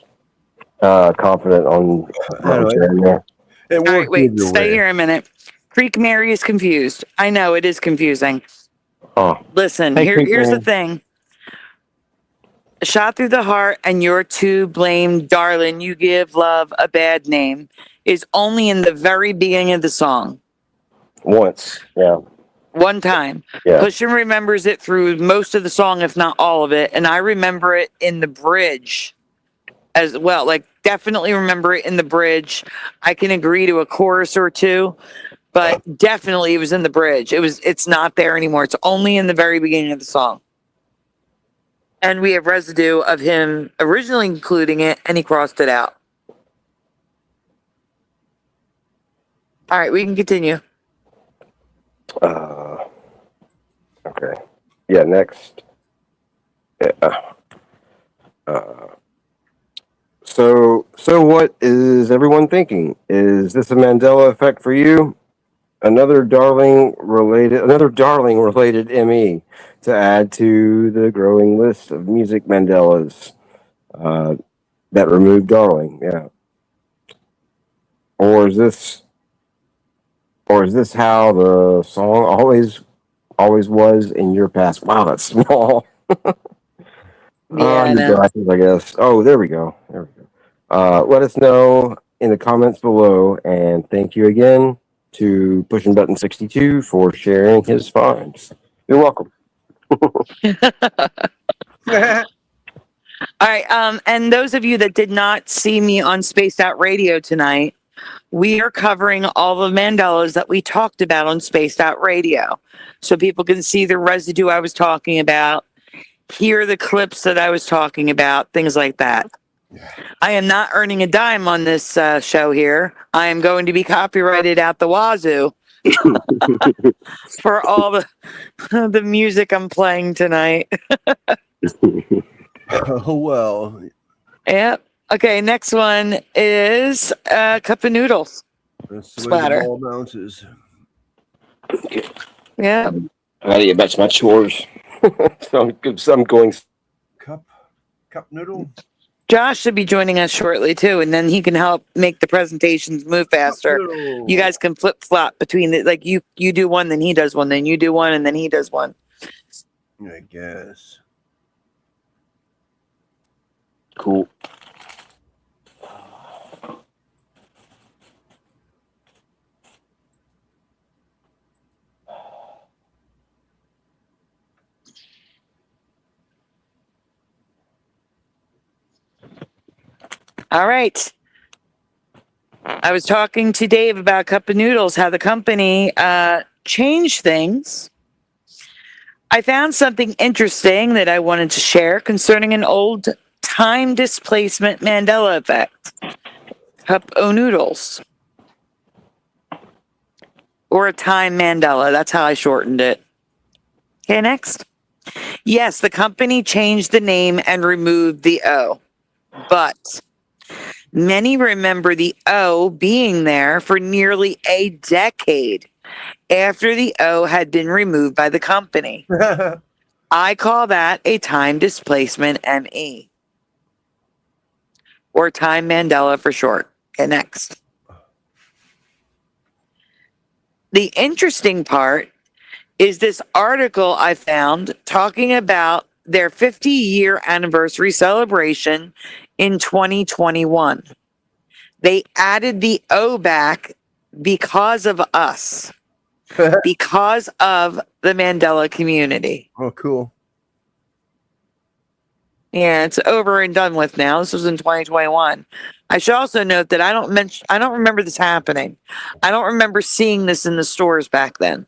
confident on what I'm sharing there. It All right, worked wait, either stay way. here a minute. Creek Mary is confused. I know it is confusing. Oh. Listen, Hey, Creek here's the Mary. thing. Shot through the heart and you're to blame, darling. You give love a bad name is only in the very beginning of the song. Once. Yeah. One time. Yeah. Pushin remembers it through most of the song, if not all of it. And I remember it in the bridge as well. Like, definitely remember it in the bridge. I can agree to a chorus or two, but definitely it was in the bridge. It's not there anymore. It's only in the very beginning of the song. And we have residue of him originally including it, and he crossed it out. All right, we can continue. Okay. Yeah. Next. Yeah. So what is everyone thinking? Is this a Mandela effect for you? Another darling related ME to add to the growing list of music Mandelas that removed darling. Yeah. Or is this how the song always was in your past? Wow, that's small. Yeah, I know. Glasses, I guess. Oh, there we go. Let us know in the comments below, and thank you again to Pushing Button 62 for sharing his finds. You're welcome. All right, and those of you that did not see me on Spaced Out Radio tonight, we are covering all the Mandelas that we talked about on Spaced Out Radio, so people can see the residue I was talking about, hear the clips that I was talking about, things like that. I am not earning a dime on this show here. I am going to be copyrighted out the wazoo for all the music I'm playing tonight. Oh, well. Yep. Okay, next one is a cup of noodles. That's the Splatter. way the ball bounces. Yeah. I gotta get back to my chores. so I'm going. Cup noodle. Josh should be joining us shortly too, and then he can help make the presentations move faster. You guys can flip flop between the like you do one, then he does one, then you do one, and then he does one. I guess. Cool. All right. I was talking to Dave about Cup of Noodles, how the company changed things. I found something interesting that I wanted to share concerning an old time displacement Mandela effect. Cup of Noodles. Or a time Mandela. That's how I shortened it. Okay, next. Yes, the company changed the name and removed the O. But many remember the O being there for nearly a decade after the O had been removed by the company. I call that a time displacement ME. Or time Mandela for short. Okay, next. The interesting part is this article I found talking about their 50-year anniversary celebration in 2021. They added the O back because of us, because of the Mandela community. Oh, cool. Yeah, it's over and done with now. This was in 2021. I should also note that I don't remember this happening. I don't remember seeing this in the stores back then.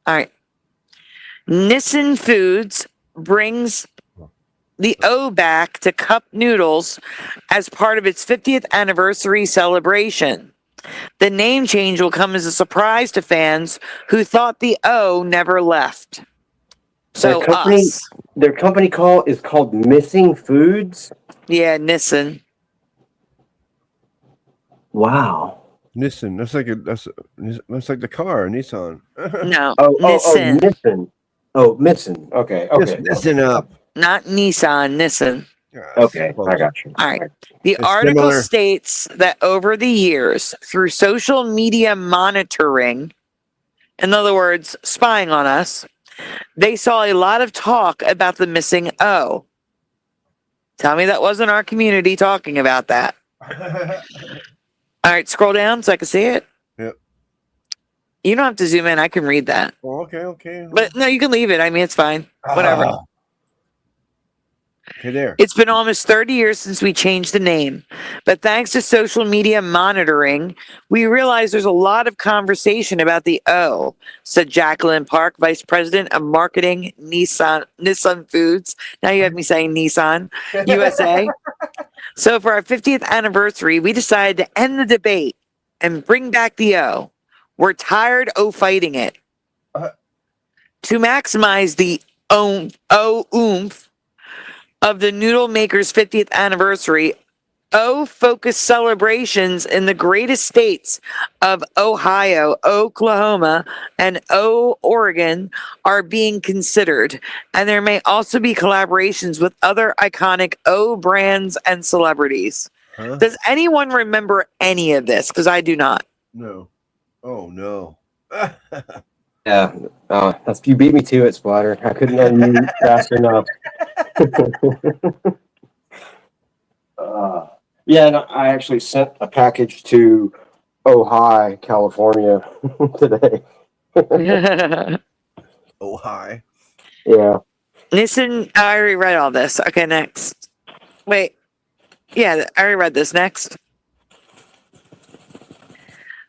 All right. Nissin Foods brings the O back to cup noodles as part of its 50th anniversary celebration. The name change will come as a surprise to fans who thought the O never left. So Their company is called Missing Foods. Yeah, Nissin. Wow. Nissan. That's like the car, Nissan. No, Oh, Nissan. Nissan. Oh, Nissan. Okay, Just listen up. Not Nissan, Nissan. Okay, I got you. All right. The It's article similar. states that over the years, through social media monitoring, in other words, spying on us, they saw a lot of talk about the missing O. Tell me that wasn't our community talking about that. All right, scroll down so I can see it. Yep. You don't have to zoom in. I can read that. Oh, okay. But no, you can leave it. I mean, it's fine. Whatever. Okay, there. It's been almost 30 years since we changed the name, but thanks to social media monitoring, we realize there's a lot of conversation about the O, said Jacqueline Park, Vice President of Marketing, Nissan Foods. Now you have me saying Nissan, USA. So for our 50th anniversary, we decided to end the debate and bring back the O. We're tired of fighting it. To maximize the oomph of the noodle maker's 50th anniversary, O-focused celebrations in the greatest states of Ohio, Oklahoma, and Oregon are being considered. And there may also be collaborations with other iconic O brands and celebrities. Huh? Does anyone remember any of this? Because I do not. No. Oh, no. Yeah, you beat me to it, Splatter. I couldn't unmute fast enough. Yeah, and I actually sent a package to Ohio, California today. Ohio. Yeah. Listen, I already read all this. Okay, next. Wait. Yeah, I already read this. Next.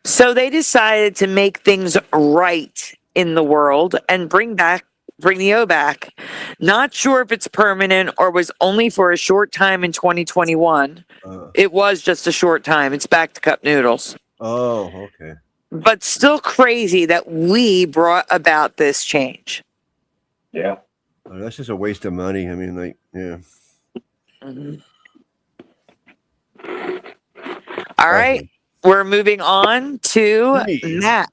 So they decided to make things right in the world and bring the O back. Not sure if it's permanent or was only for a short time in 2021. It was just a short time. It's back to cup noodles. Oh, okay. But still crazy that we brought about this change. Yeah. Oh, that's just a waste of money. I mean, like, yeah. Mm-hmm. All right. We're moving on to Matt.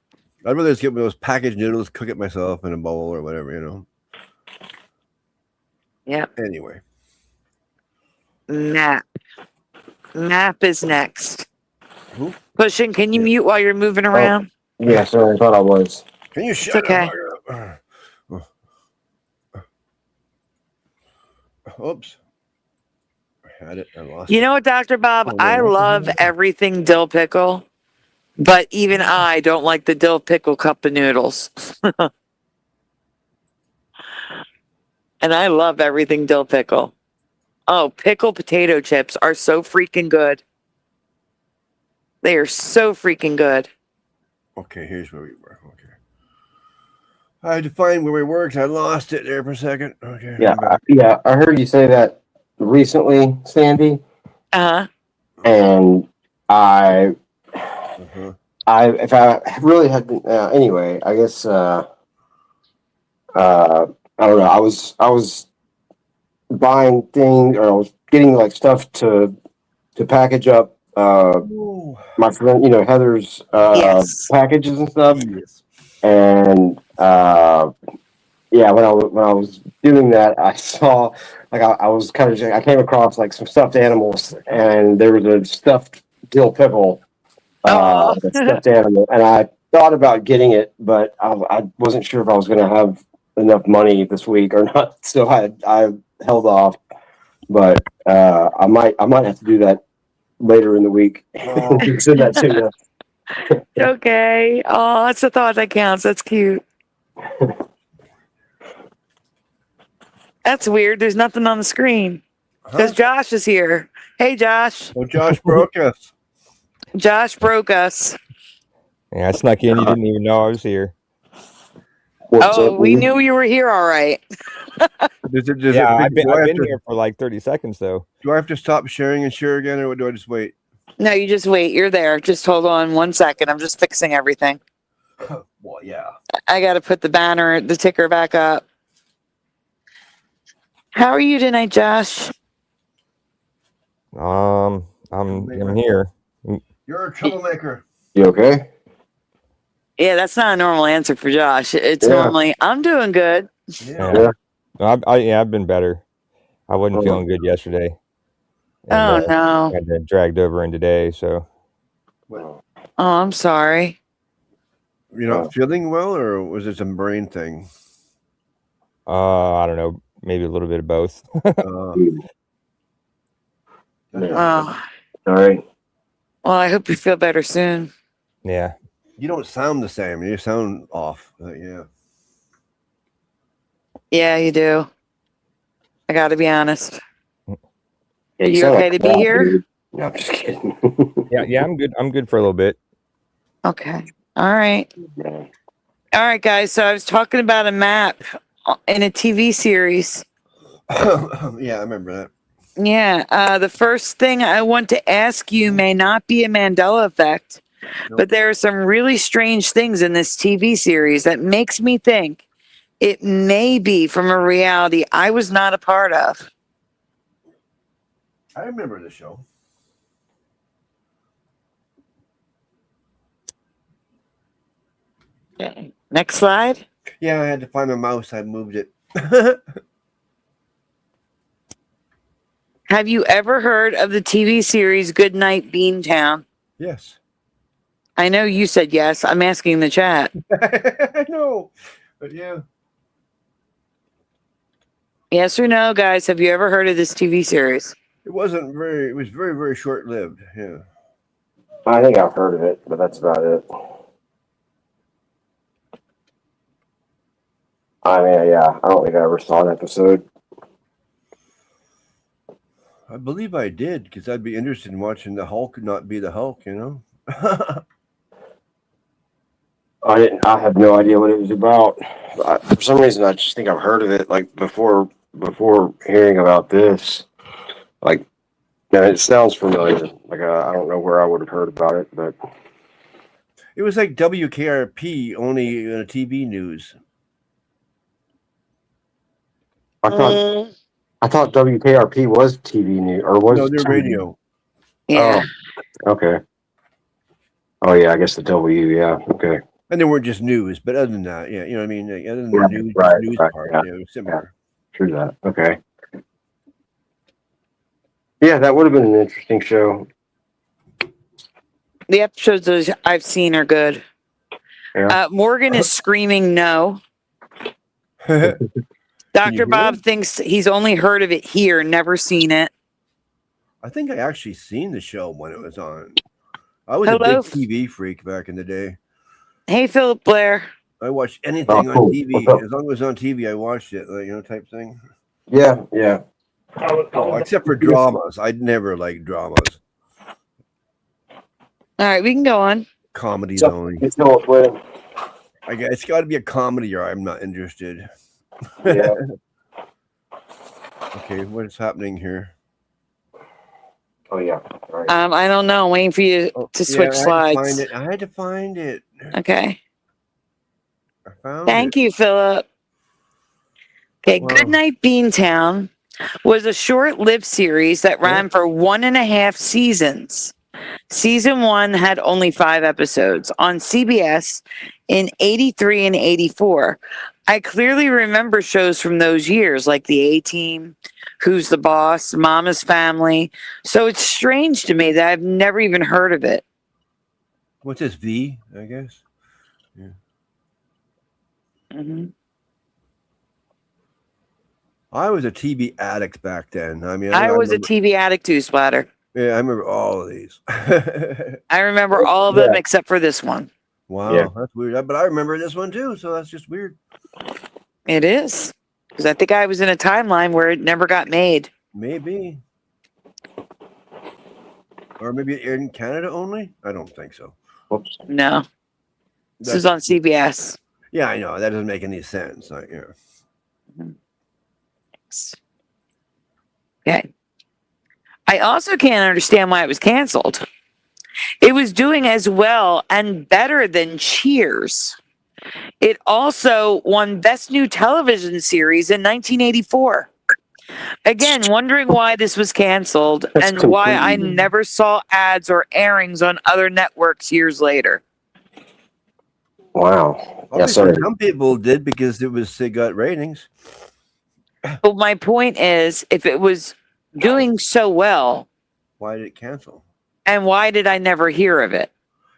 I'd rather just get those packaged noodles, cook it myself in a bowl or whatever, you know. Yeah. Anyway. Nap is next. Who? Pushing, can you mute while you're moving around? Yeah, so I thought I was. Can you It's shut okay. up? Oops. I had it. I lost You it. know what, Dr. Bob? Oh, no, I no. love everything dill pickle, but even I don't like the dill pickle cup of noodles. And I love everything dill pickle. Oh, pickled potato chips are so freaking good. They are so freaking good. Okay, here's where we were. Okay. I had to find where we were because I lost it there for a second. Okay. Yeah, I heard you say that recently, Sandy. Uh-huh. And if I really had anyway, I guess I don't know. I was buying things, or I was getting like stuff to package up my friend, Heather's packages and stuff. Yes. And yeah, when I was doing that, I saw I was kind of I came across like some stuffed animals, and there was a stuffed dill pickle, stuffed animal, and I thought about getting it, but I wasn't sure if I was going to have enough money this week or not, so I held off. But I might have to do that later in the week. Send that to you. Okay. Oh, that's a thought that counts. That's cute. That's weird. There's nothing on the screen because Josh is here. Hey, Josh. Well, Josh broke us. Josh broke us. Yeah, I snuck in. You didn't even know I was here. We knew you were here, all right. I've been here for like 30 seconds, though. Do I have to stop sharing and share again, or do I just wait? No, you just wait. You're there. Just hold on 1 second. I'm just fixing everything. Well, yeah. I got to put the ticker back up. How are you tonight, Josh? I'm here. You're a troublemaker. You okay? Yeah, that's not a normal answer for Josh. It's normally, I'm doing good. Yeah. No, I've been better. I wasn't feeling good yesterday. And, No. I got dragged over in today. So. Oh, I'm sorry. You're not feeling well, or was it some brain thing? I don't know. Maybe a little bit of both. All right. Well, I hope you feel better soon. Yeah. You don't sound the same. You sound off. Yeah. Yeah, you do. I got to be honest. Yeah, you sound okay like to be crap, here? dude. No, I'm just kidding. Yeah, I'm good. I'm good for a little bit. Okay. All right. All right, guys. So I was talking about a map in a TV series. Yeah, I remember that. Yeah. The first thing I want to ask you may not be a Mandela effect, but there are some really strange things in this TV series that makes me think it may be from a reality I was not a part of. I remember the show. Okay. Next slide. Yeah, I had to find my mouse. I moved it. Have you ever heard of the TV series Goodnight Beantown? Yes. I know you said yes. I'm asking the chat. I know, but yeah. Yes or no, guys? Have you ever heard of this TV series? It was very, very short lived. Yeah. I think I've heard of it, but that's about it. I mean, yeah, I don't think I ever saw an episode. I believe I did, because I'd be interested in watching the Hulk not be the Hulk, you know? I have no idea what it was about. For some reason, I just think I've heard of it, like, before hearing about this. Like, yeah, it sounds familiar. Like, I don't know where I would have heard about it, but It was like WKRP, only TV news. I thought WKRP was TV news, or was No, they're TV? radio. Yeah. Oh, okay. Oh yeah, I guess the W. Yeah. Okay. And they weren't just news, but other than that, yeah, you know what I mean? Like, other than the news, news part, yeah. yeah, it was similar. True that. Okay. Yeah, that would have been an interesting show. The episodes I've seen are good. Yeah. Morgan is screaming no. Dr. Bob thinks he's only heard of it here, never seen it. I think I actually seen the show when it was on. I was Hello? a big TV freak back in the day. Hey, Philip Blair. I watched anything on TV. As long as it was on TV, I watched it, like, you know, type thing. Yeah, yeah. Oh, except for dramas. I'd never liked dramas. All right, we can go on. Comedies So, only. it's Philip Blair. I guess it's got to be a comedy or I'm not interested. Yeah. Okay, what is happening here? Oh yeah. Right. I don't know. I'm waiting for you to switch slides. I had to find it. Okay. I found Thank it. you, Philip. Okay, Wow. Goodnight Beantown was a short-lived series that ran for 1.5 seasons. Season 1 had only 5 episodes on CBS in 83 and 84. I clearly remember shows from those years like The A-Team, Who's the Boss, Mama's Family. So it's strange to me that I've never even heard of it. What's this, V, I guess? Yeah. Mm-hmm. I was a TV addict back then. I mean, I was a TV addict too, Splatter. Yeah, I remember all of these. I remember all of them except for this one. Wow, that's weird. But I remember this one too, so that's just weird. It is. Because I think I was in a timeline where it never got made. Maybe. Or maybe it aired in Canada only? I don't think so. Whoops. No. This is on CBS. Yeah, I know. That doesn't make any sense. Like, yeah. Okay. I also can't understand why it was canceled. It was doing as well and better than Cheers. It also won Best New Television Series in 1984. Again, wondering why this was canceled and why I never saw ads or airings on other networks years later. Wow. Yeah, some people did because they got ratings. But my point is, if it was doing so well, why did it cancel? And why did I never hear of it?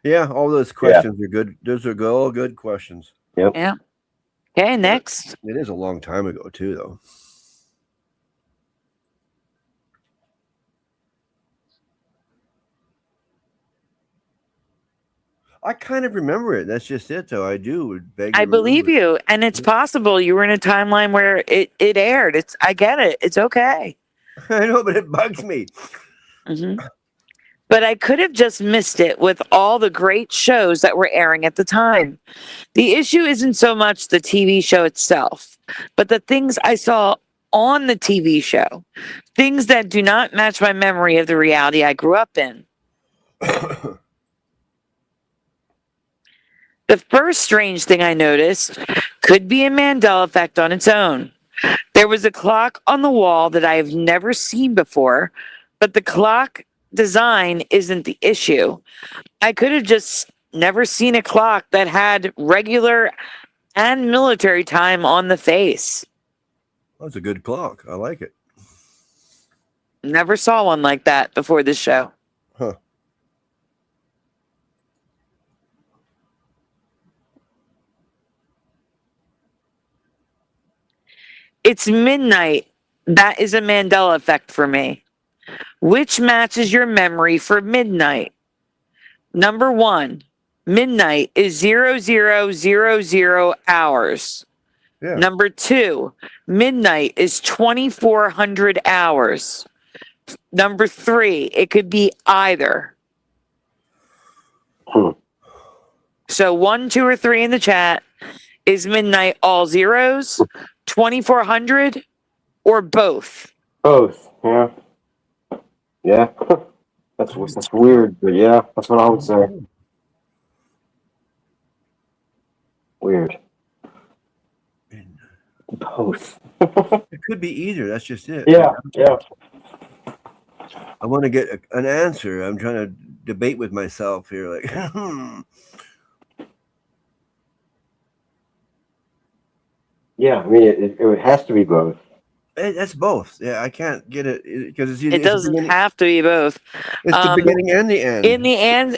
Yeah, all those questions are good. Those are all good questions. Yep. Yeah. Okay, next. It is a long time ago too, though. I kind of remember it. That's just it, though. I do. I believe you, and it's possible you were in a timeline where it aired. I get it. It's okay. I know, but it bugs me. Mm-hmm. But I could have just missed it with all the great shows that were airing at the time. The issue isn't so much the TV show itself, but the things I saw on the TV show, things that do not match my memory of the reality I grew up in. The first strange thing I noticed could be a Mandela effect on its own. There was a clock on the wall that I have never seen before, but the clock design isn't the issue. I could have just never seen a clock that had regular and military time on the face. That's a good clock. I like it. Never saw one like that before this show. Huh. It's midnight. That is a Mandela effect for me. Which matches your memory for midnight? Number 1, midnight is 0000 hours. Yeah. Number 2, midnight is 2400 hours. Number 3, it could be either. So 1, 2, or 3 in the chat. Is midnight all zeros, 2400, or both? Both. Yeah. Yeah. That's weird, but yeah, that's what I would say. Weird. Both. It could be either. That's just it. Yeah. Yeah. I want to get an answer. I'm trying to debate with myself here. Like, Yeah. I mean, it has to be both. That's both. Yeah, I can't get it because it's either. It doesn't have to be both. It's the beginning and the end. In the end,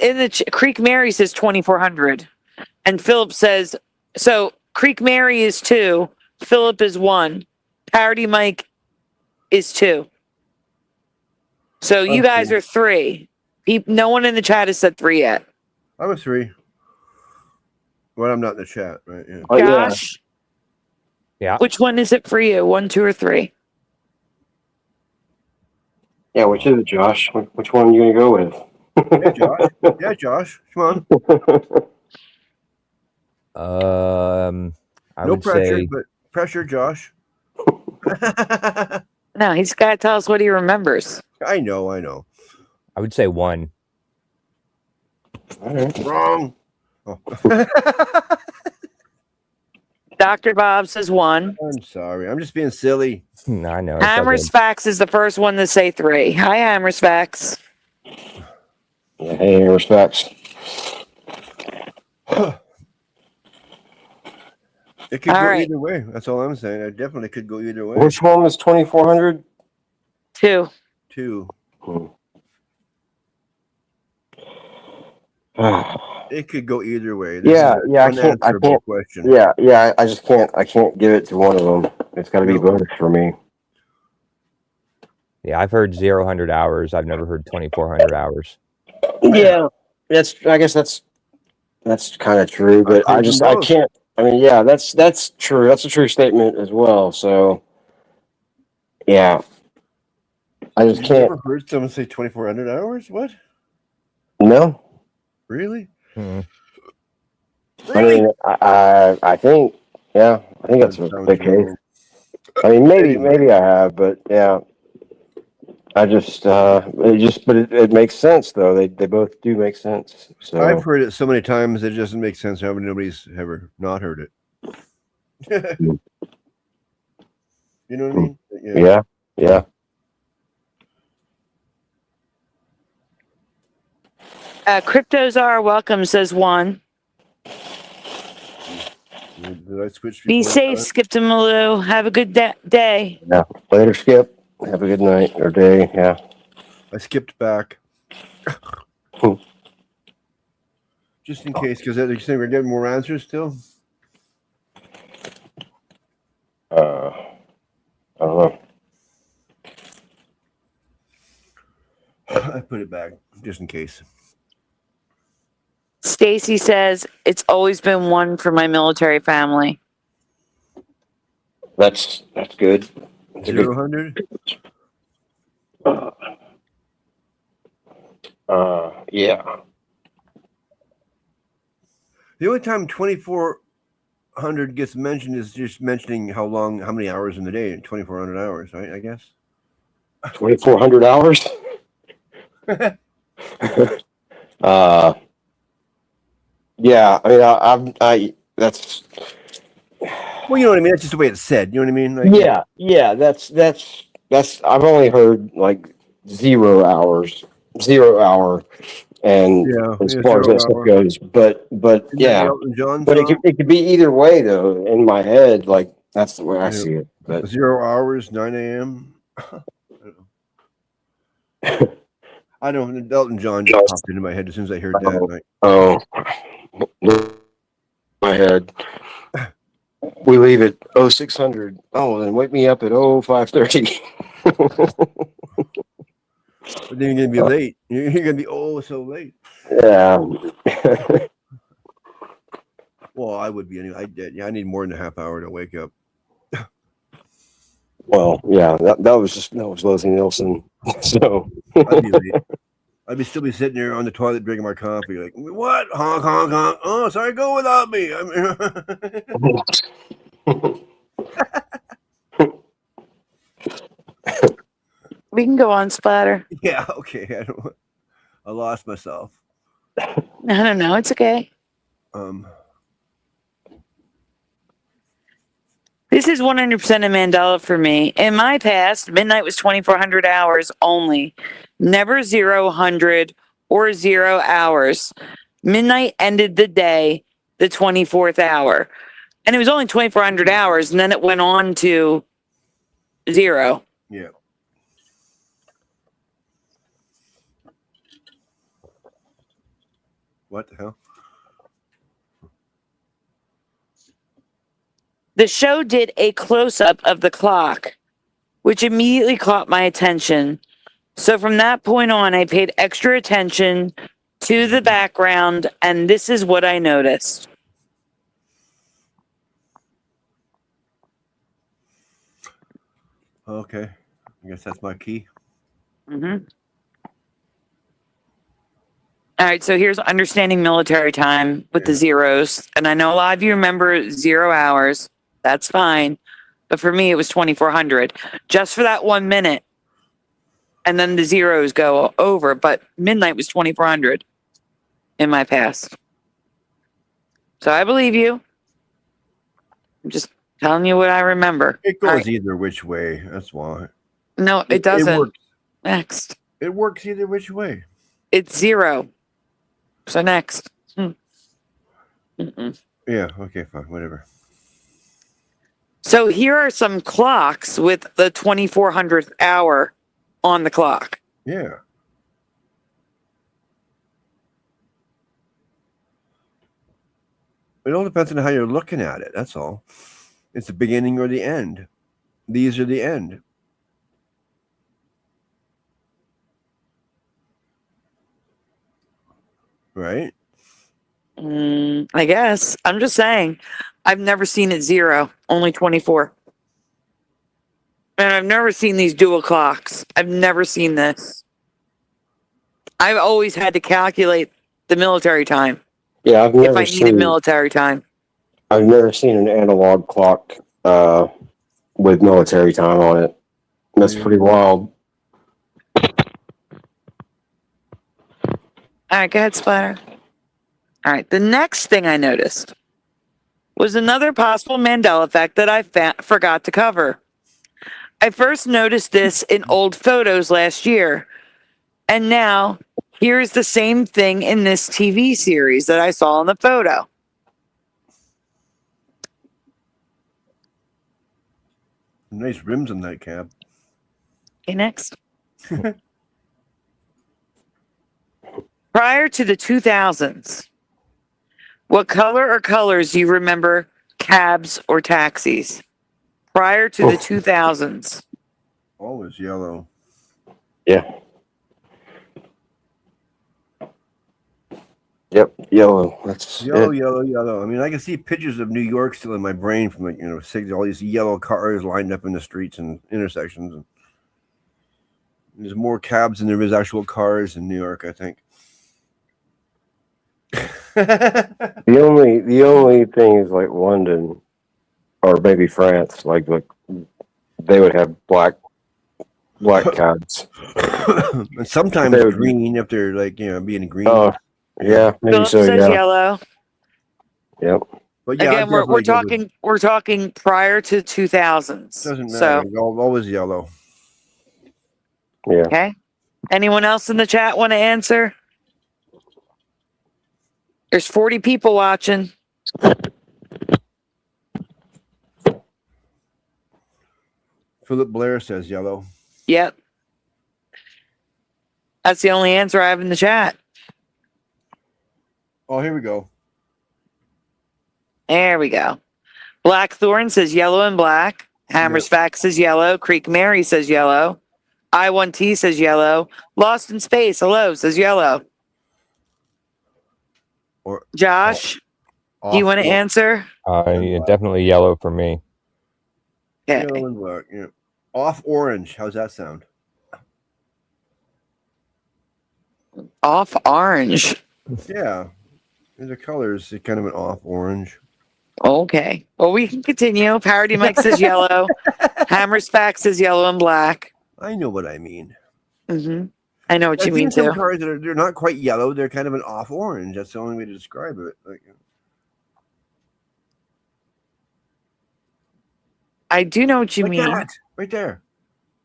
Creek Mary says 2400, and Philip says so. Creek Mary is 2, Philip is 1, Parody Mike is 2. So you guys are 3. No one in the chat has said 3 yet. I'm a 3. Well, I'm not in the chat, right? Yeah. Josh. Yeah. Which one is it for you? 1, 2, or 3? Yeah, which is it, Josh? Which one are you gonna go with? Yeah, Josh. Yeah, Josh. Come on. I no would pressure, say, but pressure, Josh. No, he's got to tell us what he remembers. I know. I would say 1. All right. Wrong. Oh. Dr. Bob says 1. I'm sorry. I'm just being silly. No, I know. it's all Hammers good. Facts is the first one to say 3. Hi, Hammers Facts. Yeah, hey, respects. It could All go right. either way. That's all I'm saying. I definitely could go either way. Which one was 2400? 2. 2. It could go either way. Yeah, I can't. Question. Yeah, I just can't. I can't give it to one of them. It's got to be both for me. Yeah, I've heard 0 hours. I've never heard 2400 hours. Yeah, I guess that's kind of true, but I can't. I mean, yeah, that's true. That's a true statement as well. So, yeah, I just can't. Ever heard someone say 2400 hours? What? No. Really? Mm-hmm. I mean, I think, yeah, I think that's the case. I mean, maybe I have, but yeah, I just, it makes sense though. They both do make sense. So I've heard it so many times it doesn't make sense how nobody's ever not heard it. You know what I mean? Yeah. Yeah. Cryptos are welcome, says one. Did I switch Be before safe, that? Skip to Malou. Have a good day. Yeah. Later, Skip. Have a good night or day. Yeah. I skipped back. Just in case, because they're saying we're getting more answers still. I don't know. I put it back just in case. Stacy says it's always been one for my military family. That's good. That's 0-100. Yeah. The only time 2400 gets mentioned is just mentioning how many hours in the day. 2400 hours, right? I guess. 2,400 hours. Yeah. I mean, I that's. Well, you know what I mean. That's just the way it's said. You know what I mean? Like, Yeah. That's. I've only heard like 0 hours, 0 hour, and as far as that stuff goes. But yeah. Elton John But song? it could be either way though. In my head, like that's the way I see it. But 0 hours, 9 a.m. I don't. Elton John just popped into my head as soon as I heard that. Like, my head. We leave at 0600. Oh, then wake me up at 0530. but then you're gonna be late. You're gonna be so late. Yeah. Well, I would be anyway. I need more than a half hour to wake up. Well, yeah, that was Leslie Nielsen. So I'd be late. I'd still be sitting there on the toilet drinking my coffee. Like, what? Honk, honk, honk. Oh, sorry, go without me. We can go on, Splatter. Yeah, okay. I lost myself. I don't know. It's okay. This is 100% a Mandela for me. In my past, midnight was 2,400 hours only. Never 0, or 0 hours. Midnight ended the day, the 24th hour. And it was only 2,400 hours, and then it went on to 0. Yeah. What the hell? The show did a close-up of the clock, which immediately caught my attention. So from that point on, I paid extra attention to the background, and this is what I noticed. Okay. I guess that's my key. Mm-hmm. All right, so here's understanding military time with the zeros. And I know a lot of you remember 0 hours. That's fine. But for me, it was 2,400 just for that 1 minute. And then the zeros go over. But midnight was 2,400 in my past. So I believe you. I'm just telling you what I remember. It goes either which way. That's why. No, it doesn't. It works. Next. It works either which way. It's 0. So next. Yeah, okay, fine, whatever. So here are some clocks with the 2,400th hour on the clock. Yeah. It all depends on how you're looking at it. That's all. It's the beginning or the end. These are the end. Right? I guess. I'm just saying. I've never seen it 0, only 24. And I've never seen these dual clocks. I've never seen this. I've always had to calculate the military time. Yeah, I've never if I needed military time. I've never seen an analog clock with military time on it. That's pretty wild. All right, go ahead, Splatter. All right, the next thing I noticed was another possible Mandela effect that I forgot to cover. I first noticed this in old photos last year. And now, here's the same thing in this TV series that I saw in the photo. Nice rims on that cab. Okay, next. Prior to the 2000s, what color or colors do you remember cabs or taxis? Prior to the 2000s. Always yellow. Yeah. Yep, yellow. That's Yellow, it. yellow. I mean, I can see pictures of New York still in my brain from, like, you know, all these yellow cars lined up in the streets and intersections. And there's more cabs than there is actual cars in New York, I think. The only thing is like London or maybe France, like they would have black cabs. And sometimes green if they're like, you know, being green. Oh, yeah, maybe Philip so. says Yeah. yellow. Yep. But yeah, Again, we're talking prior to 2000s. Doesn't So, matter. Always yellow. Yeah. okay. Anyone else in the chat want to answer? There's 40 people watching. Philip Blair says yellow. Yep. That's the only answer I have in the chat. Oh, here we go. There we go. Blackthorn says yellow and black. Hammer's Fact says yellow. Creek Mary says yellow. I1T says yellow. Lost in Space, hello, says yellow. Or Josh, do you want to answer? Yeah, definitely yellow for me. Okay. Yellow and black. Yeah. Off orange. How's that sound? Off orange. Yeah. The colors are kind of an off orange. Okay. Well, we can continue. Parody Mike says yellow. Hammer's Fact says yellow and black. I know what I mean. Mm-hmm. I know what you I've mean seen too. some cars that they're not quite yellow. They're kind of an off orange. That's the only way to describe it. Like, I do know what you like mean. that, right there.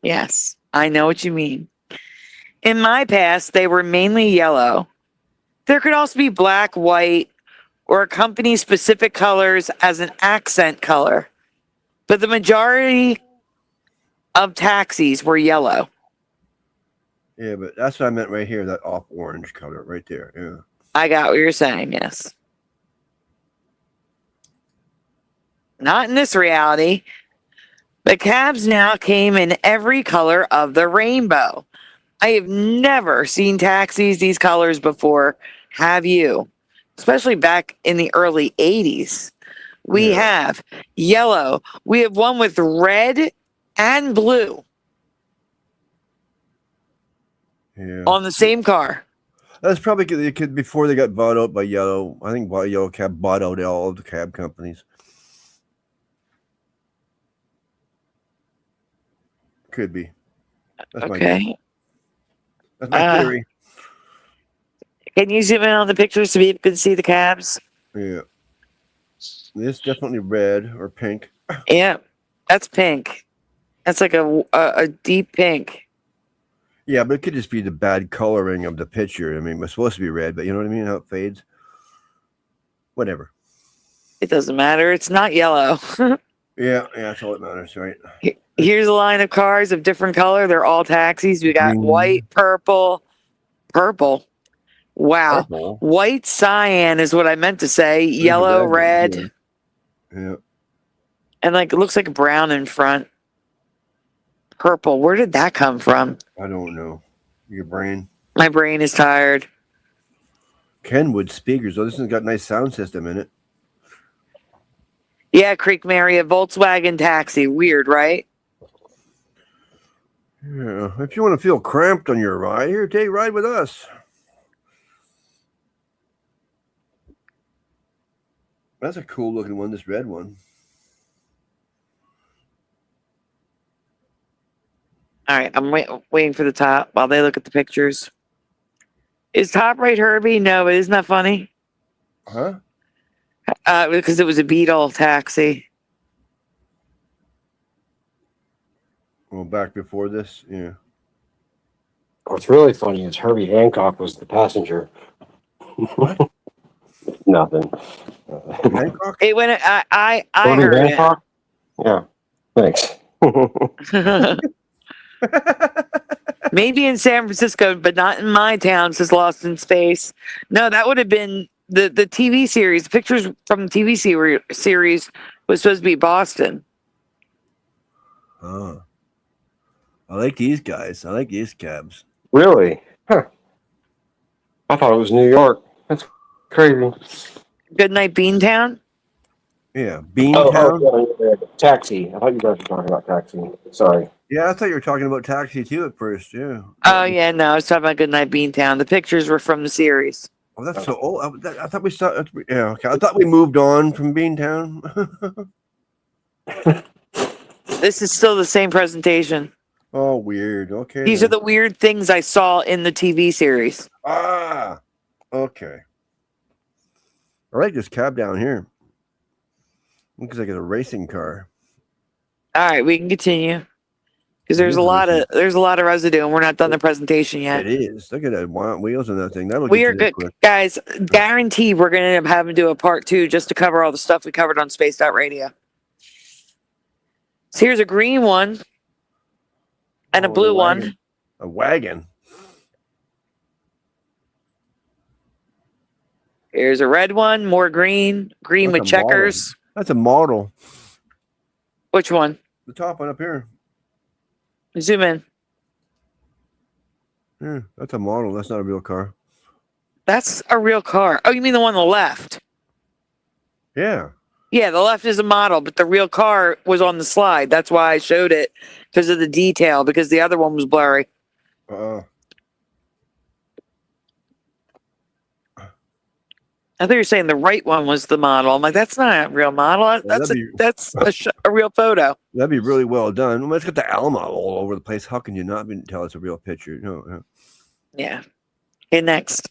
Yes, I know what you mean. In my past, they were mainly yellow. There could also be black, white, or company specific colors as an accent color. But the majority of taxis were yellow. Yeah, but that's what I meant right here. That off orange color right there. Yeah. I got what you're saying, yes. Not in this reality. The cabs now came in every color of the rainbow. I have never seen taxis these colors before. Have you? Especially back in the early 80s. We have yellow. We have one with red and blue. Yeah. On the same car. That's probably before they got bought out by Yellow. I think Yellow Cab bought out all of the cab companies. Could be. That's Okay. That's my theory. Can you zoom in on the pictures so people can see the cabs? Yeah. This definitely red or pink. Yeah, that's pink. That's like a deep pink. Yeah, but it could just be the bad coloring of the picture. I mean, it's supposed to be red, but you know what I mean? How it fades. Whatever. It doesn't matter. It's not yellow. Yeah, that's all that matters, right? Here's a line of cars of different color. They're all taxis. We got white, purple. Wow. Purple. White cyan is what I meant to say. Yellow, red. Yeah. And like it looks like brown in front. Purple. Where did that come from? I don't know. Your brain. My brain is tired. Kenwood speakers. Oh, this one's got a nice sound system in it. Yeah, Creek Mary, a Volkswagen taxi. Weird, right? Yeah. If you want to feel cramped on your ride, here, take a ride with us. That's a cool looking one, this red one. All right, I'm waiting for the top while they look at the pictures. Is top right Herbie? No, isn't that funny? Huh? Because it was a Beetle taxi. Well, back before this, yeah. What's really funny is Herbie Hancock was the passenger. Nothing. Hancock? It went. I Herbie heard Hancock? Yeah. Thanks. it. Maybe in San Francisco, but not in my town. Says Lost in Space. No, that would have been the TV series. The pictures from the TV series was supposed to be Boston. Oh. I like these guys. I like these cabs. Really? Huh. I thought it was New York. That's crazy. Goodnight Beantown. Yeah, Beantown. Oh, Taxi. I thought you guys were talking about Taxi. Sorry. Yeah, I thought you were talking about Taxi too at first. Yeah. Oh yeah, no, I was talking about Goodnight Beantown. The pictures were from the series. Oh, that's so old. I thought we saw. Yeah, okay. I thought we moved on from Beantown. This is still the same presentation. Oh, weird. Okay. These are the weird things I saw in the TV series. Ah, okay. I like this cab down here. Looks like it's a racing car. All right, we can continue because there's a lot of residue, and we're not done the presentation yet. It is. Look at that wheels on that thing. That'll We get are you there good, quick. guys. Guaranteed, we're going to end up having to do a part 2 just to cover all the stuff we covered on Spaced Out Radio. So here's a green one and a blue one. A wagon. Here's a red one, more green That's with a checkers. model. That's a model. Which one? The top one up here. Zoom in. Yeah, that's a model. That's not a real car. That's a real car. Oh, you mean the one on the left? Yeah. Yeah, the left is a model, but the real car was on the slide. That's why I showed it, because of the detail, because the other one was blurry. I thought you were saying the right one was the model. I'm like, that's not a real model. That's a real photo. That'd be really well done. I mean, it's got the Alma all over the place. How can you not tell it's a real picture? No. Yeah. Okay, next.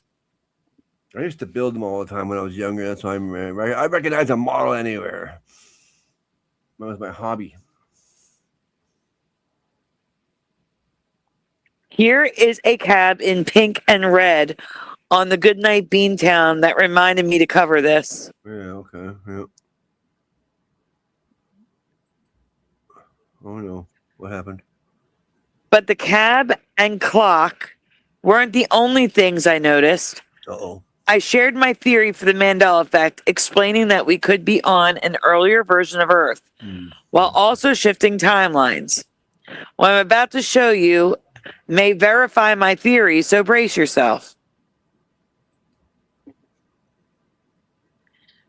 I used to build them all the time when I was younger. That's why I recognize a model anywhere. That was my hobby. Here is a cab in pink and red on the Goodnight Beantown that reminded me to cover this. Yeah, okay. Yeah. Oh no. What happened? But the cab and clock weren't the only things I noticed. Uh-oh. I shared my theory for the Mandela effect, explaining that we could be on an earlier version of Earth, while also shifting timelines. What I'm about to show you may verify my theory, so brace yourself.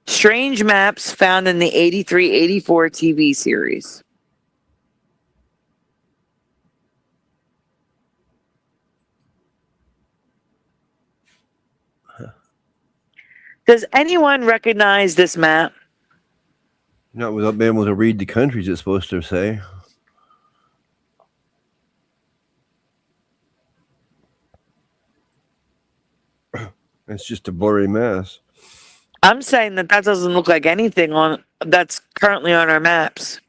Strange maps found in the 83-84 TV series. Does anyone recognize this map? Not without being able to read the countries it's supposed to say. It's just a blurry mess. I'm saying that doesn't look like anything on that's currently on our maps.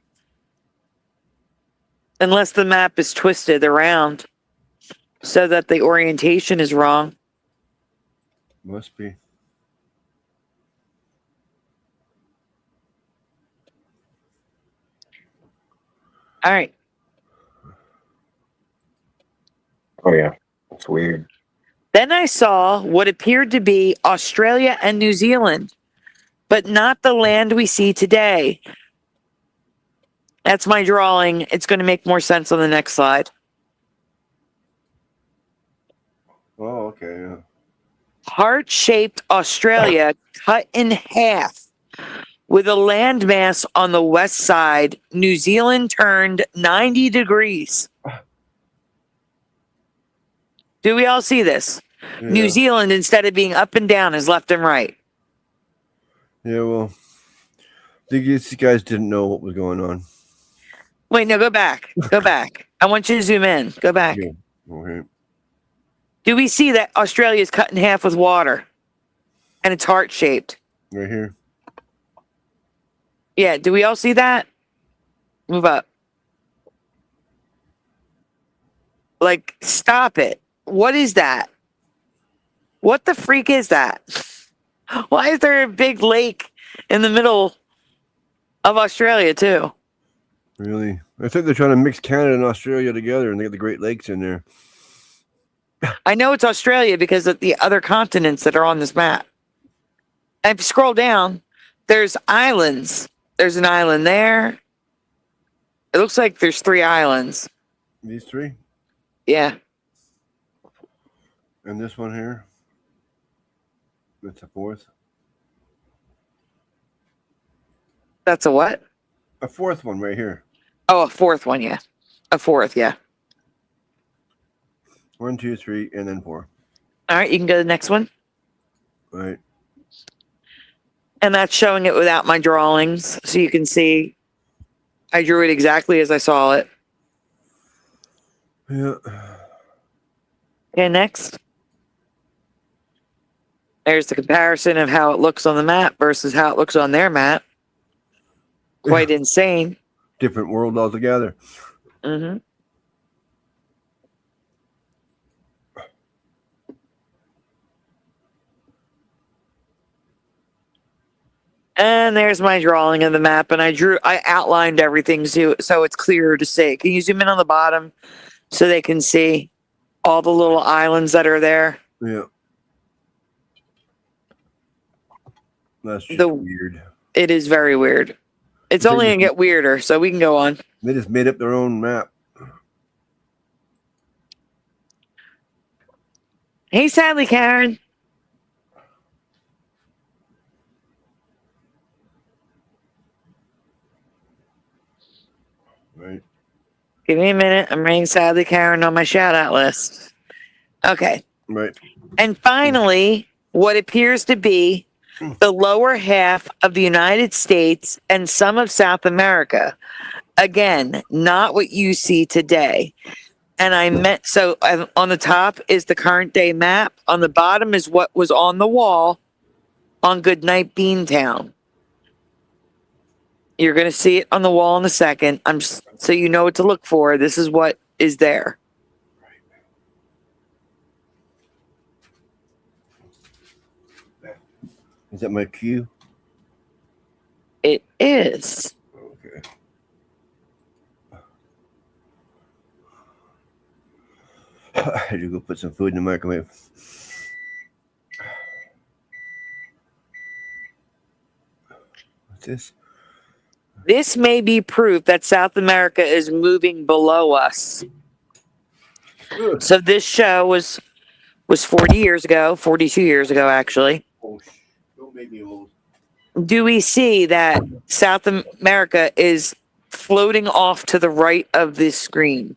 Unless the map is twisted around so that the orientation is wrong. Must be. All right. Oh, yeah. That's weird. Then I saw what appeared to be Australia and New Zealand, but not the land we see today. That's my drawing. It's going to make more sense on the next slide. Oh, okay. Yeah. Heart-shaped Australia cut in half with a landmass on the west side. New Zealand turned 90 degrees. Do we all see this? Yeah. New Zealand, instead of being up and down, is left and right. Yeah, well, these guys didn't know what was going on. Wait, no, go back. Go back. I want you to zoom in. Go back. Yeah. Okay. Do we see that Australia is cut in half with water? And it's heart-shaped. Right here. Yeah, do we all see that? Move up. Like, stop it. What is that? What the freak is that? Why is there a big lake in the middle of Australia, too? Really? I think they're trying to mix Canada and Australia together, and they got the Great Lakes in there. I know it's Australia because of the other continents that are on this map. And if you scroll down, there's islands. There's an island there. It looks like there's 3 islands. These 3? Yeah. And this one here? That's a 4th. That's a what? A 4th one right here. Oh, a 4th one, yeah. A 4th, yeah. 1, 2, 3, and then 4. All right, you can go to the next one. All right. And that's showing it without my drawings. So you can see I drew it exactly as I saw it. Yeah. Okay, next. There's the comparison of how it looks on the map versus how it looks on their map. Quite insane. Different world altogether. Mm-hmm. And there's my drawing of the map, and I outlined everything so it's clearer to see. Can you zoom in on the bottom so they can see all the little islands that are there? Yeah. That's just weird. It is very weird. It's only going to get weirder, so we can go on. They just made up their own map. Hey, Sadly Karen. Right. Give me a minute. I'm writing Sadly Karen on my shout out list. Okay. Right. And finally, what appears to be the lower half of the United States and some of South America. Again, not what you see today. And I meant, so on the top is the current day map. On the bottom is what was on the wall on Goodnight Beantown. You're going to see it on the wall in a second. So you know what to look for. This is what is there. Is that my cue? It is. Okay. I had to go put some food in the microwave. What's this? This may be proof that South America is moving below us. So this show was 40 years ago, 42 years ago, actually. Oh, don't make me old. Do we see that South America is floating off to the right of this screen?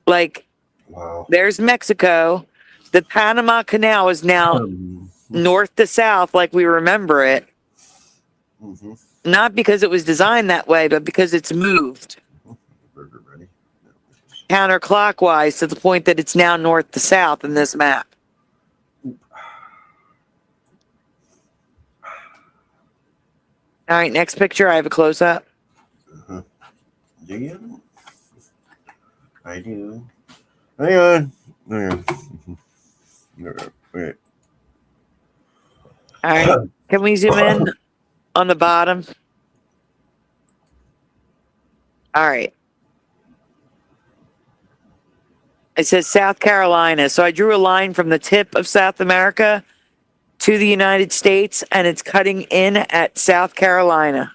Like, wow. There's Mexico. The Panama Canal is now north to south like we remember it. Mm-hmm. Not because it was designed that way, but because it's moved counterclockwise to the point that it's now north to south in this map. All right, next picture. I have a close-up. Do you? I do. Hang on. Hang on. Wait. All right. Can we zoom in on the bottom? All right. It says South Carolina. So I drew a line from the tip of South America to the United States, and it's cutting in at South Carolina.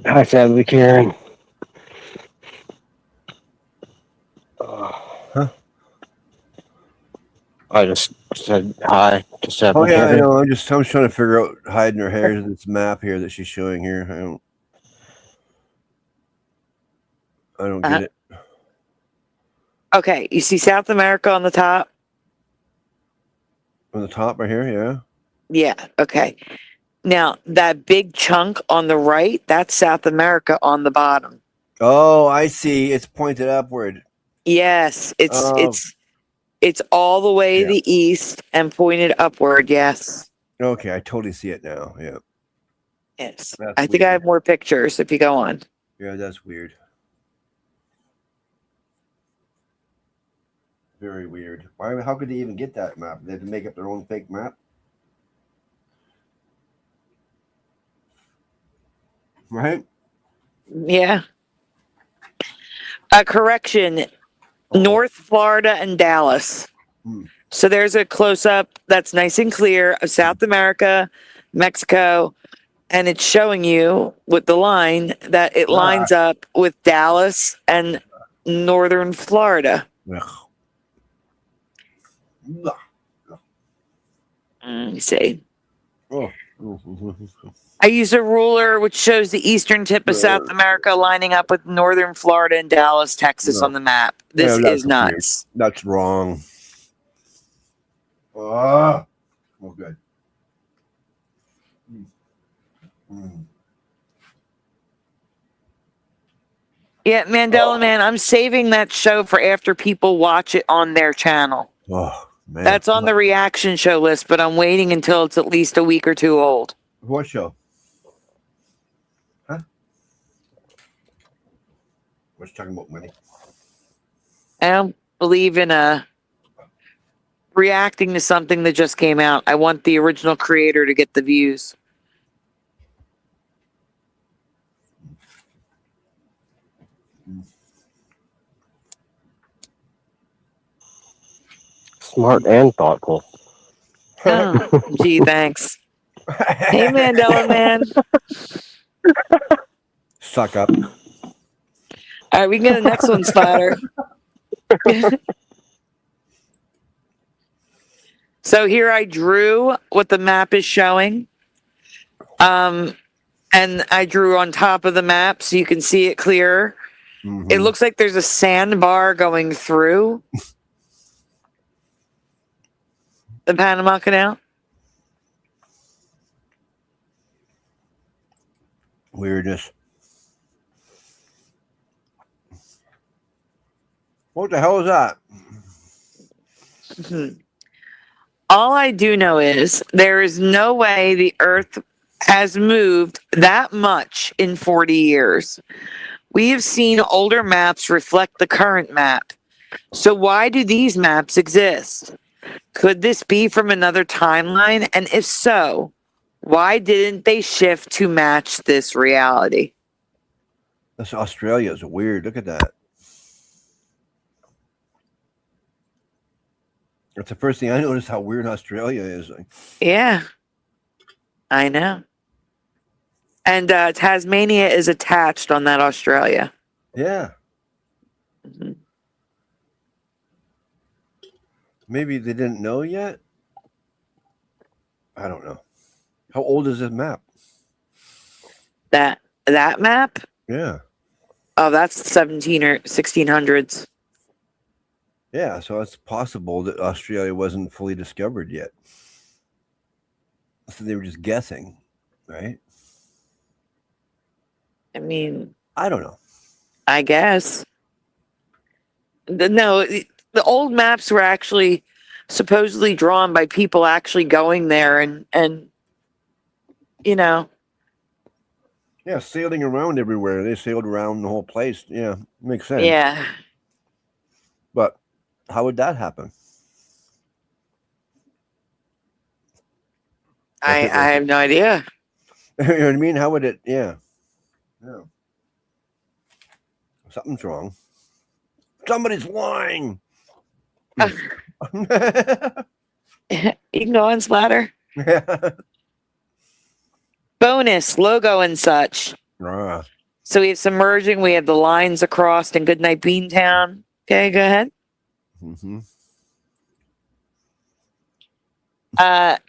Hi, Sadly Karen. Huh? I just said hi to Sadly Oh yeah, I Karen. know. I'm trying to figure out hiding her hairs in this map here that she's showing here. I don't get it. Okay, you see South America on the top? On the top right here, yeah. Yeah, okay. Now, that big chunk on the right, that's South America on the bottom. Oh, I see. It's pointed upward. Yes, it's all the way to the east and pointed upward, yes. Okay, I totally see it now. Yeah. Yes. That's I think I weird. have more pictures if you go on. Yeah, that's weird. Very weird. Why? How could they even get that map? They had to make up their own fake map. Right? Yeah. A correction. North Florida and Dallas. So there's a close up that's nice and clear of South America, Mexico, and it's showing you with the line that it lines up with Dallas and northern Florida. Let me see. Oh. I use a ruler which shows the eastern tip of South America lining up with northern Florida and Dallas, Texas on the map. This is nuts. That's wrong. Oh, good. Yeah, Mandela Man, I'm saving that show for after people watch it on their channel. Oh, man. That's on the reaction show list, but I'm waiting until it's at least a week or two old. What show? Huh? What's talking about money? I don't believe in reacting to something that just came out. I want the original creator to get the views. Smart and thoughtful. Oh, gee, thanks. Hey, Mandela Man. Suck up. All right, we can get the next one, Spider. So here I drew what the map is showing. And I drew on top of the map so you can see it clearer. It looks like there's a sandbar going through the Panama Canal. Weirdness. What the hell is that? All I do know is there is no way the Earth has moved that much in 40 years. We have seen older maps reflect the current map. So why do these maps exist? Could this be from another timeline? And if so, why didn't they shift to match this reality? This Australia is weird. Look at that. That's the first thing I noticed, how weird Australia is. Yeah, I know. And Tasmania is attached on that Australia. Yeah. Maybe they didn't know yet? I don't know. How old is this map? That map? Yeah. Oh, that's 17 or 1600s. Yeah, so it's possible that Australia wasn't fully discovered yet. So they were just guessing, right? I mean, I don't know. I guess. No, the old maps were actually supposedly drawn by people actually going there and you know. Yeah, sailing around everywhere. They sailed around the whole place. Yeah, makes sense. Yeah. But how would that happen? I have no idea. You know what I mean? How would it? Yeah. Yeah. Something's wrong. Somebody's lying. You can go on, Splatter. Bonus logo and such. So we have some merging. We have the lines across in Goodnight Beantown. Okay, go ahead.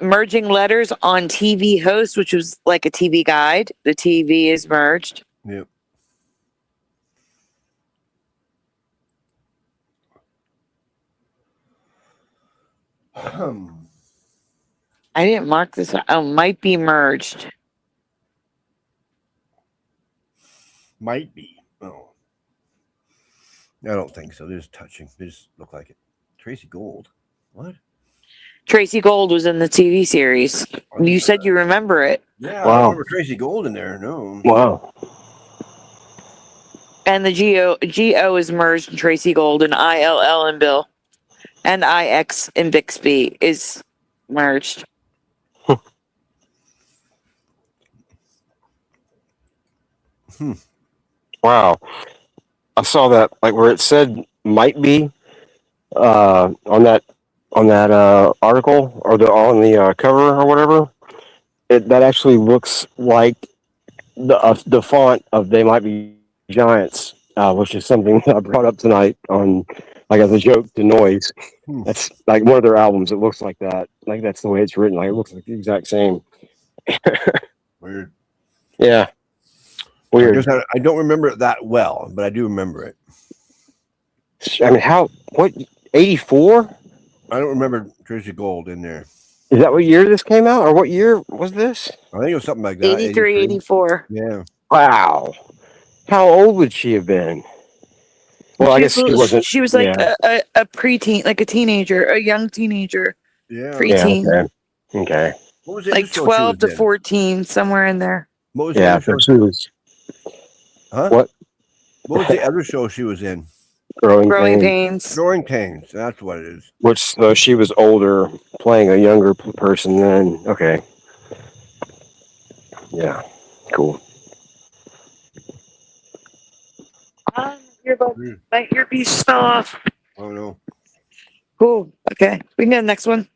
Merging letters on TV host, which was like a TV guide. The TV is merged. Yep. I didn't mark this. Oh, might be merged. Might be. Oh. I don't think so. They're just touching. They just look like it. Tracy Gold. What? Tracy Gold was in the TV series. You said you remember it. Yeah, I Wow. remember Tracy Gold in there. No. Wow. And the GO is merged in Tracy Gold, and ILL and Bill. And IX in Bixby is merged. Wow. I saw that, like where it said might be on that article or on the cover or whatever. That actually looks like the font of They Might Be Giants, which is something I brought up tonight on like as a joke to Noise. That's like one of their albums. It looks like that. Like that's the way it's written. Like it looks like the exact same. Weird. Yeah. Weird. I don't remember it that well, but I do remember it. I mean, what, 84? I don't remember Tracy Gold in there. Is that what year this came out? Or what year was this? I think it was something like that. 83, 84. Yeah. Wow. How old would she have been? Well, I guess she wasn't. She was like a preteen, like a teenager, a young teenager. Yeah. Preteen. Yeah, okay. What was it? Like 12 to 14, somewhere in there. What was Yeah, the other she was. Huh? What? What was the other show she was in? Growing Pains. Growing Pains. That's what it is. Which she was older, playing a younger person then. Okay. Yeah. Cool. My earpiece fell off. Oh no. Cool. Okay. We can go to the next one.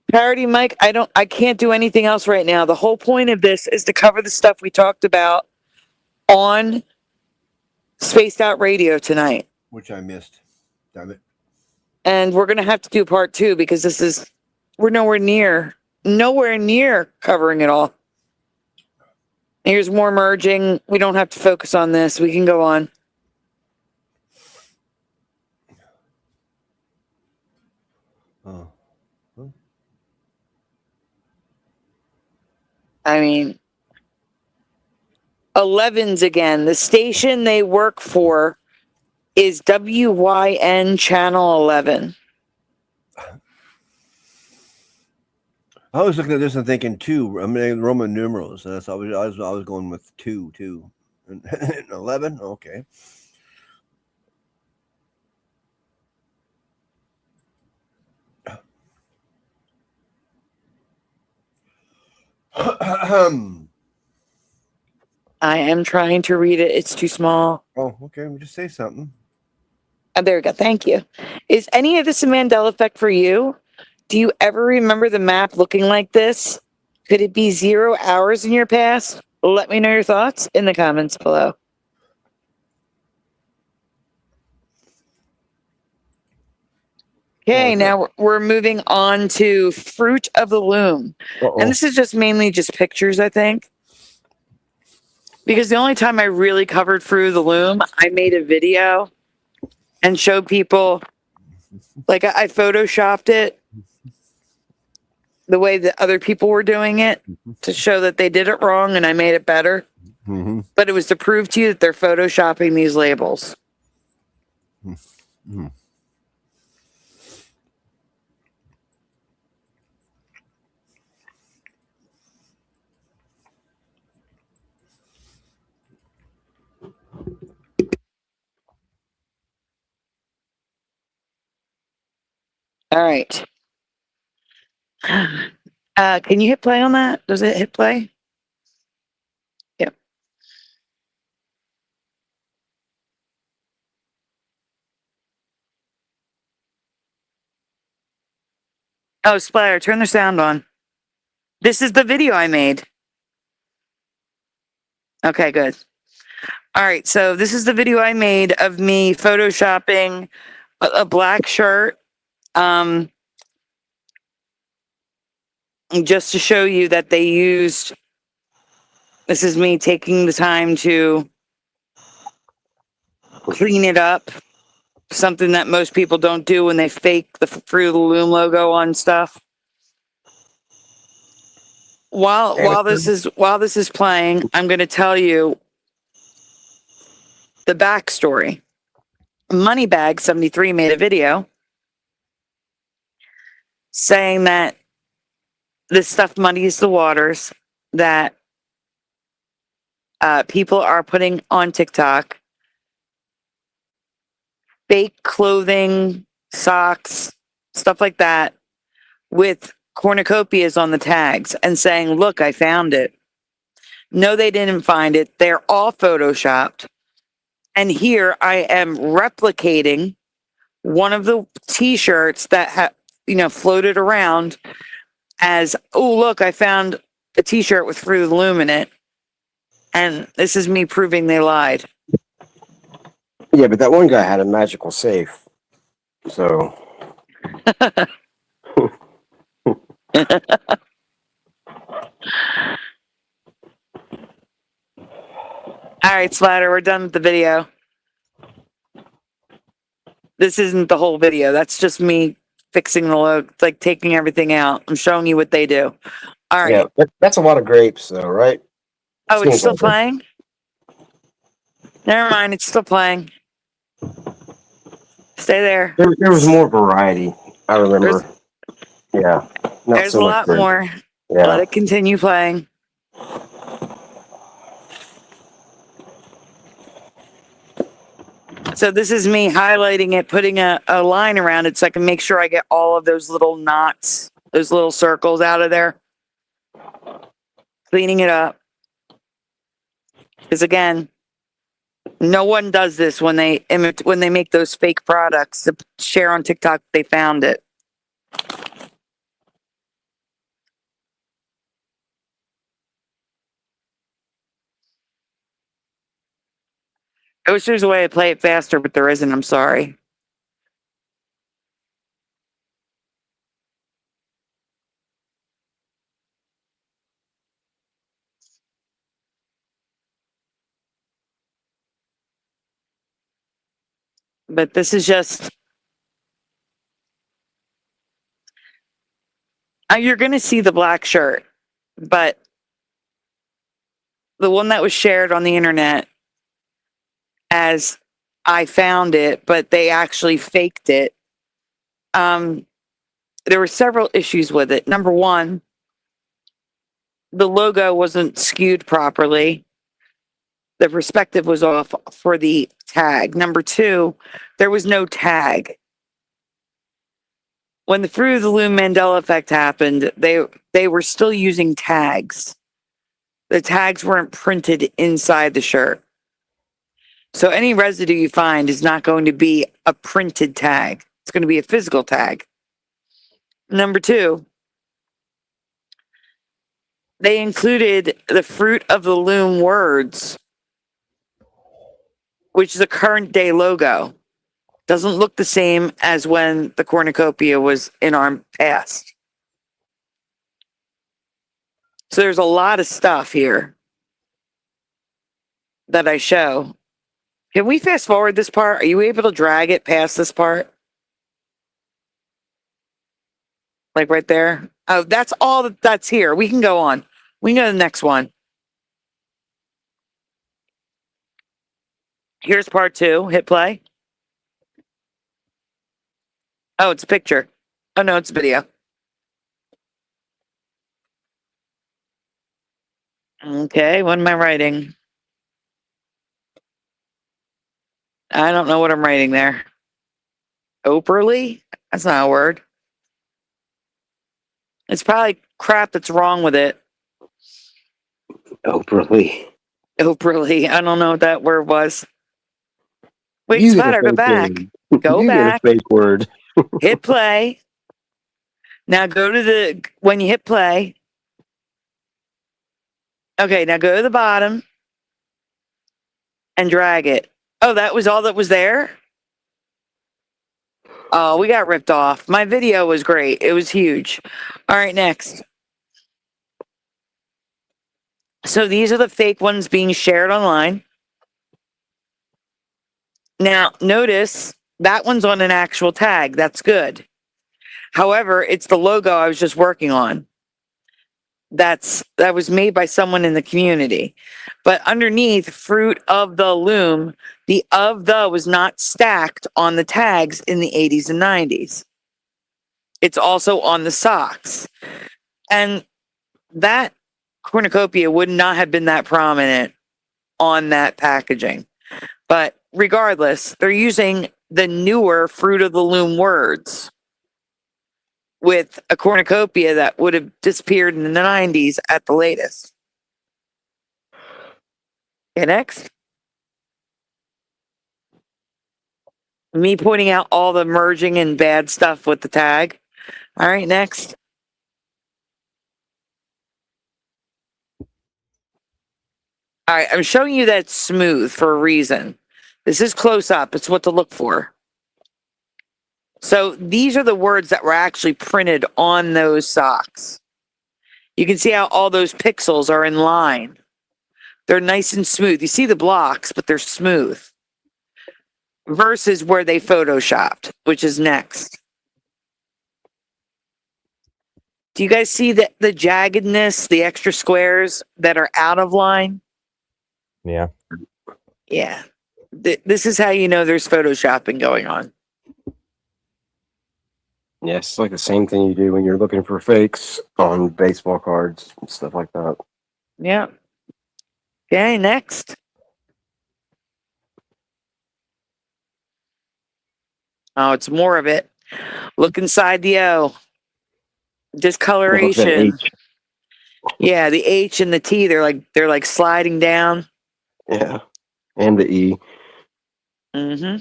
Parody Mike, I can't do anything else right now. The whole point of this is to cover the stuff we talked about on Spaced Out Radio tonight. Which I missed. Damn it. And we're gonna have to do part 2 because we're nowhere near covering it all. Here's more merging. We don't have to focus on this. We can go on. Oh. I mean, 11's again. The station they work for is WYN Channel 11. I was looking at this and thinking 2. I mean Roman numerals. And that's I was going with 2 too. And 11. Okay. I am trying to read it. It's too small. Oh, okay. We'll just say something. Oh, there we go. Thank you. Is any of this a Mandela effect for you? Do you ever remember the map looking like this? Could it be 0 hours in your past? Let me know your thoughts in the comments below. Okay, now we're moving on to Fruit of the Loom. And this is just mainly just pictures, I think. Because the only time I really covered Fruit of the Loom, I made a video and showed people, like I photoshopped it the way that other people were doing it to show that they did it wrong and I made it better. Mm-hmm. But it was to prove to you that they're photoshopping these labels. Mm-hmm. All right. Can you hit play on that? Does it hit play? Yep. Oh, Splatter, turn the sound on. This is the video I made. Okay, good. All right, so this is the video I made of me photoshopping a black shirt. Just to show you that they used, this is me taking the time to clean it up. Something that most people don't do when they fake the Fruit of the Loom logo on stuff. While this is playing, I'm going to tell you the backstory. Moneybag73 made a video saying that this stuff muddies the waters, that people are putting on TikTok fake clothing, socks, stuff like that, with cornucopias on the tags and saying, look, I found it. No, they didn't find it. They're all photoshopped. And here I am replicating one of the t-shirts that floated around as, oh, look, I found a t-shirt with Fruit of the Loom in it. And this is me proving they lied. Yeah, but that one guy had a magical safe. So. All right, Slatter, we're done with the video. This isn't the whole video. That's just me fixing the logo, like taking everything out. I'm showing you what they do. All right. Yeah, that's a lot of grapes, though, right? Oh, it's still playing? Never mind, it's still playing. Stay there. There was more variety, I remember. Yeah. There's a lot more. Yeah. Let it continue playing. So this is me highlighting it, putting a line around it so I can make sure I get all of those little knots, those little circles out of there. Cleaning it up. Because again, no one does this when they make those fake products to share on TikTok. They found it. I wish there's a way to play it faster, but there isn't. I'm sorry. But this is just... you're going to see the black shirt, but the one that was shared on the internet as I found it, but they actually faked it. There were several issues with it. Number one, the logo wasn't skewed properly. The perspective was off for the tag. Number two, there was no tag. When the Fruit of the Loom Mandela effect happened, they were still using tags. The tags weren't printed inside the shirt. So any residue you find is not going to be a printed tag. It's going to be a physical tag. Number two, they included the Fruit of the Loom words, which is a current day logo. Doesn't look the same as when the cornucopia was in our past. So there's a lot of stuff here that I show. Can we fast forward this part? Are you able to drag it past this part? Like right there? Oh, that's all that's here. We can go on. We can go to the next one. Here's part two. Hit play. Oh, it's a picture. Oh, no, it's a video. Okay, what am I writing? I don't know what I'm writing there. Operly? That's not a word. It's probably crap that's wrong with it. Operly. Operly. I don't know what that word was. Wait, Spatter, go back. Go back. Get a fake word. Hit play. Now go to when you hit play. Okay, now go to the bottom and drag it. Oh, that was all that was there? Oh, we got ripped off. My video was great. It was huge. All right, next. So these are the fake ones being shared online. Now, notice that one's on an actual tag. That's good. However, it's the logo I was just working on. that was made by someone in the community. But underneath fruit of the loom, the of the was not stacked on the tags in the 80s and 90s. It's also on the socks. And that cornucopia would not have been that prominent on that packaging. But regardless, they're using the newer fruit of the loom words with a cornucopia that would have disappeared in the 90s at the latest. Okay, next. Me pointing out all the merging and bad stuff with the tag. All right, next. All right, I'm showing you that it's smooth for a reason. This is close up. It's what to look for. So these are the words that were actually printed on those socks. You can see how all those pixels are in line. They're nice and smooth. You see the blocks, but they're smooth. Versus where they photoshopped, which is next. Do you guys see the jaggedness, the extra squares that are out of line? Yeah. Yeah. This is how you know there's photoshopping going on. Yeah, it's like the same thing you do when you're looking for fakes on baseball cards and stuff like that. Yeah. Okay, next. Oh, it's more of it. Look inside the O. Discoloration. Yeah, the H and the T, they're like sliding down. Yeah. And the E. Mm-hmm.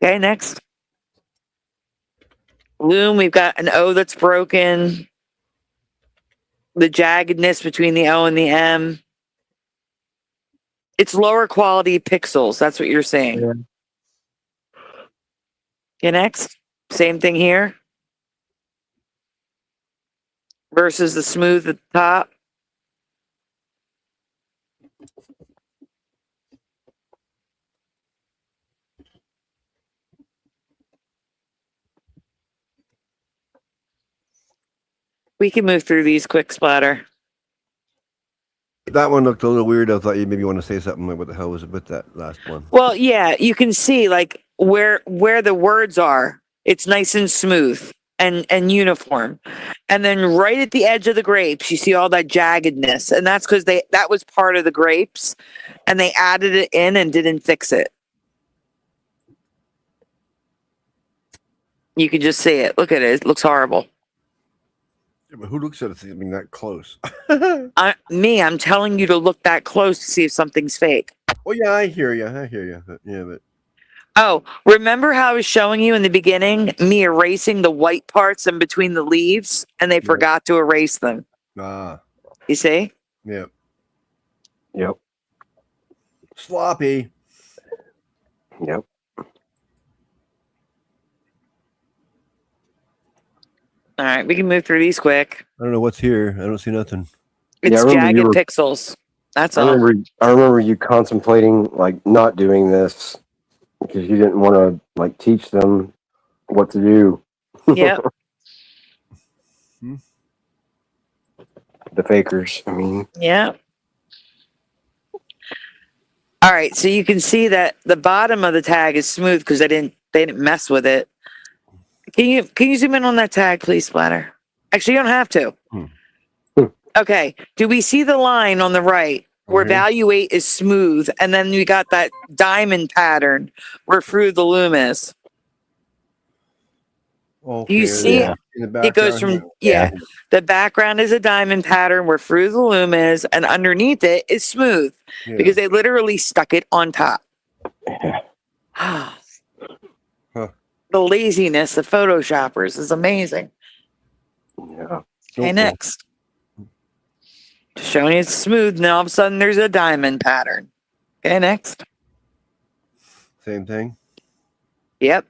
Okay, next. Loom, we've got an O that's broken. The jaggedness between the O and the M. It's lower quality pixels. That's what you're saying. Yeah. Okay, next. Same thing here. Versus the smooth at the top. We can move through these quick, Splatter. That one looked a little weird. I thought you maybe want to say something like, what the hell was it with that last one? Well, yeah, you can see like where the words are. It's nice and smooth and uniform. And then right at the edge of the grapes, you see all that jaggedness. And that's because that was part of the grapes and they added it in and didn't fix it. You can just see it. Look at it. It looks horrible. Yeah, but who looks at it thinking that close? I'm telling you to look that close to see if something's fake. Oh, yeah, I hear you. But Oh, remember how I was showing you in the beginning, me erasing the white parts in between the leaves, and they forgot to erase them. You see? Yep. Yep. Sloppy. Yep. All right, we can move through these quick. I don't know what's here. I don't see nothing. It's jagged pixels. That's all. I remember you contemplating like not doing this because you didn't want to like teach them what to do. Yeah. The fakers, I mean. Yeah. All right, so you can see that the bottom of the tag is smooth because they didn't mess with it. Can you zoom in on that tag, please, Splatter? Actually, you don't have to. Okay. Do we see the line on the right where value 8 is smooth, and then we got that diamond pattern where fruit of the loom is? Okay, Do you see it? It goes from the background is a diamond pattern where fruit of the loom is, and underneath it is smooth because they literally stuck it on top. The laziness of photoshoppers is amazing. Yeah. Okay, next. Showing you it's smooth, and all of a sudden there's a diamond pattern. Okay, next. Same thing. Yep.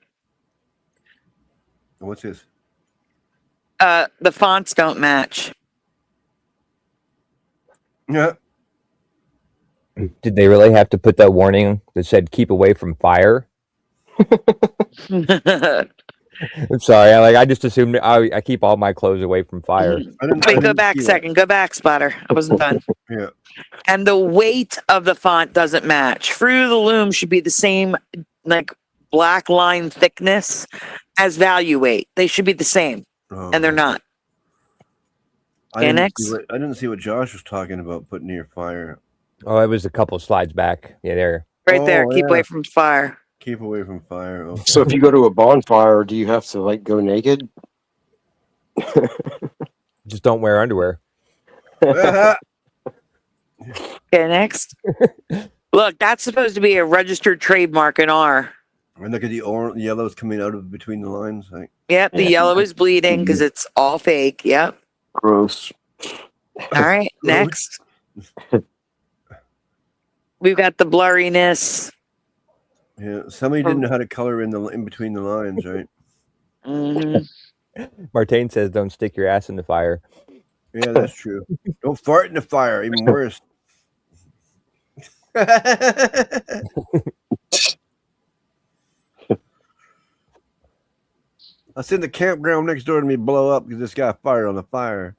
What's this? The fonts don't match. Yeah. Did they really have to put that warning that said keep away from fire? I'm sorry. I just assumed I keep all my clothes away from fire. Wait, go back a second. Go back, Spotter. I wasn't done. Yeah. And the weight of the font doesn't match. Fruit of the Loom should be the same, like black line thickness as value weight. They should be the same, and they're not. I didn't see what Josh was talking about putting near fire. Oh, it was a couple slides back. Yeah, there. Right there. Keep away from fire. Keep away from fire. Okay. So if you go to a bonfire, do you have to like go naked? Just don't wear underwear. Okay, next. Look, that's supposed to be a registered trademark in R. And look at the yellow's coming out of between the lines. Like, Yep, the yellow is bleeding because it's all fake. Yep. Gross. All right, next. We've got the blurriness. yeah, somebody didn't know how to color in between the lines, right? Mm-hmm. Martine says, "Don't stick your ass in the fire." Yeah, that's true. Don't fart in the fire. Even worse. I seen the campground next door to me blow up because this guy fired on the fire.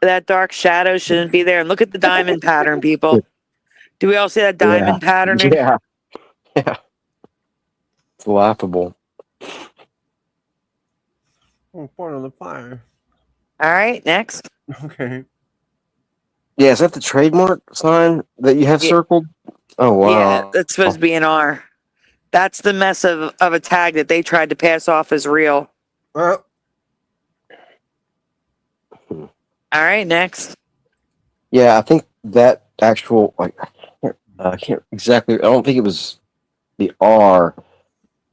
That dark shadow shouldn't be there. And look at the diamond pattern, people. Do we all see that diamond pattern? Yeah. Yeah. It's laughable. Oh, fart on the fire. All right, next. Okay. Yeah, is that the trademark sign that you have circled? Oh wow. Yeah, that's supposed to be an R. That's the mess of a tag that they tried to pass off as real. All right, next. Yeah, I think that actual I can't exactly. I don't think it was the R,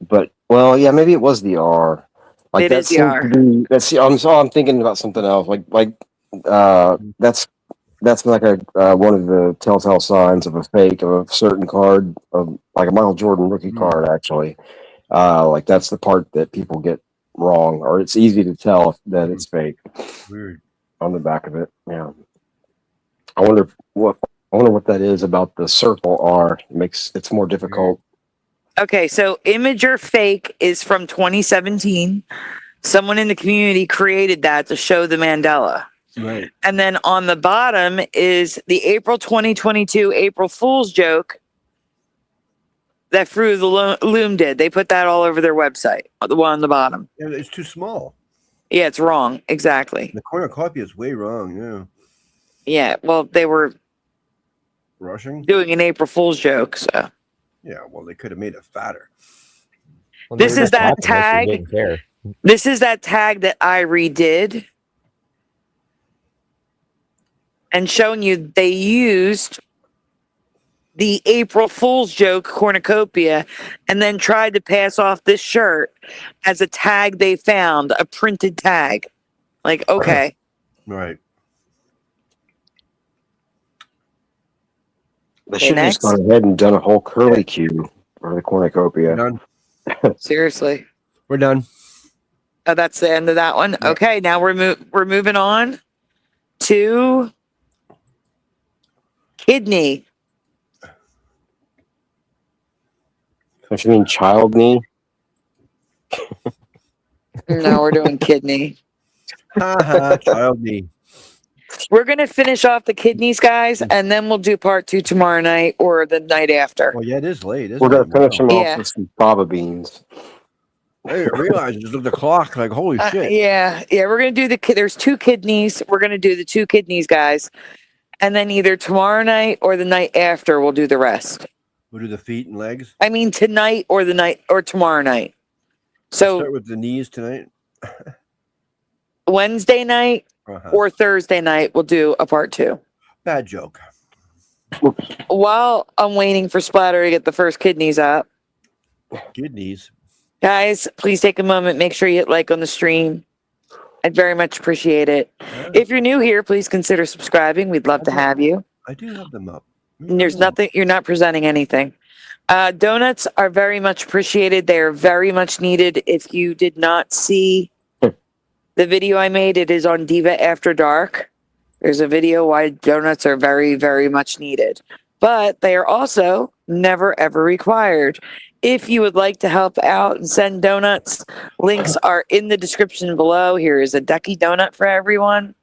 but well, yeah, maybe it was the R. Like It that is the seemed R. to be. That's. I'm thinking about something else. That's like one of the telltale signs of a fake of a certain card, of like a Michael Jordan rookie card. Actually, like that's the part that people get wrong, or it's easy to tell that it's fake. Weird. On the back of it, yeah. I wonder what that is about the circle R. It's more difficult. Okay, so Imager Fake is from 2017. Someone in the community created that to show the Mandela. Right. And then on the bottom is the April 2022 April Fool's joke that Fruit of the Loom did. They put that all over their website, the one on the bottom. Yeah, it's too small. Yeah, it's wrong. Exactly. The cornucopia is way wrong. Yeah. Yeah, well, they were Rushing? doing an April Fool's joke, so. Yeah, well, they could have made it fatter. Well, This they're is just that laughing unless tag. you didn't care. This is that tag that I redid and showing you they used the April Fool's joke cornucopia and then tried to pass off this shirt as a tag they found, a printed tag. Like, okay. Right. They should have just gone ahead and done a whole curly cue for the cornucopia. Done. Seriously. We're done. Oh, that's the end of that one. Okay, now we're moving on to kidney. Don't you mean child knee? No, we're doing kidney. Child knee. We're going to finish off the kidneys, guys, and then we'll do part 2 tomorrow night or the night after. Well, yeah, it is late. We're going to finish them Yeah. off with some fava beans. I didn't realize. Just look at the clock. Like, holy shit. Yeah, we're going to do there's 2 kidneys. We're going to do the 2 kidneys, guys. And then either tomorrow night or the night after, we'll do the rest. We'll do the feet and legs. I mean, tonight or the night or tomorrow night. So Start with the knees tonight. Wednesday night or Thursday night, we'll do a part 2. Bad joke. While I'm waiting for Splatter to get the first kidneys up, Kidneys. guys, please take a moment. Make sure you hit like on the stream. I'd very much appreciate it. If you're new here, please consider subscribing. We'd love to have you. I do have them up. And there's nothing, you're not presenting anything. Donuts are very much appreciated. They are very much needed. If you did not see the video I made, it is on Diva After Dark. There's a video why donuts are very, very much needed. But they are also never, ever required. If you would like to help out and send donuts, links are in the description below. Here is a ducky donut for everyone.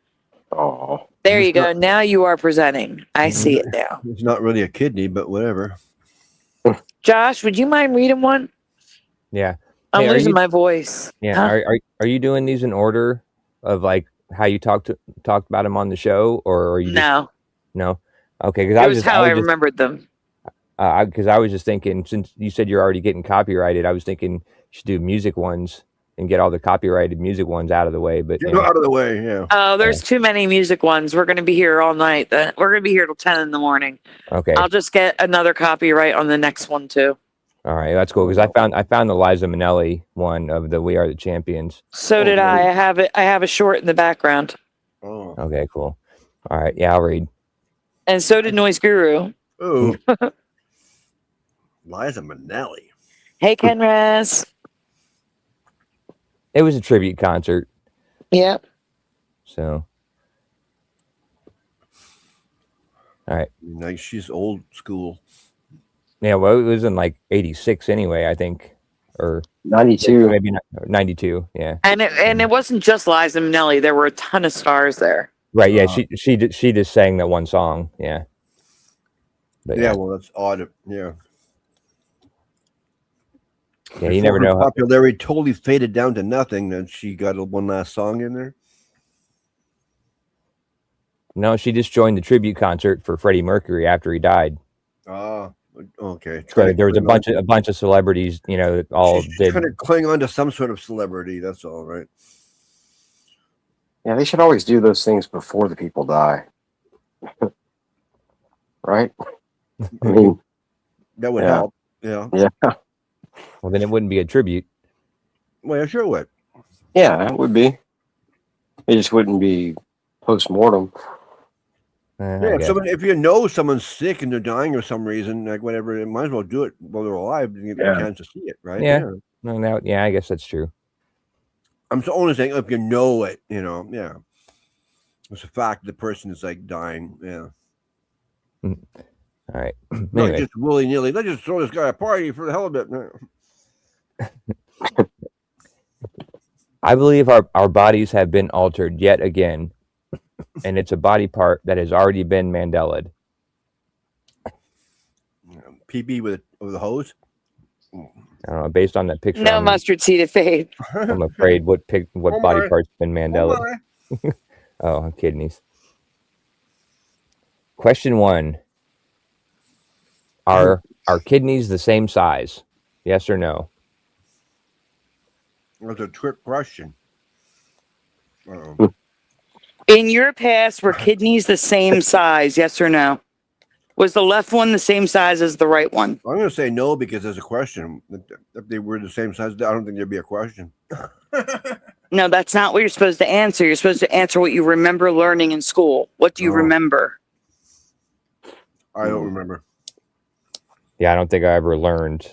Oh, there you go. Now you are presenting. I see it now. It's not really a kidney, but whatever. Josh, would you mind reading one? Yeah. I'm Hey, are losing you- my voice. Yeah. Huh? Are you doing these in order of like how you talked about them on the show, or are you No. no? Okay, because It I was was how I remembered them. because I was just thinking, since you said you're already getting copyrighted, I was thinking you should do music ones and get all the copyrighted music ones out of the way. But Get out of the way, yeah. Oh, there's too many music ones. We're going to be here all night. We're going to be here till 10 in the morning. Okay. I'll just get another copyright on the next one too. All right, that's cool because I found the Liza Minnelli one of the We Are the Champions. So did I. I have it. I have a short in the background. Oh. Okay, cool. All right, yeah, I'll read. And so did Noise Guru. Oh. Liza Minnelli. Hey, Ken Raz. It was a tribute concert. Yep. So. All right. Like she's old school. Yeah, well, it was in like '86 anyway, I think, or 92, maybe not, 92. Yeah. And it wasn't just Liza Minnelli. There were a ton of stars there. Right. Yeah. She just sang that one song. Yeah. But Yeah, well, that's odd. Yeah. Yeah, you never know. Popularity totally faded down to nothing. Then she got one last song in there. No, she just joined the tribute concert for Freddie Mercury after he died. Ah, okay. So there was a bunch of celebrities, you know, that all did. Trying to cling on to some sort of celebrity. That's all right. Yeah, they should always do those things before the people die. Right? I mean, that would help. Yeah. Yeah. Well, then it wouldn't be a tribute. Well, yeah, sure would. Yeah, it would be. It just wouldn't be post-mortem. Yeah, if you know someone's sick and they're dying for some reason, like whatever, you might as well do it while they're alive and get a chance to see it, right? Yeah. No, now, yeah, I guess that's true. I'm only saying if you know it, you know, yeah. It's a fact the person is like dying, yeah. All right. Not Anyway. just willy-nilly. Let's just throw this guy a party for the hell of it. I believe our bodies have been altered yet again, and it's a body part that has already been Mandela'd. PB with a hose? I don't know. Based on that picture, No mustard seed of faith. I'm afraid what body my. part's been Mandela'd. Oh, kidneys. Question 1. Are kidneys the same size? Yes or no? That's a trick question. In your past, were kidneys the same size? Yes or no? Was the left one the same size as the right one? I'm going to say no because there's a question. If they were the same size, I don't think there'd be a question. No, that's not what you're supposed to answer. You're supposed to answer what you remember learning in school. What do you remember? I don't remember. Yeah, I don't think I ever learned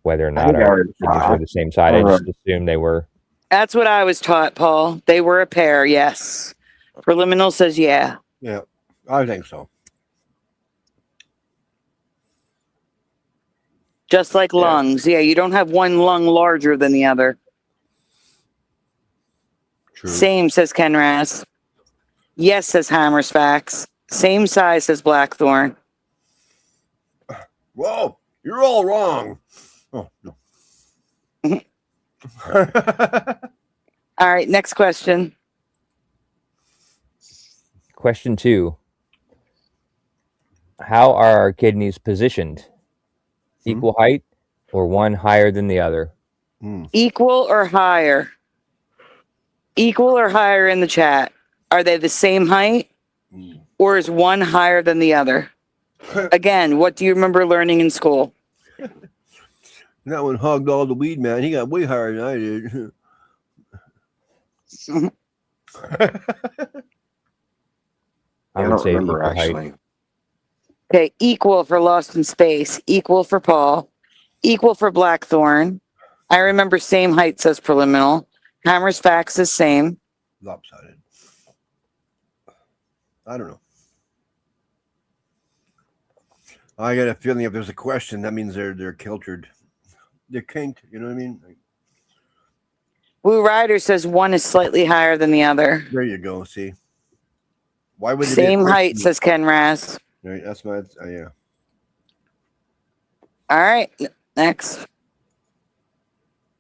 whether or not think I our heard kidneys were the same size. I just assumed they were. That's what I was taught, Paul. They were a pair, yes. Preliminal says yeah. Yeah, I think so. Just like lungs. Yeah, you don't have one lung larger than the other. True. Same, says Ken Raz. Yes, says Hammer's Facts. Same size, says Blackthorn. Whoa, you're all wrong. Oh, no. All right, next question. Question 2. How are our kidneys positioned? Equal height or one higher than the other? Equal or higher? Equal or higher in the chat? Are they the same height? Or is one higher than the other? Again, what do you remember learning in school? That one hugged all the weed, man. He got way higher than I did. I would say remember, equal height. actually. Okay, equal for Lost in Space, equal for Paul, equal for Blackthorn. I remember same height, says Preliminal. Hammer's Facts is same. Lopsided. I don't know. I got a feeling if there's a question, that means they're kiltered. they're kinked. You know what I mean? Like, Blue Rider says one is slightly higher than the other. there you go. See, why would they Same be height, says Ken Raz. Right, that's my yeah. All right, next.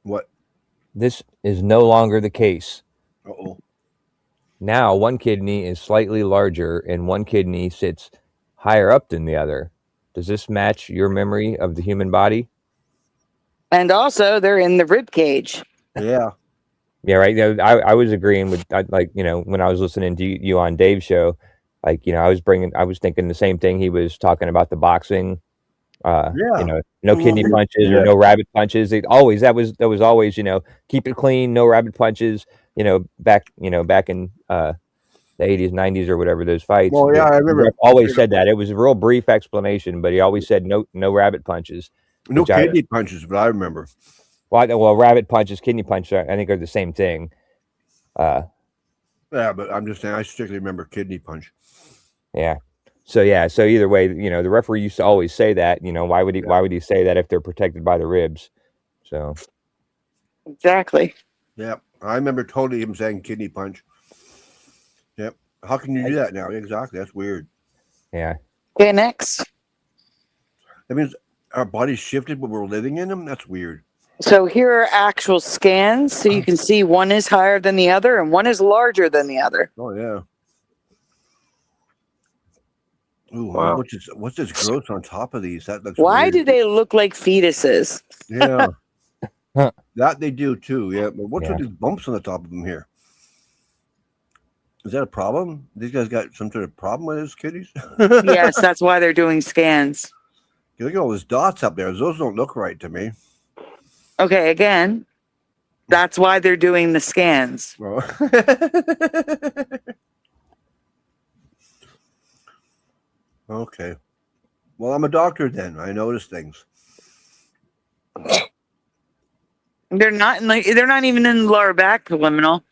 What? This is no longer the case. Uh-oh. Now, one kidney is slightly larger and one kidney sits higher up than the other. Does this match your memory of the human body? And also, they're in the rib cage. Yeah. Yeah, right. I was agreeing with, like, you know, when I was listening to you on Dave's show, like, you know, I was thinking the same thing. He was talking about the boxing, you know, no kidney punches or no rabbit punches. That was always, you know, keep it clean, no rabbit punches, you know, back in the 80s, 90s or whatever, those fights. Well, yeah, I remember. Always said that. It was a real brief explanation, but he always said no rabbit punches. No kidney punches, but I remember. Well, rabbit punches, kidney punches, I think are the same thing. Yeah, but I'm just saying, I strictly remember kidney punch. Yeah. So either way, you know, the referee used to always say that. You know, why would he say that if they're protected by the ribs? So exactly. Yeah, I remember totally him saying kidney punch. Yep. How can you do that now? Exactly. That's weird. Yeah. Okay, next. That means our bodies shifted when we're living in them. That's weird. So here are actual scans, so you can see one is higher than the other and one is larger than the other. Oh yeah. Ooh, Wow. what's this growth on top of these? That looks Why weird. do they look like fetuses? Yeah. That they do too. Yeah. But what's with these bumps on the top of them here? Is that a problem? These guys got some sort of problem with his kidneys? Yes, that's why they're doing scans. Look at all those dots up there. Those don't look right to me. Okay, again, that's why they're doing the scans. Oh. Okay. Well, I'm a doctor then. I notice things. They're not even in the lower back liminal.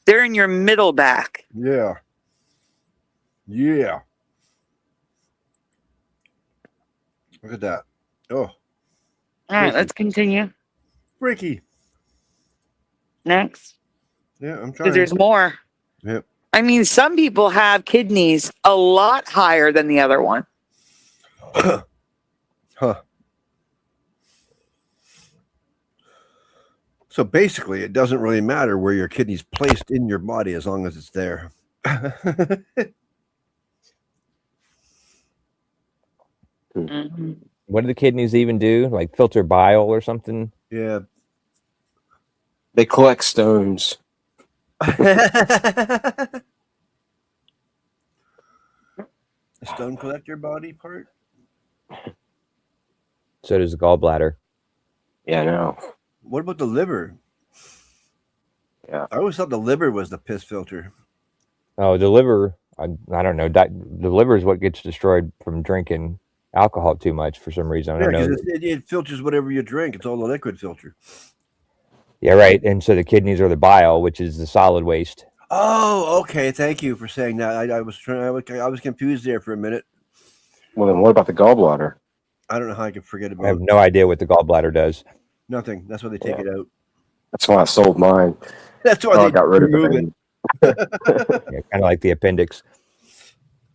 They're in your middle back. Yeah. Yeah. Look at that. Oh. All right, let's continue. Freaky. Next. Yeah, I'm trying. Because there's more. Yep. I mean, some people have kidneys a lot higher than the other one. Huh. So basically, it doesn't really matter where your kidney's placed in your body as long as it's there. What do the kidneys even do? Like filter bile or something? Yeah. They collect stones. A stone collector body part? So does the gallbladder. Yeah, I know. What about the liver? Yeah. I always thought the liver was the piss filter. Oh, the liver. I don't know. The liver is what gets destroyed from drinking alcohol too much for some reason. I Yeah, don't know. because it filters whatever you drink. It's all the liquid filter. Yeah, right. And so the kidneys are the bile, which is the solid waste. Oh, okay. Thank you for saying that. I was confused there for a minute. Well, then what about the gallbladder? I don't know how I could forget about I have no idea what the gallbladder does. nothing. That's why they take it out. That's why I sold mine. That's why I they got rid of remove it. Yeah, kind of like the appendix.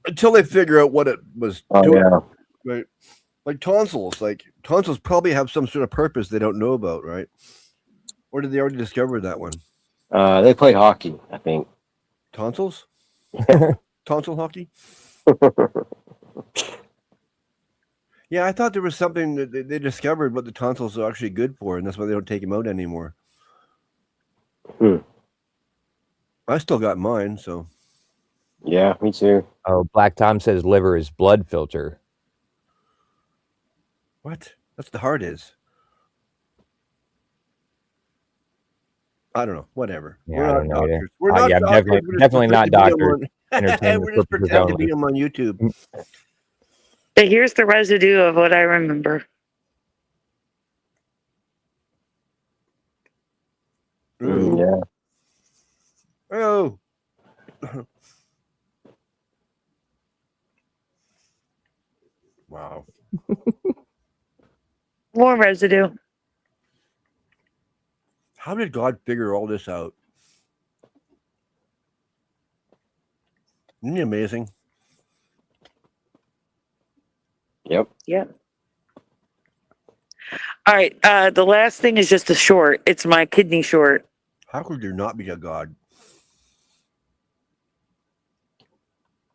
Until they figure out what it was Oh, doing. yeah. Right. Like tonsils. Like tonsils probably have some sort of purpose they don't know about, right? Or did they already discover that one? They play hockey, I think. Tonsils? Tonsil hockey? Yeah, I thought there was something that they discovered what the tonsils are actually good for, and that's why they don't take them out anymore. I still got mine, so. Yeah, me too. Oh, Black Tom says liver is blood filter. What? That's the heart is. I don't know. Whatever. Yeah, We're I not don't know either. doctors. We're not Yeah, doctors. definitely not doctors. We're Entertainment just purposes pretend to only. be them on YouTube. But here's the residue of what I remember. Yeah. Oh. Wow. More residue. How did God figure all this out? Isn't he amazing? Yep. Yep. All right. The last thing is just a short. It's my kidney short. How could there not be a God?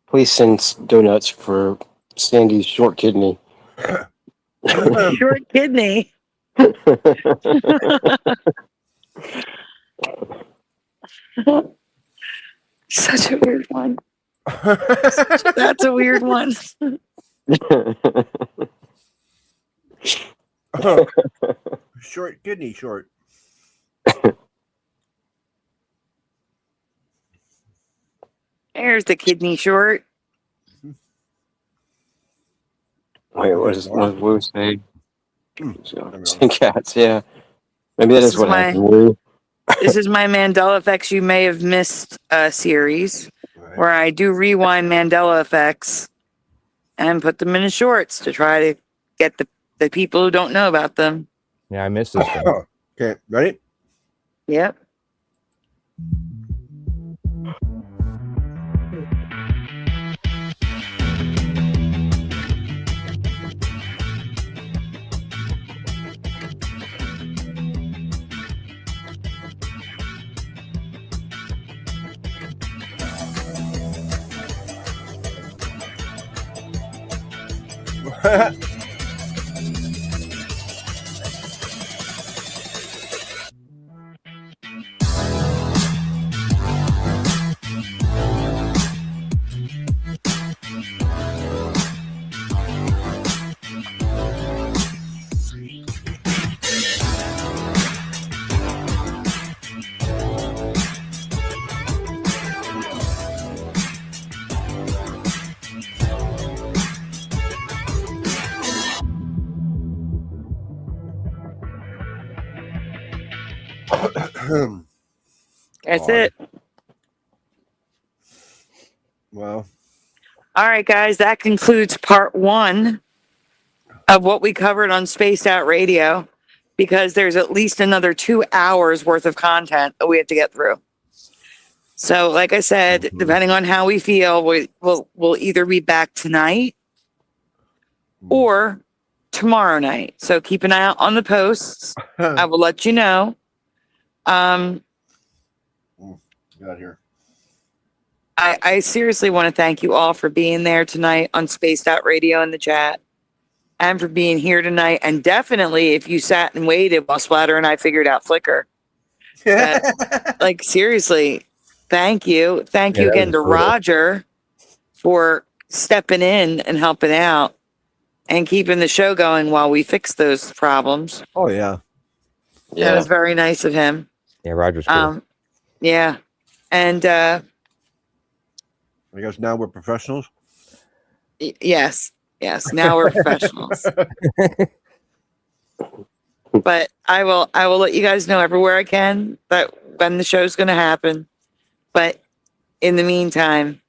Please send donuts for Sandy's short kidney. Short kidney. Such a weird one. That's a weird one. Short kidney short. There's the kidney short. Wait, what was saying? Cats, yeah. Maybe that is what happened. This is my Mandela Effects You May Have Missed series, where I do rewind Mandela effects and put them in shorts to try to get the people who don't know about them. Yeah, I missed this one. Okay, ready? Yep. That's it. Wow. All right, guys, that concludes part 1 of what we covered on Spaced Out Radio, because there's at least another 2 hours worth of content that we have to get through. So, like I said, depending on how we feel, we'll either be back tonight or tomorrow night. So keep an eye out on the posts. I will let you know. Got here. I seriously want to thank you all for being there tonight on Spaced Out Radio in the chat, and for being here tonight. And definitely, if you sat and waited while Splatter and I figured out Flickr, like seriously, thank you. Thank you again to Roger for stepping in and helping out and keeping the show going while we fix those problems. Oh yeah. That was very nice of him. Yeah, Roger's cool. Yeah. And I guess now we're professionals. Yes. Now we're professionals. But I will let you guys know everywhere I can that when the show's going to happen. But in the meantime,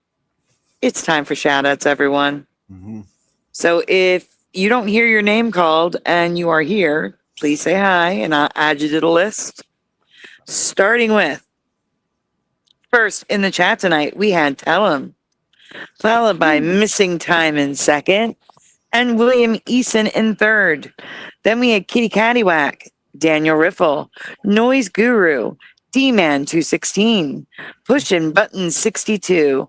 it's time for shout outs, everyone. Mm-hmm. So if you don't hear your name called and you are here, please say hi and I'll add you to the list. Starting with, first in the chat tonight, we had Tellum, followed by Missing Time in second, and William Eason in third. Then we had Kitty Caddywhack, Daniel Riffle, Noise Guru, D-Man 216, Pushin' Button 62,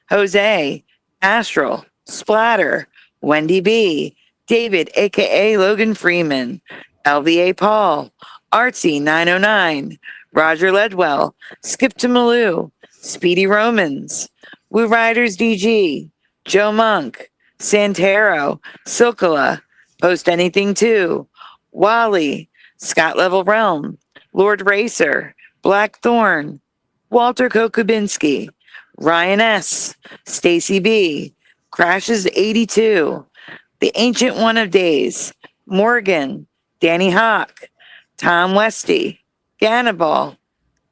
Jose, Astral, Splatter, Wendy B, David, aka Logan Freeman, LVA Paul, Artsy 909, Roger Ledwell, Skip to Malou, Speedy Romans, Woo Riders DG, Joe Monk, Santero, Silkala, Post Anything 2, Wally, Scott Level Realm, Lord Racer, Blackthorn, Walter Kokubinski, Ryan S, Stacy B, Crashes 82, The Ancient One of Days, Morgan, Danny Hawk, Tom Westy, Gannibal,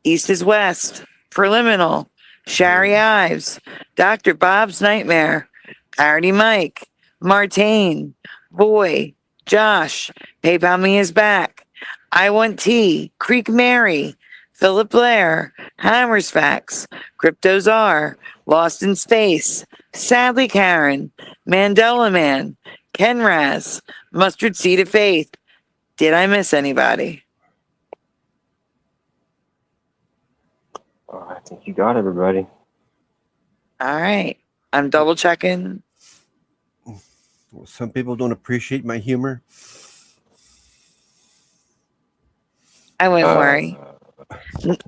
East is West, Preliminal, Shari Ives, Dr. Bob's Nightmare, Parody Mike, Martine, Boy, Josh, PayPal Me Is Back, I Want Tea, Creek Mary, Philip Blair, Hammers Facts, Crypto Czar, Lost in Space, Sadly Karen, Mandela Man, Ken Raz, Mustard Seed of Faith. Did I miss anybody? Oh, I think you got everybody. All right. I'm double checking. Well, some people don't appreciate my humor. I wouldn't worry.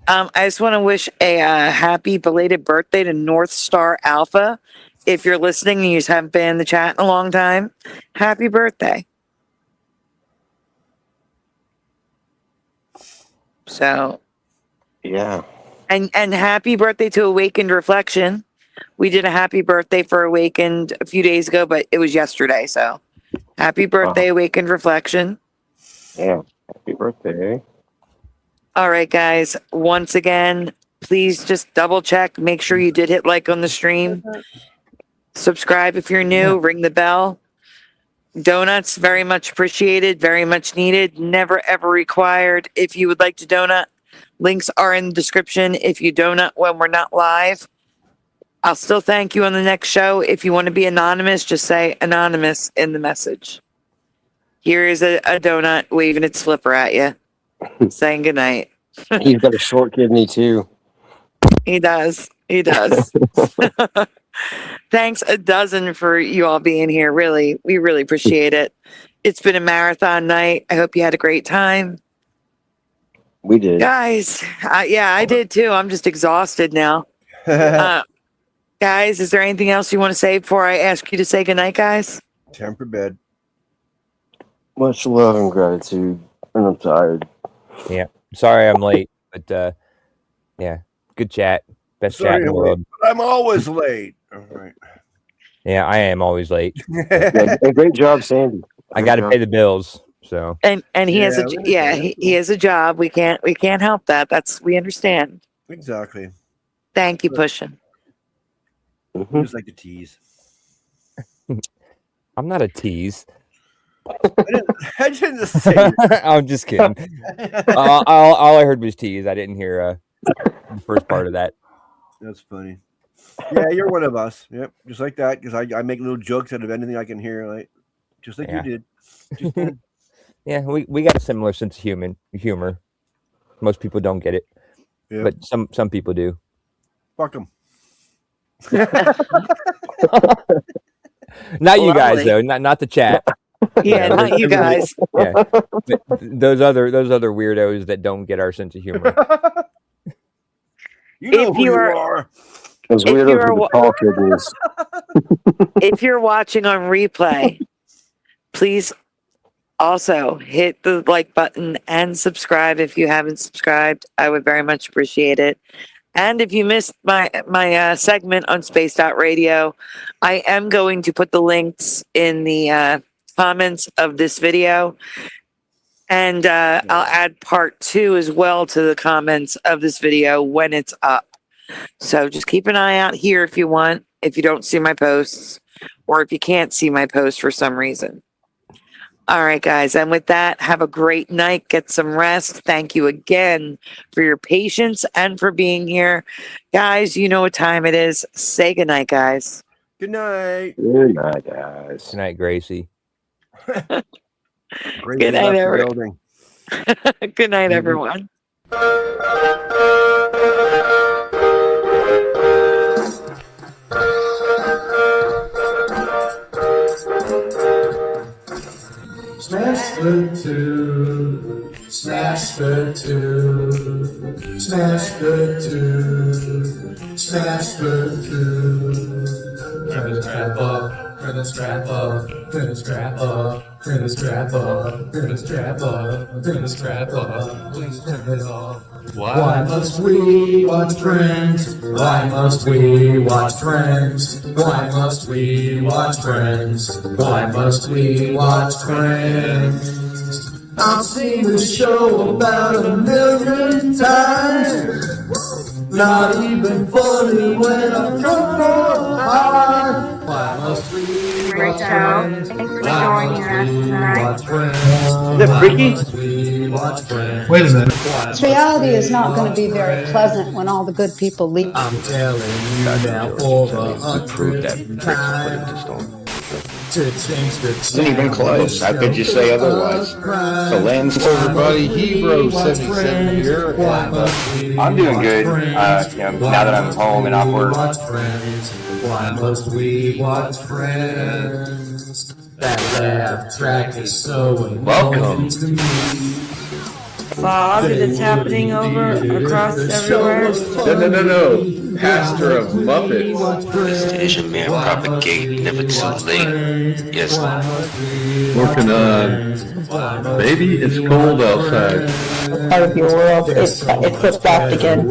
I just want to wish a happy belated birthday to North Star Alpha. If you're listening and you just haven't been in the chat in a long time, happy birthday. So, yeah. And happy birthday to Awakened Reflection. We did a happy birthday for Awakened a few days ago, but it was yesterday. So, happy birthday, Awakened Reflection. Yeah. Happy birthday. All right, guys. Once again, please just double check. Make sure you did hit like on the stream. Subscribe if you're new. Ring the bell. Donuts, very much appreciated. Very much needed. Never, ever required. If you would like to donut, links are in the description. If you donut when we're not live, I'll still thank you on the next show. If you want to be anonymous, just say anonymous in the message. Here is a donut waving its flipper at you. Saying goodnight. He's got a short kidney too. He does. He does. Thanks a dozen for you all being here. Really, we really appreciate it. It's been a marathon night. I hope you had a great time. We did. Guys, yeah, I did too. I'm just exhausted now. Guys, is there anything else you want to say before I ask you to say goodnight, guys? Time for bed. Much love and gratitude. And I'm tired. Yeah. Sorry I'm late, but yeah, good chat. Best chat in the world. I'm always late. All right. Yeah, I am always late. Yeah, great job, Sandy. I got to pay the bills, so. And he has he has a job. We can't help that. We understand. Exactly. Thank you, Pushing. Just like to tease. I'm not a tease. I didn't say it. I'm just kidding. All I heard was tease. I didn't hear the first part of that. That's funny. Yeah, you're one of us. Yep, just like that. Because I make little jokes out of anything I can hear, like just like you did. Just did. Yeah, we got a similar sense of humor. Most people don't get it, but some people do. Fuck them. Not you guys though. Not the chat. Yeah, not you guys. Yeah, but those other weirdos that don't get our sense of humor. You know who you are. Those weirdos with the tall kidneys. If you're watching on replay, please also hit the like button and subscribe if you haven't subscribed. I would very much appreciate it. And if you missed my segment on Spaced Out Radio, I am going to put the links in the comments of this video. And I'll add part 2 as well to the comments of this video when it's up. So just keep an eye out here if you want, if you don't see my posts, or if you can't see my posts for some reason. All right, guys. And with that, have a great night. Get some rest. Thank you again for your patience and for being here. Guys, you know what time it is. Say goodnight, guys. Good night. Good night, guys. Good night, Gracie. Good night, everyone. Good night, everyone. Smash the two, smash the two, smash the two, smash the two. Turn the strap up, turn the strap up, turn the strap up, turn the strap up, turn the strap up, turn the strap up. Please turn it off. Why must we watch Friends? Why must we watch Friends? Why must we watch Friends? Why must we watch Friends? I've seen this show about 1,000,000 times. Not even funny when I'm drunk or high. Why must we great show. Thanks for joining us tonight. Is that freaky? Wait a minute. This reality is not going to be very pleasant when all the good people leave. I'm telling you now for the 100th time. Isn't even close. How could you say otherwise? The land's everybody. Hebrews 77 here. I'm doing good. Now that I'm home and off work. Why must we watch Friends? That laugh track is so welcome to me. Fog that's happening over across everywhere. No. Pastor of Muppets. Asian man propagate, never too late. Yes. Working on Baby, It's Cold Outside. Part of your world, it flips back again.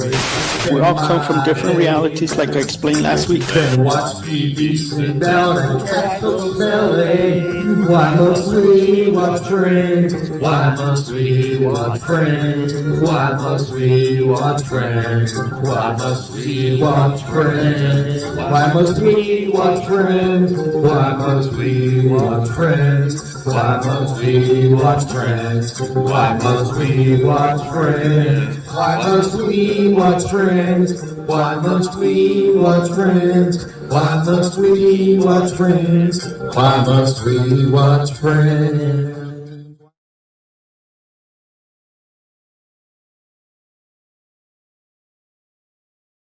We all come from different realities, like I explained last week. Watch TV, sit down and catch those belly. Why must we watch Friends? Why must we watch Friends? Why must we watch Friends? Why must we watch Friends? Why must we watch Friends? Why must we watch Friends? Why must we watch Friends? Why must we watch Friends? Why must we watch Friends? Why must we watch Friends? Why must we watch Friends? Why must we watch Friends?